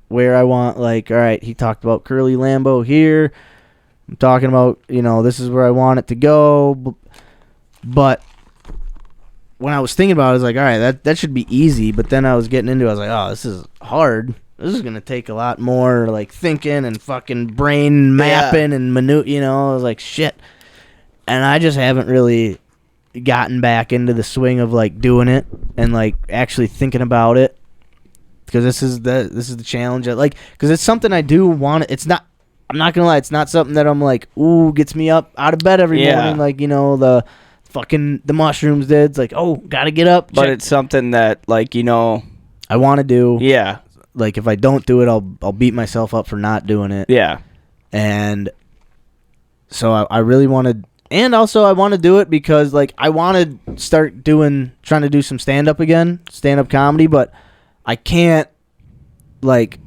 where I want, like, all right, he talked about Curly Lambeau here. I'm talking about, this is where I want it to go. But when I was thinking about it, I was like, all right, that should be easy. But then I was getting into it, I was like, oh, this is hard. This is going to take a lot more, like, thinking and fucking brain mapping and I was like, shit. And I just haven't really gotten back into the swing of, like, doing it and, like, actually thinking about it. Because this is the challenge. Because it's something I do want. I'm not going to lie, it's not something that I'm like, ooh, gets me up out of bed every morning. Like, the mushrooms did. It's like, oh, got to get up. But it's something that, like, I I want to do. Yeah. Like, if I don't do it, I'll beat myself up for not doing it. Yeah. And so I really want to, and also I want to do it because, like, I want to start trying to do some stand-up again, stand-up comedy, but I can't, like,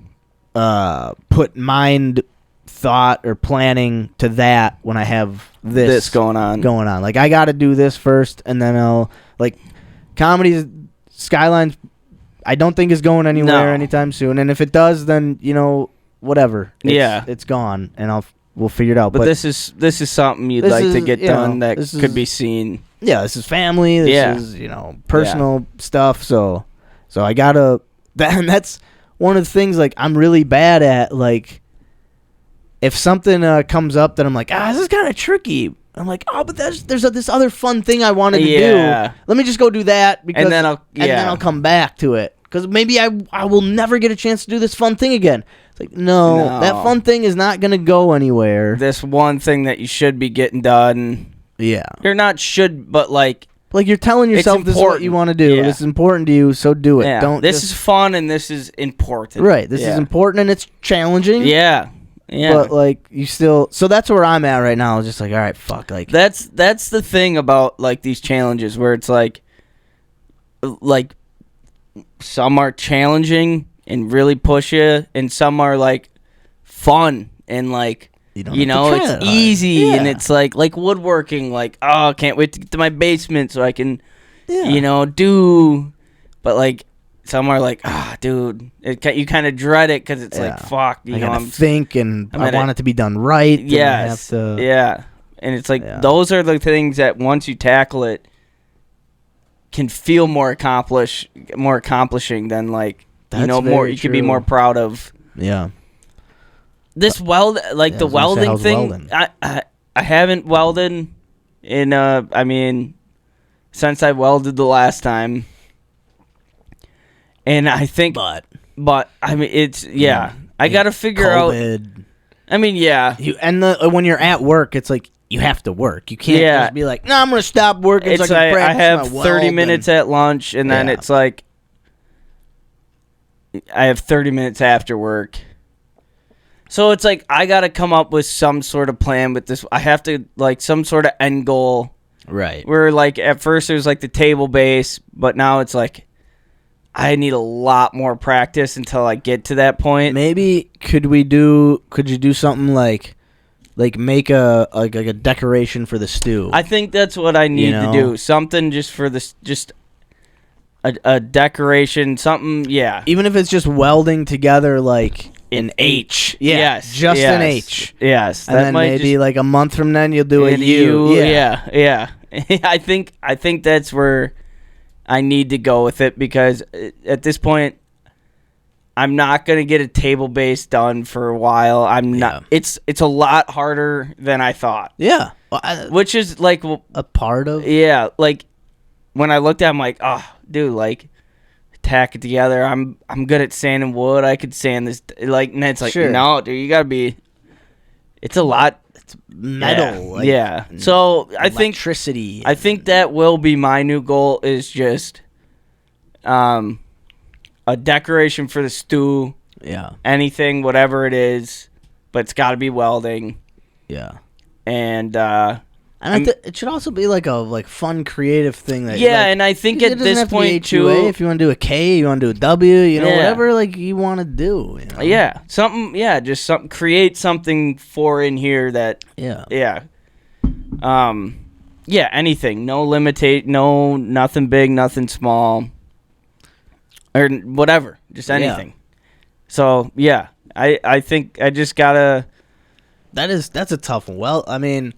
put mind thought or planning to that when I have this going on. Like, I got to do this first, and then I'll, like, comedy's Skyline's, I don't think is going anywhere anytime soon. And if it does, then, you know, whatever. It's gone, and we'll figure it out. But this is something you'd like to get done that could be seen. Yeah, this is family. This is, you know, personal stuff. So I gotta. And that's one of the things. Like, I'm really bad at, like, if something comes up that I'm like, this is kind of tricky. I'm like, but there's this other fun thing I wanted to do. Let me just go do that, because, and then I'll come back to it, because maybe I will never get a chance to do this fun thing again. It's like, no, that fun thing is not gonna go anywhere. This one thing that you should be getting done. Yeah, you're not should, but like you're telling yourself this is what you want to do. This is important to you, so do it. Don't. This is fun and this is important. Right. This is important and it's challenging. Yeah. Yeah. But, like, you still... So that's where I'm at right now. It's just like, all right, fuck. Like, that's the thing about, like, these challenges, where it's like some are challenging and really push you, and some are, like, fun and, like, you know, it's easy, and it's like woodworking. Like, I can't wait to get to my basement so I can, you know, do... But, like... Some are like, dude, you kind of dread it because it's like, fuck, you know, I'm think, and I want it to be done right. Yes, and it's like those are the things that once you tackle it, can feel more accomplishing than, like, you know, more. You could be more proud of. Yeah. This the welding thing. Welding? I haven't welded in I mean, since I welded the last time. And I think, but I mean, it's I got to figure out. I mean, when you're at work, it's like you have to work. You can't just be like, no, I'm gonna stop working. It's so I have 30 minutes at lunch, and then it's like I have 30 minutes after work. So it's like I got to come up with some sort of plan with this. I have to, like, some sort of end goal. Right. Where, like, at first it was like the table base, but now it's like, I need a lot more practice until I get to that point. Maybe could you do something like make a decoration for the stew? I think that's what I need to do. Something just for this, just a decoration, something, Even if it's just welding together, like, an H. Yes. Just an H. Yes. And then maybe like a month from then you'll do a U. Yeah. I think that's where I need to go with it, because at this point, I'm not going to get a table base done for a while. I'm not. It's a lot harder than I thought. Yeah. Which is like a part of. Yeah. Like when I looked at it, I'm like, dude, like, tack it together. I'm good at sanding wood. I could sand this. Like, and it's like, no, dude, you got to be. It's a lot. It's metal. So I think electricity. I think that will be my new goal, is just a decoration for the stew. Yeah. Anything, whatever it is, but it's got to be welding. Yeah. And it should also be like a fun, creative thing. That and I think at this point too, if you want to do a K, you want to do a W, whatever like you want to do. Yeah, something. Yeah, just something. Create something for in here that. Yeah. Anything. No nothing big, nothing small, or whatever. Just anything. So I think I just gotta. That's a tough one. Well, I mean.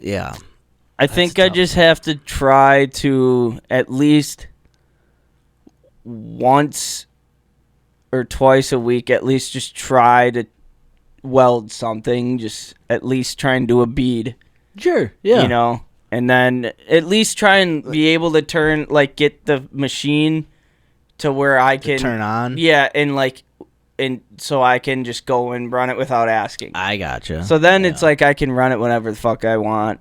Yeah. I think I just have to try to at least once or twice a week, at least just try to weld something. Just at least try and do a bead. Sure. Yeah. And then at least try and be able to get the machine to where I can turn on. Yeah. And so I can just go and run it without asking. I gotcha. So then it's like I can run it whenever the fuck I want.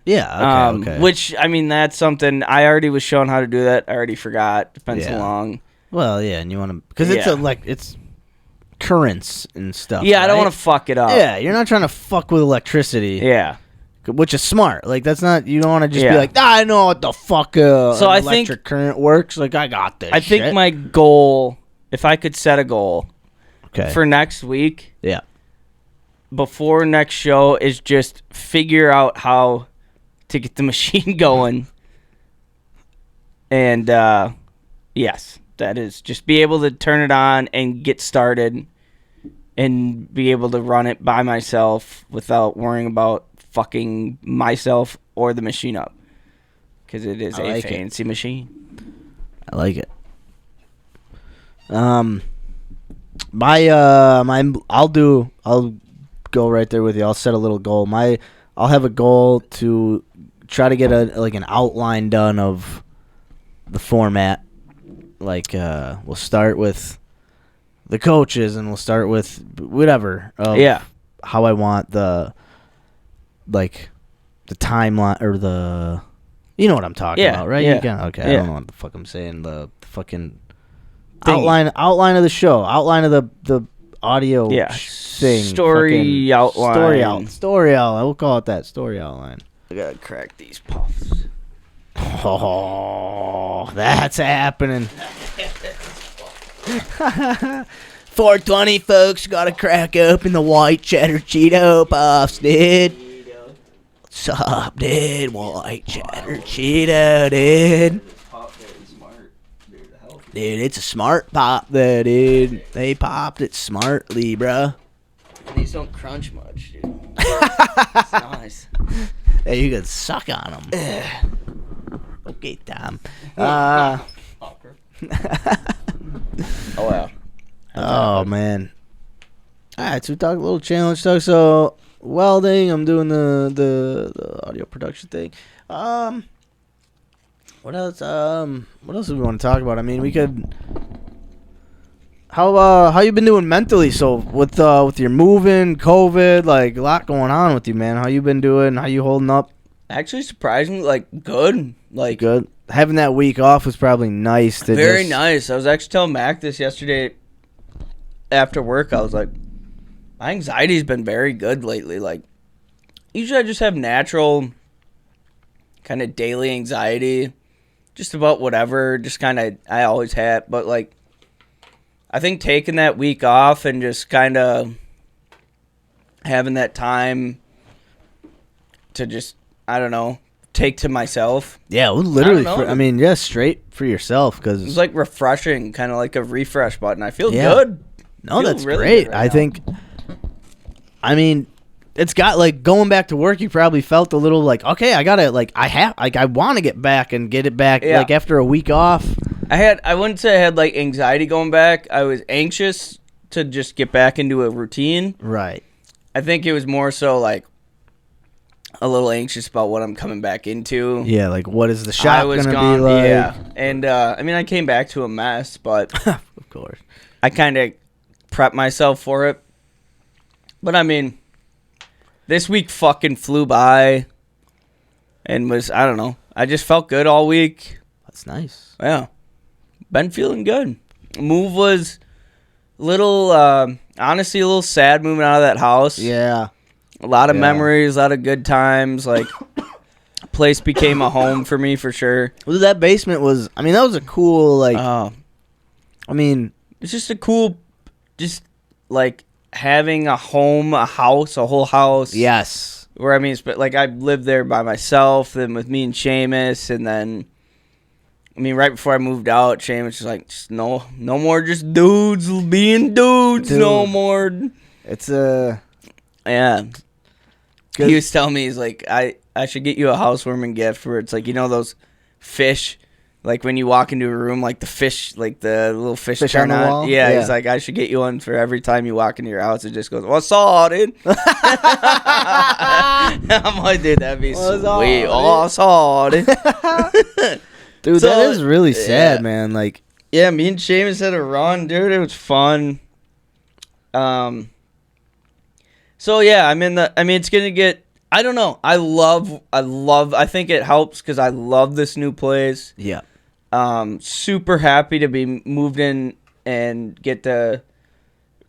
Yeah. Okay. Which, I mean, that's something I already was shown how to do that. I already forgot. It's been so long. Well, yeah, and you want to, because it's it's currents and stuff. Yeah, I don't right? want to fuck it up. Yeah, you're not trying to fuck with electricity. Yeah. Which is smart. Like, that's not, you don't want to just be like, I know what the fuck electric current works. Like, I got this. I think my goal, if I could set a goal for next week, before next show, is just figure out how to get the machine going. And, yes, that is just be able to turn it on and get started and be able to run it by myself without worrying about fucking myself or the machine up. Because it is a fancy machine. I like it. I'll go right there with you. I'll set a little goal. I'll have a goal to try to get an outline done of the format. Like, we'll start with the coaches, and we'll start with whatever. How I want the timeline, or the, you know what I'm talking about, right? Yeah. I don't know what the fuck I'm saying. The fucking outline of the show, outline of the audio thing. Story outline. Story outline. We'll call it that. Story outline. I gotta crack these puffs. Oh, that's happening. 420 folks, gotta crack open the white cheddar Cheeto puffs, dude. What's up, dude? White cheddar Cheeto, dude. Dude, it's a smart pop there, dude. They popped it smartly, bruh. These don't crunch much, dude. It's nice. Hey, you can suck on them. Okay, Tom. Oh, wow. Oh, man. All right, so we talked a little challenge talk. So, welding, I'm doing the audio production thing. What else? What else do we want to talk about? I mean, we could. How you been doing mentally? So with your moving, COVID, like a lot going on with you, man. How you been doing? How you holding up? Actually, surprisingly, good. Good. Having that week off was probably nice. Very nice. I was actually telling Mac this yesterday after work. I was like, my anxiety's been very good lately. Like, usually I just have natural kind of daily anxiety, just about whatever. Just kind of, I always had. But, like, I think taking that week off and just kind of having that time to just, I don't know, take to myself. Yeah, well, literally. Straight for yourself, because it's like refreshing, kind of like a refresh button. I feel good. No, that's really great. I think. I mean, it's got like going back to work. You probably felt a little like, okay, I gotta I want to get back and get it back. Yeah. Like after a week off. I wouldn't say I had like anxiety going back. I was anxious to just get back into a routine. Right. I think it was more so like a little anxious about what I'm coming back into. Yeah, like what is the shop going to be like? Yeah, and I mean, I came back to a mess, but of course, I kind of prepped myself for it. But I mean, this week fucking flew by, and I don't know. I just felt good all week. That's nice. Yeah, been feeling good. Move was little, honestly, a little sad moving out of that house. Yeah. A lot of memories, a lot of good times. Like, place became a home for me for sure. Well, that basement was, I mean, that was a cool, like, I mean, it's just a cool, just like having a home, a house, a whole house. Yes. Where, I mean, like, I lived there by myself, then with me and Seamus, and then, I mean, right before I moved out, Seamus was like, just no more just dudes being dudes, no more. It's yeah. He was telling me, he's like, I should get you a housewarming gift where it's like, you know those fish, like when you walk into a room, like the fish, like the little fish turn on the on. wall? Yeah, he's like, I should get you one for every time you walk into your house. It just goes, what's up, dude? I'm like, dude, that'd be sweet. What's up, dude? Dude, that is really sad, man. Like, yeah, me and Seamus had a run, dude. It was fun. So yeah, it's gonna get I don't know. I think it helps because I love this new place. Yeah. Super happy to be moved in and get to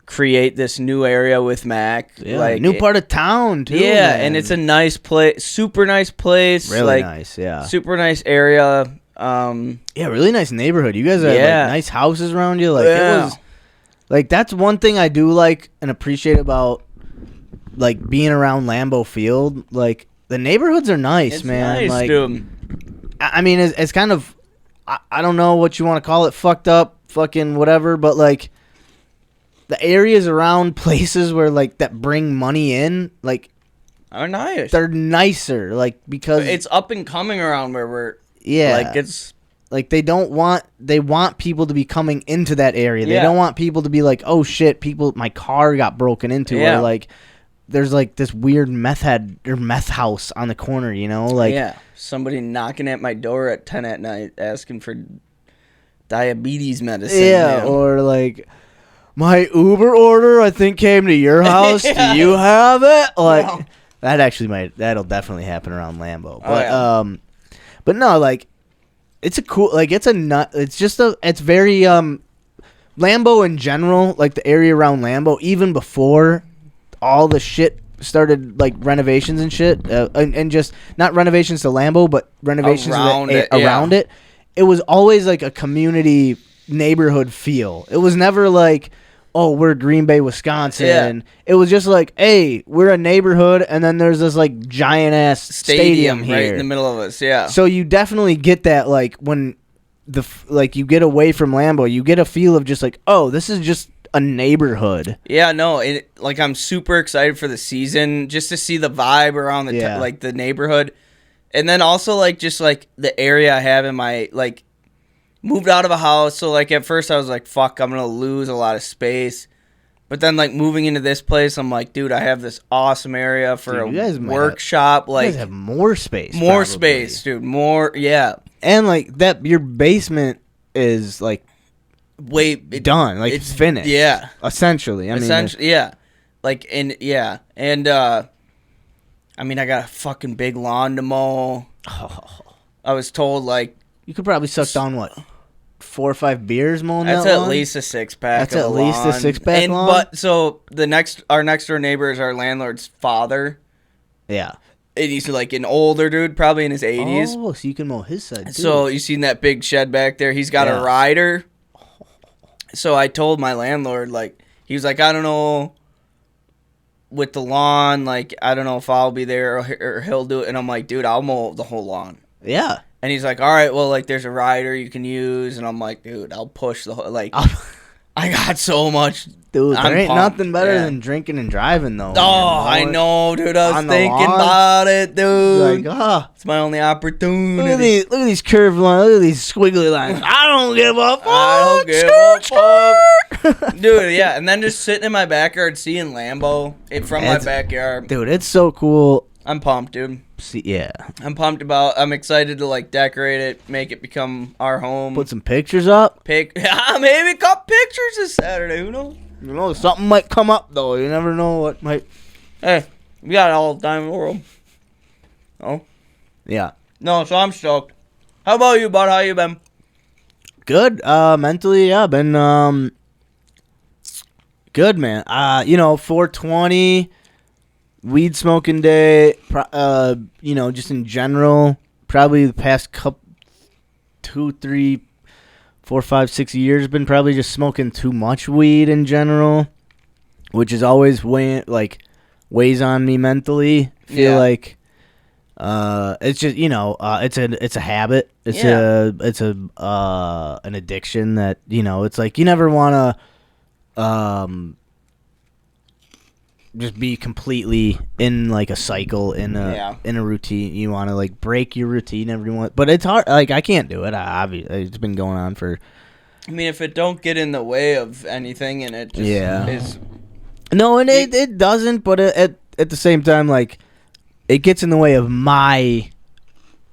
create this new area with Mac. Yeah, like new part of town too. Yeah, man. and it's a nice place, super nice place. Really nice, yeah. Super nice area. Yeah, really nice neighborhood. You guys have like nice houses around you. Like it was like that's one thing I do like and appreciate about like being around Lambeau Field. Like the neighborhoods are nice, It's man. nice, like dude. I mean it's kind of I don't know what you want to call it, fucked up, fucking whatever, but like the areas around places where like that bring money in, like are nice. They're nicer, like because it's up and coming around where we're like it's like they want people to be coming into that area. They don't want people to be like, oh shit, my car got broken into, or like there's like this weird meth house on the corner, you know, like somebody knocking at my door at 10 at night asking for diabetes medicine. Yeah, or like my Uber order I think came to your house. Do you have it? Like that'll definitely happen around Lambeau. But but no, like it's a cool, like it's very Lambeau in general, like the area around Lambeau, even before all the shit started, like renovations and shit, and just not renovations to Lambeau, but renovations around it. It was always like a community neighborhood feel. It was never like, oh, we're Green Bay, Wisconsin. Yeah. It was just like, hey, we're a neighborhood, and then there's this like giant ass stadium here right in the middle of us. Yeah. So you definitely get that, like when you get away from Lambeau, you get a feel of just like, oh, this is just a neighborhood. Yeah, no, like I'm super excited for the season just to see the vibe around the like the neighborhood, and then also like just like the area I have in my like. Moved out of a house, so like at first I was like, fuck, I'm gonna lose a lot of space. But then like moving into this place, I'm like, dude, I have this awesome area for a workshop. Like you guys have more space. More space, dude. More, yeah. And like that, your basement is like done. Like it's finished. Yeah. Essentially. I mean, yeah. Like and I mean I got a fucking big lawn to mow. I was told like you could probably suck down what? 4 or 5 beers mowing that lawn? That's at least a 6-pack. That's at least a 6-pack lawn? But so our next door neighbor is our landlord's father. Yeah. And he's like an older dude, probably in his 80s. Oh, so you can mow his side too. So you seen that big shed back there? He's got a rider. So I told my landlord, like, he was like, I don't know with the lawn, like, I don't know if I'll be there or he'll do it. And I'm like, dude, I'll mow the whole lawn. Yeah. And he's like, all right, well, like, there's a rider you can use. And I'm like, dude, I'll push the whole, like, I got so much. Dude, there ain't nothing better than drinking and driving, though. Oh, I know, dude. I was thinking about it, dude. Like, it's my only opportunity. Look at these curved lines. Look at these squiggly lines. I don't give a fuck. I don't give a fuck. Dude, yeah. And then just sitting in my backyard seeing Lambeau from my backyard. Dude, it's so cool. I'm pumped, dude. Yeah. I'm I'm excited to, like, decorate it, make it become our home. Put some pictures up. Maybe a couple pictures this Saturday. Who knows? You know, something might come up, though. You never know what might. Hey, we got all the time in the world. Oh? Yeah. No, so I'm stoked. How about you, bud? How you been? Good. Mentally, yeah, been good, man. 420, weed smoking day. Just in general, probably the past 2, 3, 4, 5, 6 years, been probably just smoking too much weed in general, which is always weighs on me mentally. Feel like it's just it's a habit. It's an addiction that it's like you never want to just be completely in like a cycle in a routine. You want to like break your routine every once, but it's hard. Like I can't do it. Obviously, it's been going on for. I mean, if it don't get in the way of anything, and it just is. No, and it doesn't. But at the same time, like it gets in the way of my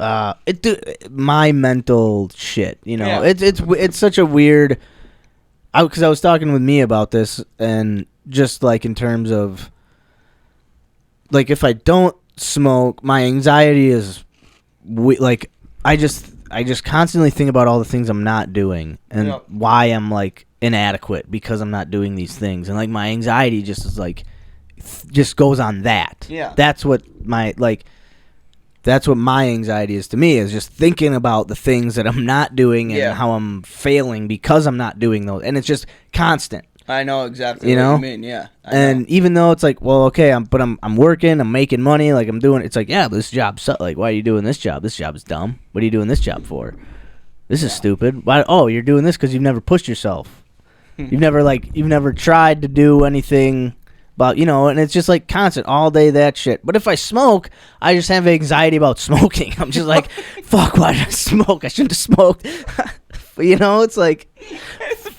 my mental shit. It's such a weird. Because I was talking with me about this, and just like in terms of like if I don't smoke, my anxiety is like I just constantly think about all the things I'm not doing and why I'm like inadequate because I'm not doing these things, and like my anxiety just is like just goes on that. Yeah. That's what my anxiety is to me, is just thinking about the things that I'm not doing and how I'm failing because I'm not doing those, and it's just constant. I know exactly what you mean. Yeah. And even though it's like, well, okay, I'm working, I'm making money, like I'm doing. It's like, yeah, but this job sucks. Like, why are you doing this job? This job is dumb. What are you doing this job for? This is stupid. Why? Oh, you're doing this because you've never pushed yourself. You've never tried to do anything. But, and it's just like constant all day, that shit. But if I smoke, I just have anxiety about smoking. I'm just like, fuck, why did I smoke? I shouldn't have smoked. It's like,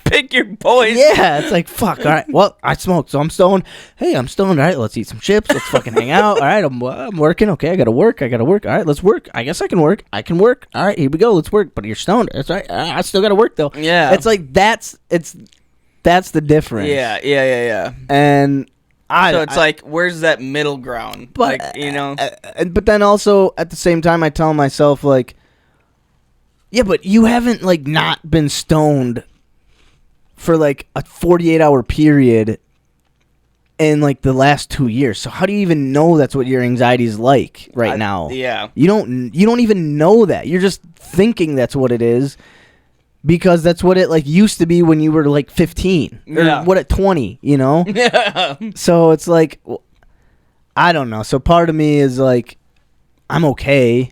pick your poison. Yeah, it's like, fuck, all right, well, I smoked, so I'm stoned. Hey, I'm stoned. All right, let's eat some chips. Let's fucking hang out. All right, I'm working. Okay, I gotta work. All right, let's work. I guess I can work. All right, here we go. Let's work. But you're stoned. That's right. I still gotta work, though. Yeah. It's like, that's the difference. Yeah. And like, where's that middle ground? But, like, but then also, at the same time, I tell myself, like, yeah, but you haven't, like, not been stoned for, like, a 48-hour period in, like, the last 2 years. So how do you even know that's what your anxiety is like now? Yeah. You don't even know that. You're just thinking that's what it is because that's what it, like, used to be when you were, like, 15. Or what, at 20, Yeah. So it's like, I don't know. So part of me is, like, I'm okay.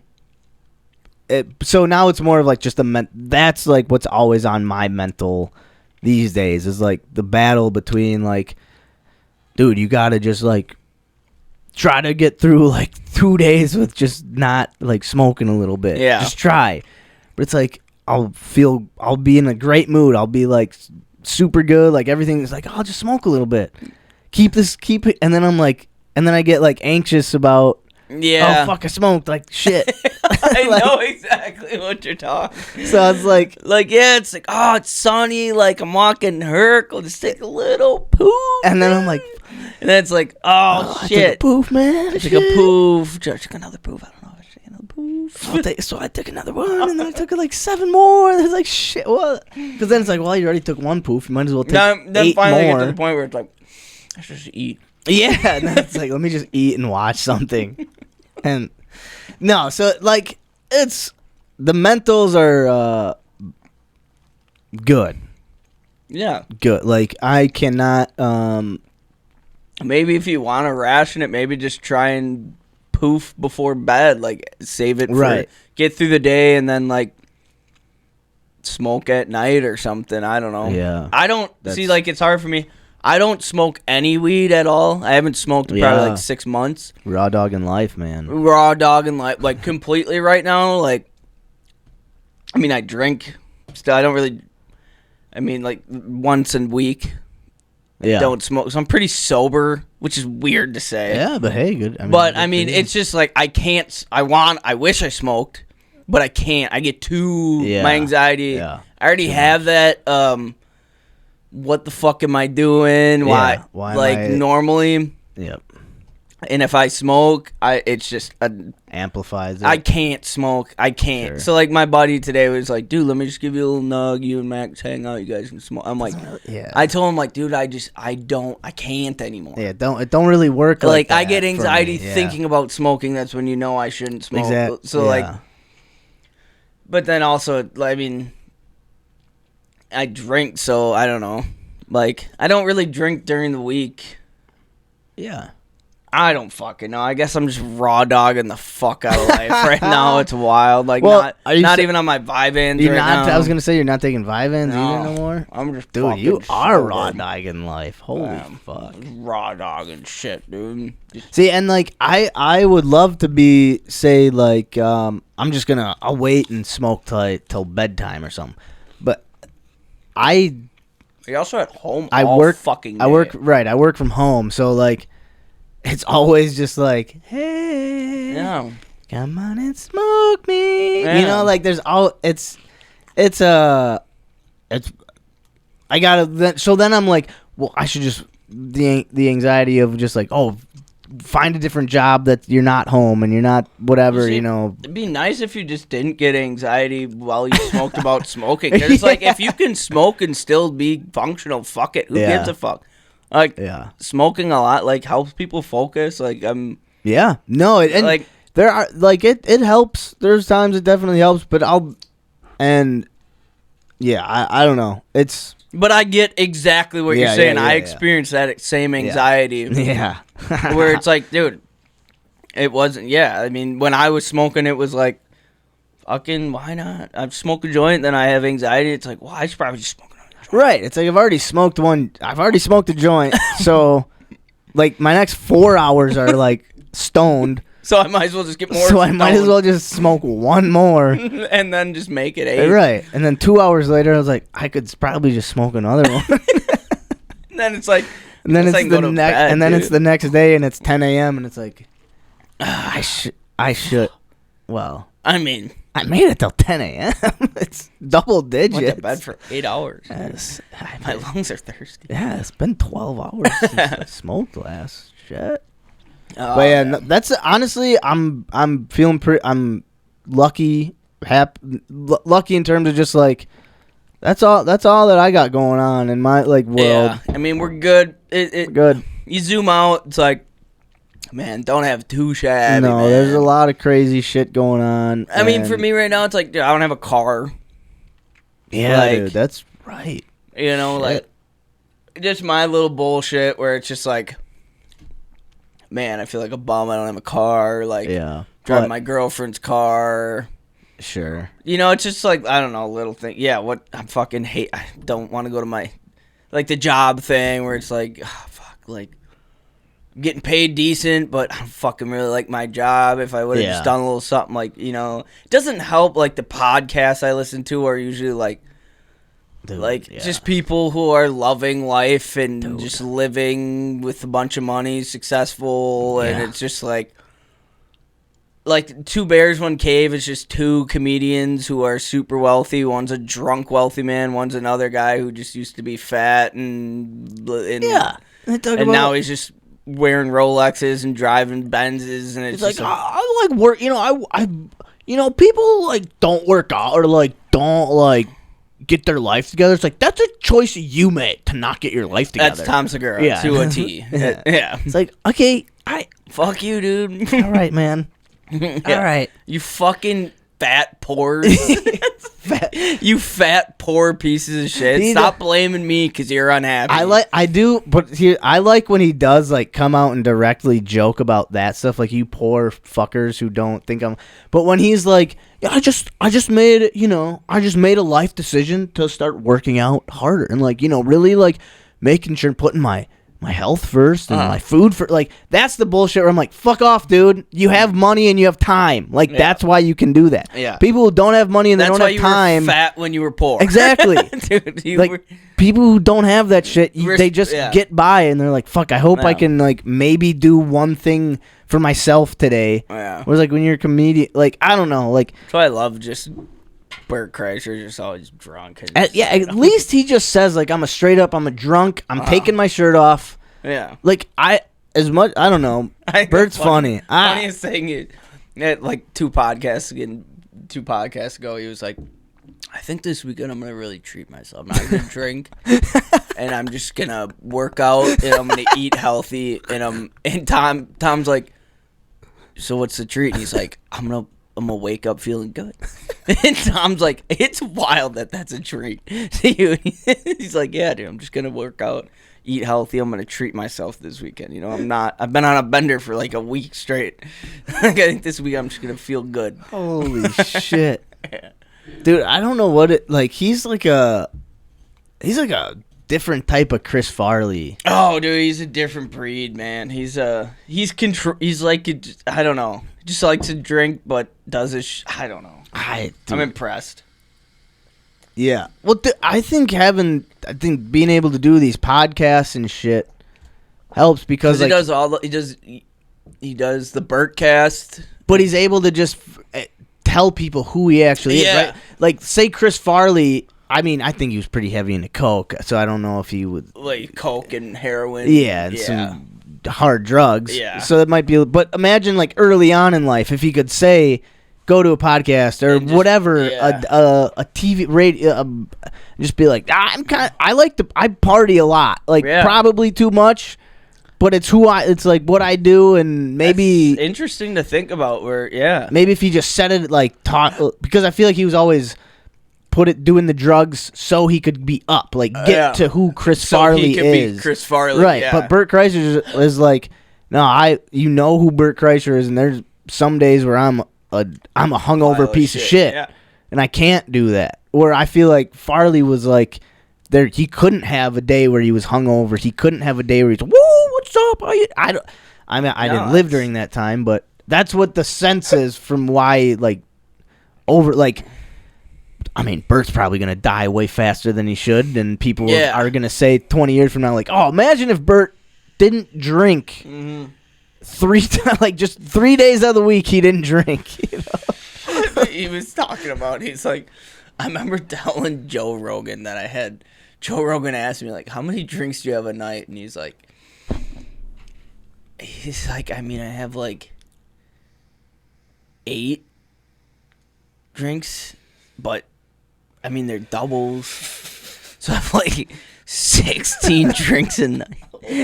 So now it's more of like just that's like what's always on my mental these days, is like the battle between like, dude, you gotta just like try to get through like 2 days with just not like smoking a little bit. Yeah. Just try. But it's like I'll be in a great mood. I'll be like super good. Like everything is like, I'll just smoke a little bit. Keep it. And then I get like anxious about, yeah. Oh, fuck, I smoked, like, shit. I know exactly what you're talking. So it's like, it's like, oh, it's sunny, like, I'm walking Herc, I'll just take a little poof. And then I'm like, and then it's like, oh shit. I took a poof, man. I took a poof. I took another poof. I don't know. I took another poof. So I took another one, and then I took like 7 more. And it's like, shit, what? Because then it's like, well, you already took 1 poof. You might as well take 8 then finally more. Get to the point where it's like, let's just eat. Yeah, and then it's like, let me just eat and watch something. And no, so like it's the mentals are good. Yeah. Good. Like I cannot maybe if you want to ration it, maybe just try and poof before bed, like save it for get through the day and then like smoke at night or something. I don't know. Yeah. I don't see, like, it's hard for me. I don't smoke any weed at all. I haven't smoked in probably like 6 months. Raw dog in life, man. Raw dog in life, like completely right now. Like, I mean, I drink still. I don't really. I mean, like once a week. Yeah. Don't smoke. So I'm pretty sober, which is weird to say. Yeah, but hey, good. I mean, it's just like I can't. I wish I smoked, but I can't. I get too my anxiety. Yeah. I already have that. What the fuck am I doing? Why? Why like normally. Yep. And if I smoke, it's just amplifies it. I can't smoke. I can't. Sure. So like my buddy today was like, dude, let me just give you a little nug. You and Max hang out. You guys can smoke. I'm like, I told him like, dude, I can't anymore. Yeah, it don't really work. Like that I get anxiety for me. thinking about smoking. That's when you know I shouldn't smoke. Exactly. So like, but then also, I mean, I drink, so I don't know. Like I don't really drink during the week. Yeah. I don't fucking know. I guess I'm just raw dogging the fuck out of life right now. It's wild. Like, not even on my Vyvanse right now. I was going to say, you're not taking Vyvanse either no more? I'm just dude, you are raw dogging life. Holy fuck. Raw dogging shit, dude. See, and like, I would love to be, say, like, I'm just going to, I'll wait and smoke till bedtime or something. But You're also at home I work from home, so like it's always just like, hey, come on and smoke me. Yeah. You know, like there's I gotta. So then I'm like, well, I should just the anxiety of just like, oh, find a different job that you're not home and you're not whatever, See, you know. It'd be nice if you just didn't get anxiety while you smoked about smoking. It's like, if you can smoke and still be functional, fuck it. Who Yeah. gives a fuck? Like, Yeah. smoking a lot, like, helps people focus. Like, Yeah. No, and like, there are, like, it helps. There's times it definitely helps, but I don't know. It's... But I get exactly what you're Yeah, saying. yeah, I yeah, experienced that same anxiety. Yeah. Where it's like, dude, it wasn't. Yeah, I mean, when I was smoking, it was like, fucking, why not? I smoke a joint, then I have anxiety. It's like, well, I should probably just smoke another joint. Right. It's like I've already smoked a joint, so like my next 4 hours are like stoned. So I might as well just get more. So I might as well just smoke one more. and then just make it 8. Right. And then 2 hours later, I was like, I could probably just smoke another one. And then it's like, And then it's like go to bed, and then dude. it's the next day, and it's 10 a.m. and it's like, I should. Well, I mean, I made it till 10 a.m. It's double digits. went to bed for 8 hours. Yes. My lungs are thirsty. Yeah, it's been 12 hours since I smoked last. Shit. Oh, But yeah, no, that's honestly, I'm feeling pretty. I'm lucky, lucky in terms of just like that's all that I got going on in my like world. Yeah, I mean, we're good. Good. You zoom out, it's like, man, don't have too shabby. No, man. there's a lot of crazy shit going on. I mean, for and- me right now, it's like, dude, I don't have a car. yeah, like- dude, that's right. You know, like, just my little bullshit where it's just like, man, I feel like a bum. I don't have a car. Like, Yeah, driving but- my girlfriend's car. Sure. You know, it's just like, I don't know, little thing. Yeah, what I fucking hate. I don't want to go to my, like, the job thing where it's like, oh, fuck, like, getting paid decent, but I don't fucking really like my job. If I would have Yeah. just done a little something, like, you know, it doesn't help. Like, the podcasts I listen to are usually like, Dude, yeah. just people who are loving life and just living with a bunch of money, successful, and Yeah. it's just like Two Bears, One Cave is just two comedians who are super wealthy. One's a drunk wealthy man. One's another guy who just used to be fat and yeah. and now he's just wearing Rolexes and driving Benzes, and it's It's like just I like work. You know, I people like don't work out or like don't like get their life together. It's like that's a choice you made to not get your life together. that's Tom Segura Yeah. to a T. Yeah. It's like okay, Fuck you, dude. all right, man. Yeah. All right. You fucking fat pores. You fat poor pieces of shit. He Stop blaming me because you're unhappy. I like when he does like come out and directly joke about that stuff, like you poor fuckers who don't think I'm. But when he's like, yeah, I just made a life decision to start working out harder and like really like making sure putting my health first and my food for like that's the bullshit where I'm like, fuck off, dude. You have money and you have time. Like that's why you can do that. Yeah. People who don't have money and That's they don't why have you time. were fat when you were poor. Exactly. Dude, you Like were, people who don't have that shit, they just yeah. get by and they're like, fuck, I hope I No. can like maybe do one thing for myself today. Yeah. Whereas like when you're a comedian, like I don't know, like that's why I love just Bert Kreischer just always drunk. at least he just says like I'm a drunk, I'm taking my shirt off. Yeah. Like I don't know. Bert's funny. Funniest thing is, like two podcasts ago, he was like, I think this weekend I'm gonna really treat myself. I'm not gonna drink, and I'm just gonna work out, and I'm gonna eat healthy, and Tom's like, so what's the treat? And he's like, I'm gonna wake up feeling good. And Tom's like, it's wild that's a treat to you. He's like, yeah, dude, I'm just gonna work out, eat healthy. I'm gonna treat myself this weekend. You know, I've been on a bender for like a week straight. I think this week I'm just gonna feel good. Holy shit. Dude, I don't know what it like he's like a different type of Chris Farley. Oh, dude, he's a different breed, man. He's like I don't know. Just likes to drink, but does his I don't know. I'm impressed. Yeah. Well, I think being able to do these podcasts and shit helps because like, he does the Bertcast, but he's able to just tell people who he actually is, right? Like say Chris Farley, I mean, I think he was pretty heavy into coke, so I don't know if he would like coke and heroin. yeah, and some hard drugs. Yeah. So it might be, but imagine like early on in life, if he could say, go to a podcast or And just- whatever, yeah. a TV radio, just be like, I party a lot, like Yeah. probably too much, but it's it's like what I do, and maybe That's interesting to think about. maybe if he just said it like because I feel like he was always doing the drugs so he could be up, like get Yeah. to who Chris so Farley he could is. be Chris Farley, Right, yeah. but Bert Kreischer is like, no, you know who Bert Kreischer is, and there's some days where I'm a hungover Pile of piece of shit, yeah. and I can't do that. Where I feel like Farley was like, he couldn't have a day where he was hungover. He couldn't have a day where he's, whoa, what's up? I didn't live during that time, but that's what the sense is from why Bert's probably gonna die way faster than he should, and people are gonna say 20 years from now, like, oh, imagine if Bert didn't drink 3 times, like just 3 days of the week he didn't drink. You know? He was talking about, he's like, I remember telling Joe Rogan that Joe Rogan asked me, like, how many drinks do you have a night? And he's like, I mean, I have like 8 drinks, but I mean, they're doubles. So I have like 16 drinks a night.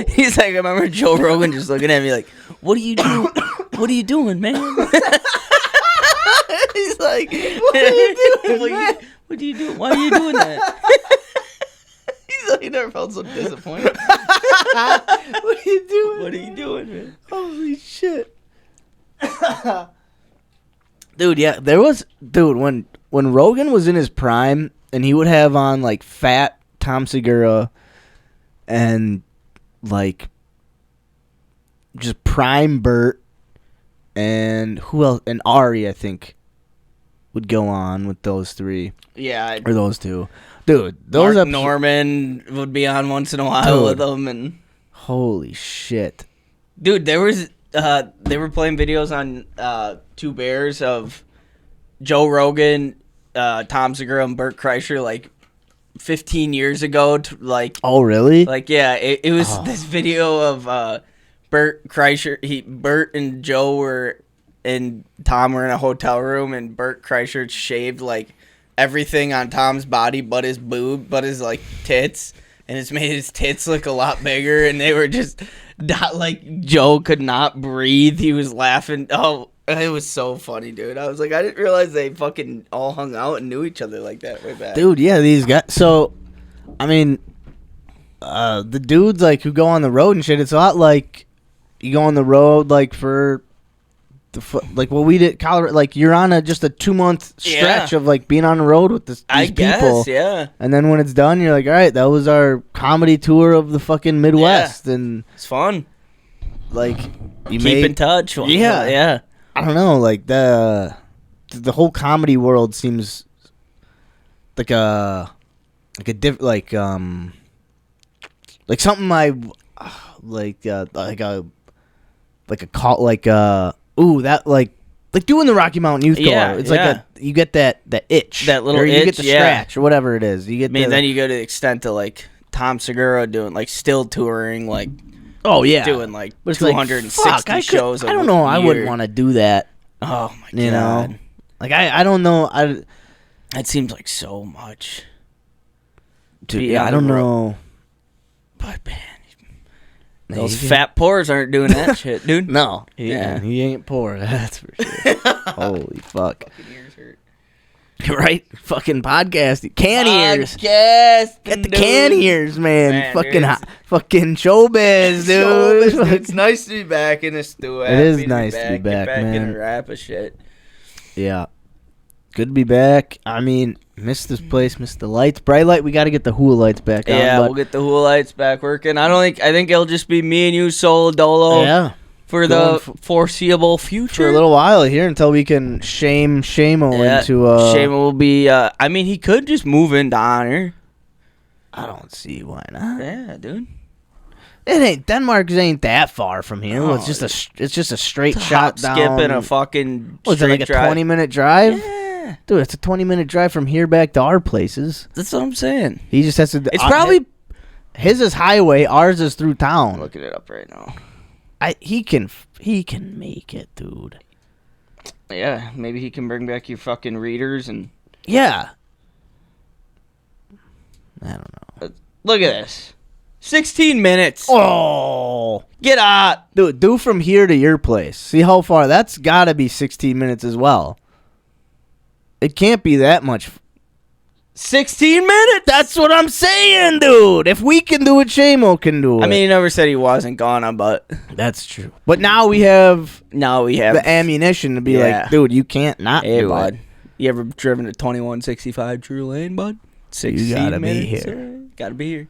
He's like, I remember Joe Rogan just looking at me like, what are you doing? What are you doing, man? He's like, what are you doing, man? What are you doing? Why are you doing that? He's like, he never felt so disappointed. What are you doing? What are you doing, man? Holy shit. Dude, yeah, when Rogan was in his prime and he would have on like fat Tom Segura and like just prime Bert and who else, and Ari, I think, would go on with those 3. Yeah. Or those 2. Dude, those Mark Norman would be on once in a while with them, and holy shit. dude, they were playing videos on 2 Bears of Joe Rogan, Tom Segura, and Bert Kreischer like 15 years ago. Oh, really? Like, yeah, it was this video of Bert Kreischer. Bert and Joe and Tom were in a hotel room, and Bert Kreischer shaved like everything on Tom's body but his like tits, and it's made his tits look a lot bigger, and they were just not like, Joe could not breathe. He was laughing. Oh, it was so funny, dude. I was like, I didn't realize they fucking all hung out and knew each other like that way back. Dude, yeah, these guys. So, I mean, the dudes like who go on the road and shit, it's a lot like you go on the road like for like what we did, Colorado. Like you're on just a 2-month stretch of like being on the road with these people. Yeah. And then when it's done, you're like, all right, that was our comedy tour of the fucking Midwest, and It's fun. like you Keep in touch. Yeah. Yeah. I don't know, like the whole comedy world seems like a something I like a call like doing the Rocky Mountain Youth Tour. Yeah, It's yeah. like you get that itch, That little or you itch, get the yeah. scratch or whatever it is. You get. I mean, then you go to the extent to like Tom Segura doing like still touring, like doing like But it's 260 like, fuck, shows. I don't know. I wouldn't want to do that. Oh my god! You know, like I don't know. That seems like so much. Dude, Be yeah, on I the don't road. know. But man, those fat pores aren't doing that shit, dude. No, Yeah. he ain't poor. That's for sure. Holy fuck! Fucking ears hurt. Right? Fucking podcast. Can ears. Podcast. Get the can ears, man. Man, Fucking dude, fucking showbiz, dude. It's nice to be back in the stew. It is nice to be back, Get back in man. a rap of shit. Yeah. Good to be back. I mean, missed this place, missed the lights. Bright light, we got to get the HUA lights back on. Yeah, but we'll get the HUA lights back working. I think it'll just be me and you solo dolo yeah, for Going the foreseeable future. for a little while here until we can shame Seamo into Seamo will be I mean, he could just move into Honor. I don't see why not. Yeah, dude. It ain't ain't that far from here. No, It's just a straight It's a shot hop, down. skip, and a fucking What is it, straight like a drive. 20-minute drive? Yeah, Dude, it's a 20-minute drive from here back to our places. that's what I'm saying. He just has to. It's probably his is highway. Ours is through town. looking it up right now. He can make it, dude. Yeah, maybe he can bring back your fucking readers and... Yeah. I don't know. Look at this. 16 minutes. Oh. Get out. Dude, do from here to your place. See how far? That's got to be 16 minutes as well. It can't be that much. 16 minutes? That's what I'm saying, dude. If we can do it, Seamo can do it. I mean, he never said he wasn't gonna, but... That's true. But now we have the ammunition to be like, dude, you can't not hey, do bud. it. You ever driven a 2165 True Lane, bud? 16 You gotta minutes. be here. Gotta be here.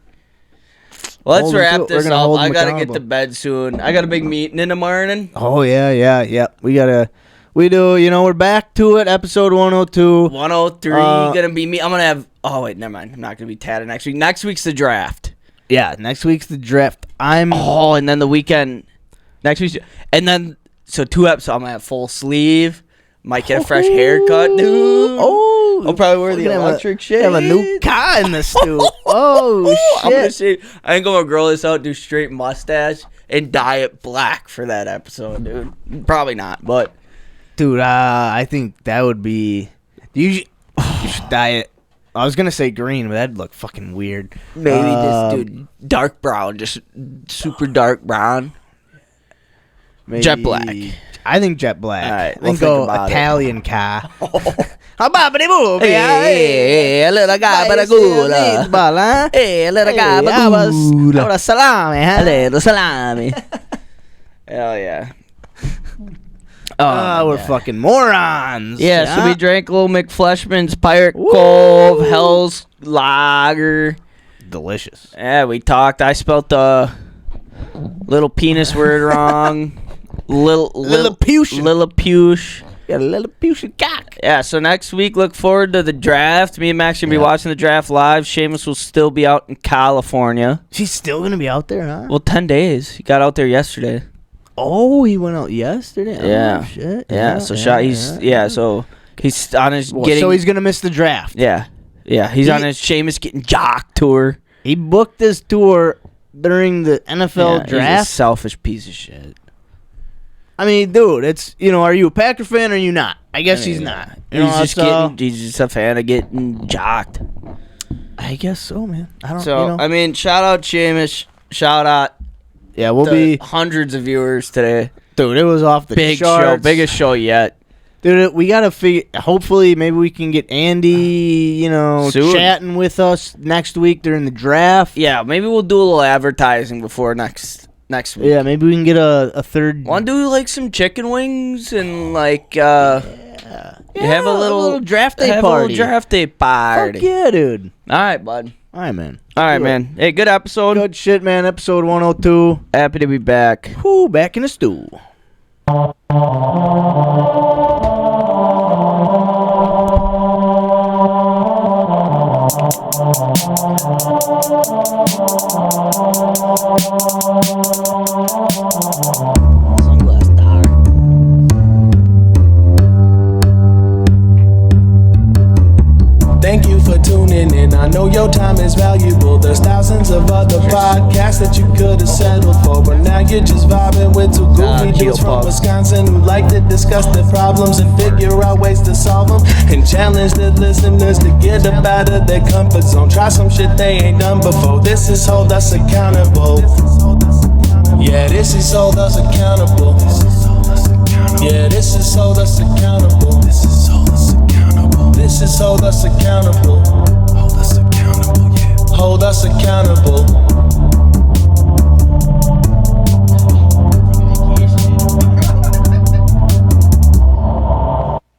Well, let's wrap this up. I gotta get to bed soon. I got a big meeting in the morning. Oh, yeah. We do, we're back to it, episode 102. 103, gonna be me. I'm gonna have, oh, wait, never mind. I'm not gonna be tatted next week. Next week's the draft. Yeah, next week's the draft. Oh, and then the weekend. Next week's, and then, so 2 episodes, I'm gonna have full sleeve. Might get a fresh haircut, dude. Oh, I'll probably wear the electric shade. Have a new car in the stew. Oh, shit. I'm gonna shave. I ain't gonna grow this out, do straight mustache, and dye it black for that episode, dude. Probably not, but. Dude, I think that would be... You should dye it. I was going to say green, but that'd look fucking weird. Maybe this dude, dark brown, just super dark brown. Maybe, Jet black. I think jet black. All right, I we'll think think about Italian car. Hey, a little guy, but a gula. Hey, a little guy, but a gula. Salami, A little salami. Hell yeah. Oh, we're fucking morons. Yeah, so we drank little McFleshman's Pirate Cove, Hell's Lager. Delicious. Yeah, we talked. I spelled the little penis word wrong. Lilliputian. Lilliputian. Got a Lilliputian cock. Yeah, so next week, look forward to the draft. Me and Max are going to be watching the draft live. Seamus will still be out in California. She's still going to be out there, huh? Well, 10 days. He got out there yesterday. Oh, he went out yesterday. Yeah. Oh, shit. Yeah, so he's on his so he's going to miss the draft. Yeah. Yeah, he's on his Seamus getting jock tour. He booked this tour during the NFL draft. He's a selfish piece of shit. I mean, dude, it's, are you a Packer fan or are you not? I guess he's not. He's just a fan of getting jocked. I guess so, man. I don't So, I mean, shout out Seamus. Shout out. Yeah, we'll be hundreds of viewers today. Dude, it was off the big charts. show, biggest show yet. Dude, we gotta figure. Hopefully, maybe we can get Andy, soon. chatting with us next week during the draft. Yeah, maybe we'll do a little advertising before next week. Yeah, maybe we can get a third. Want to do like some chicken wings and like have a little draft day have party. A little draft day party. Fuck yeah, dude. All right, bud. All right, man. All right, man. Hey, good episode. Good shit, man. Episode 102. Happy to be back. Whoo, back in the stew. Thank you for tuning in. I know your time is valuable. There's thousands of other podcasts that you could have settled for, but now you're just vibing with two goofy dudes from Wisconsin who like to discuss their problems and figure out ways to solve them, and challenge the listeners to get up out of their comfort zone. Try some shit they ain't done before. This is Hold Us Accountable. Yeah, this is Hold Us Accountable. Yeah, this is Hold Us Accountable. This is Hold Us Accountable. This is Hold Us Accountable. Hold Us Accountable, yeah. Hold Us Accountable.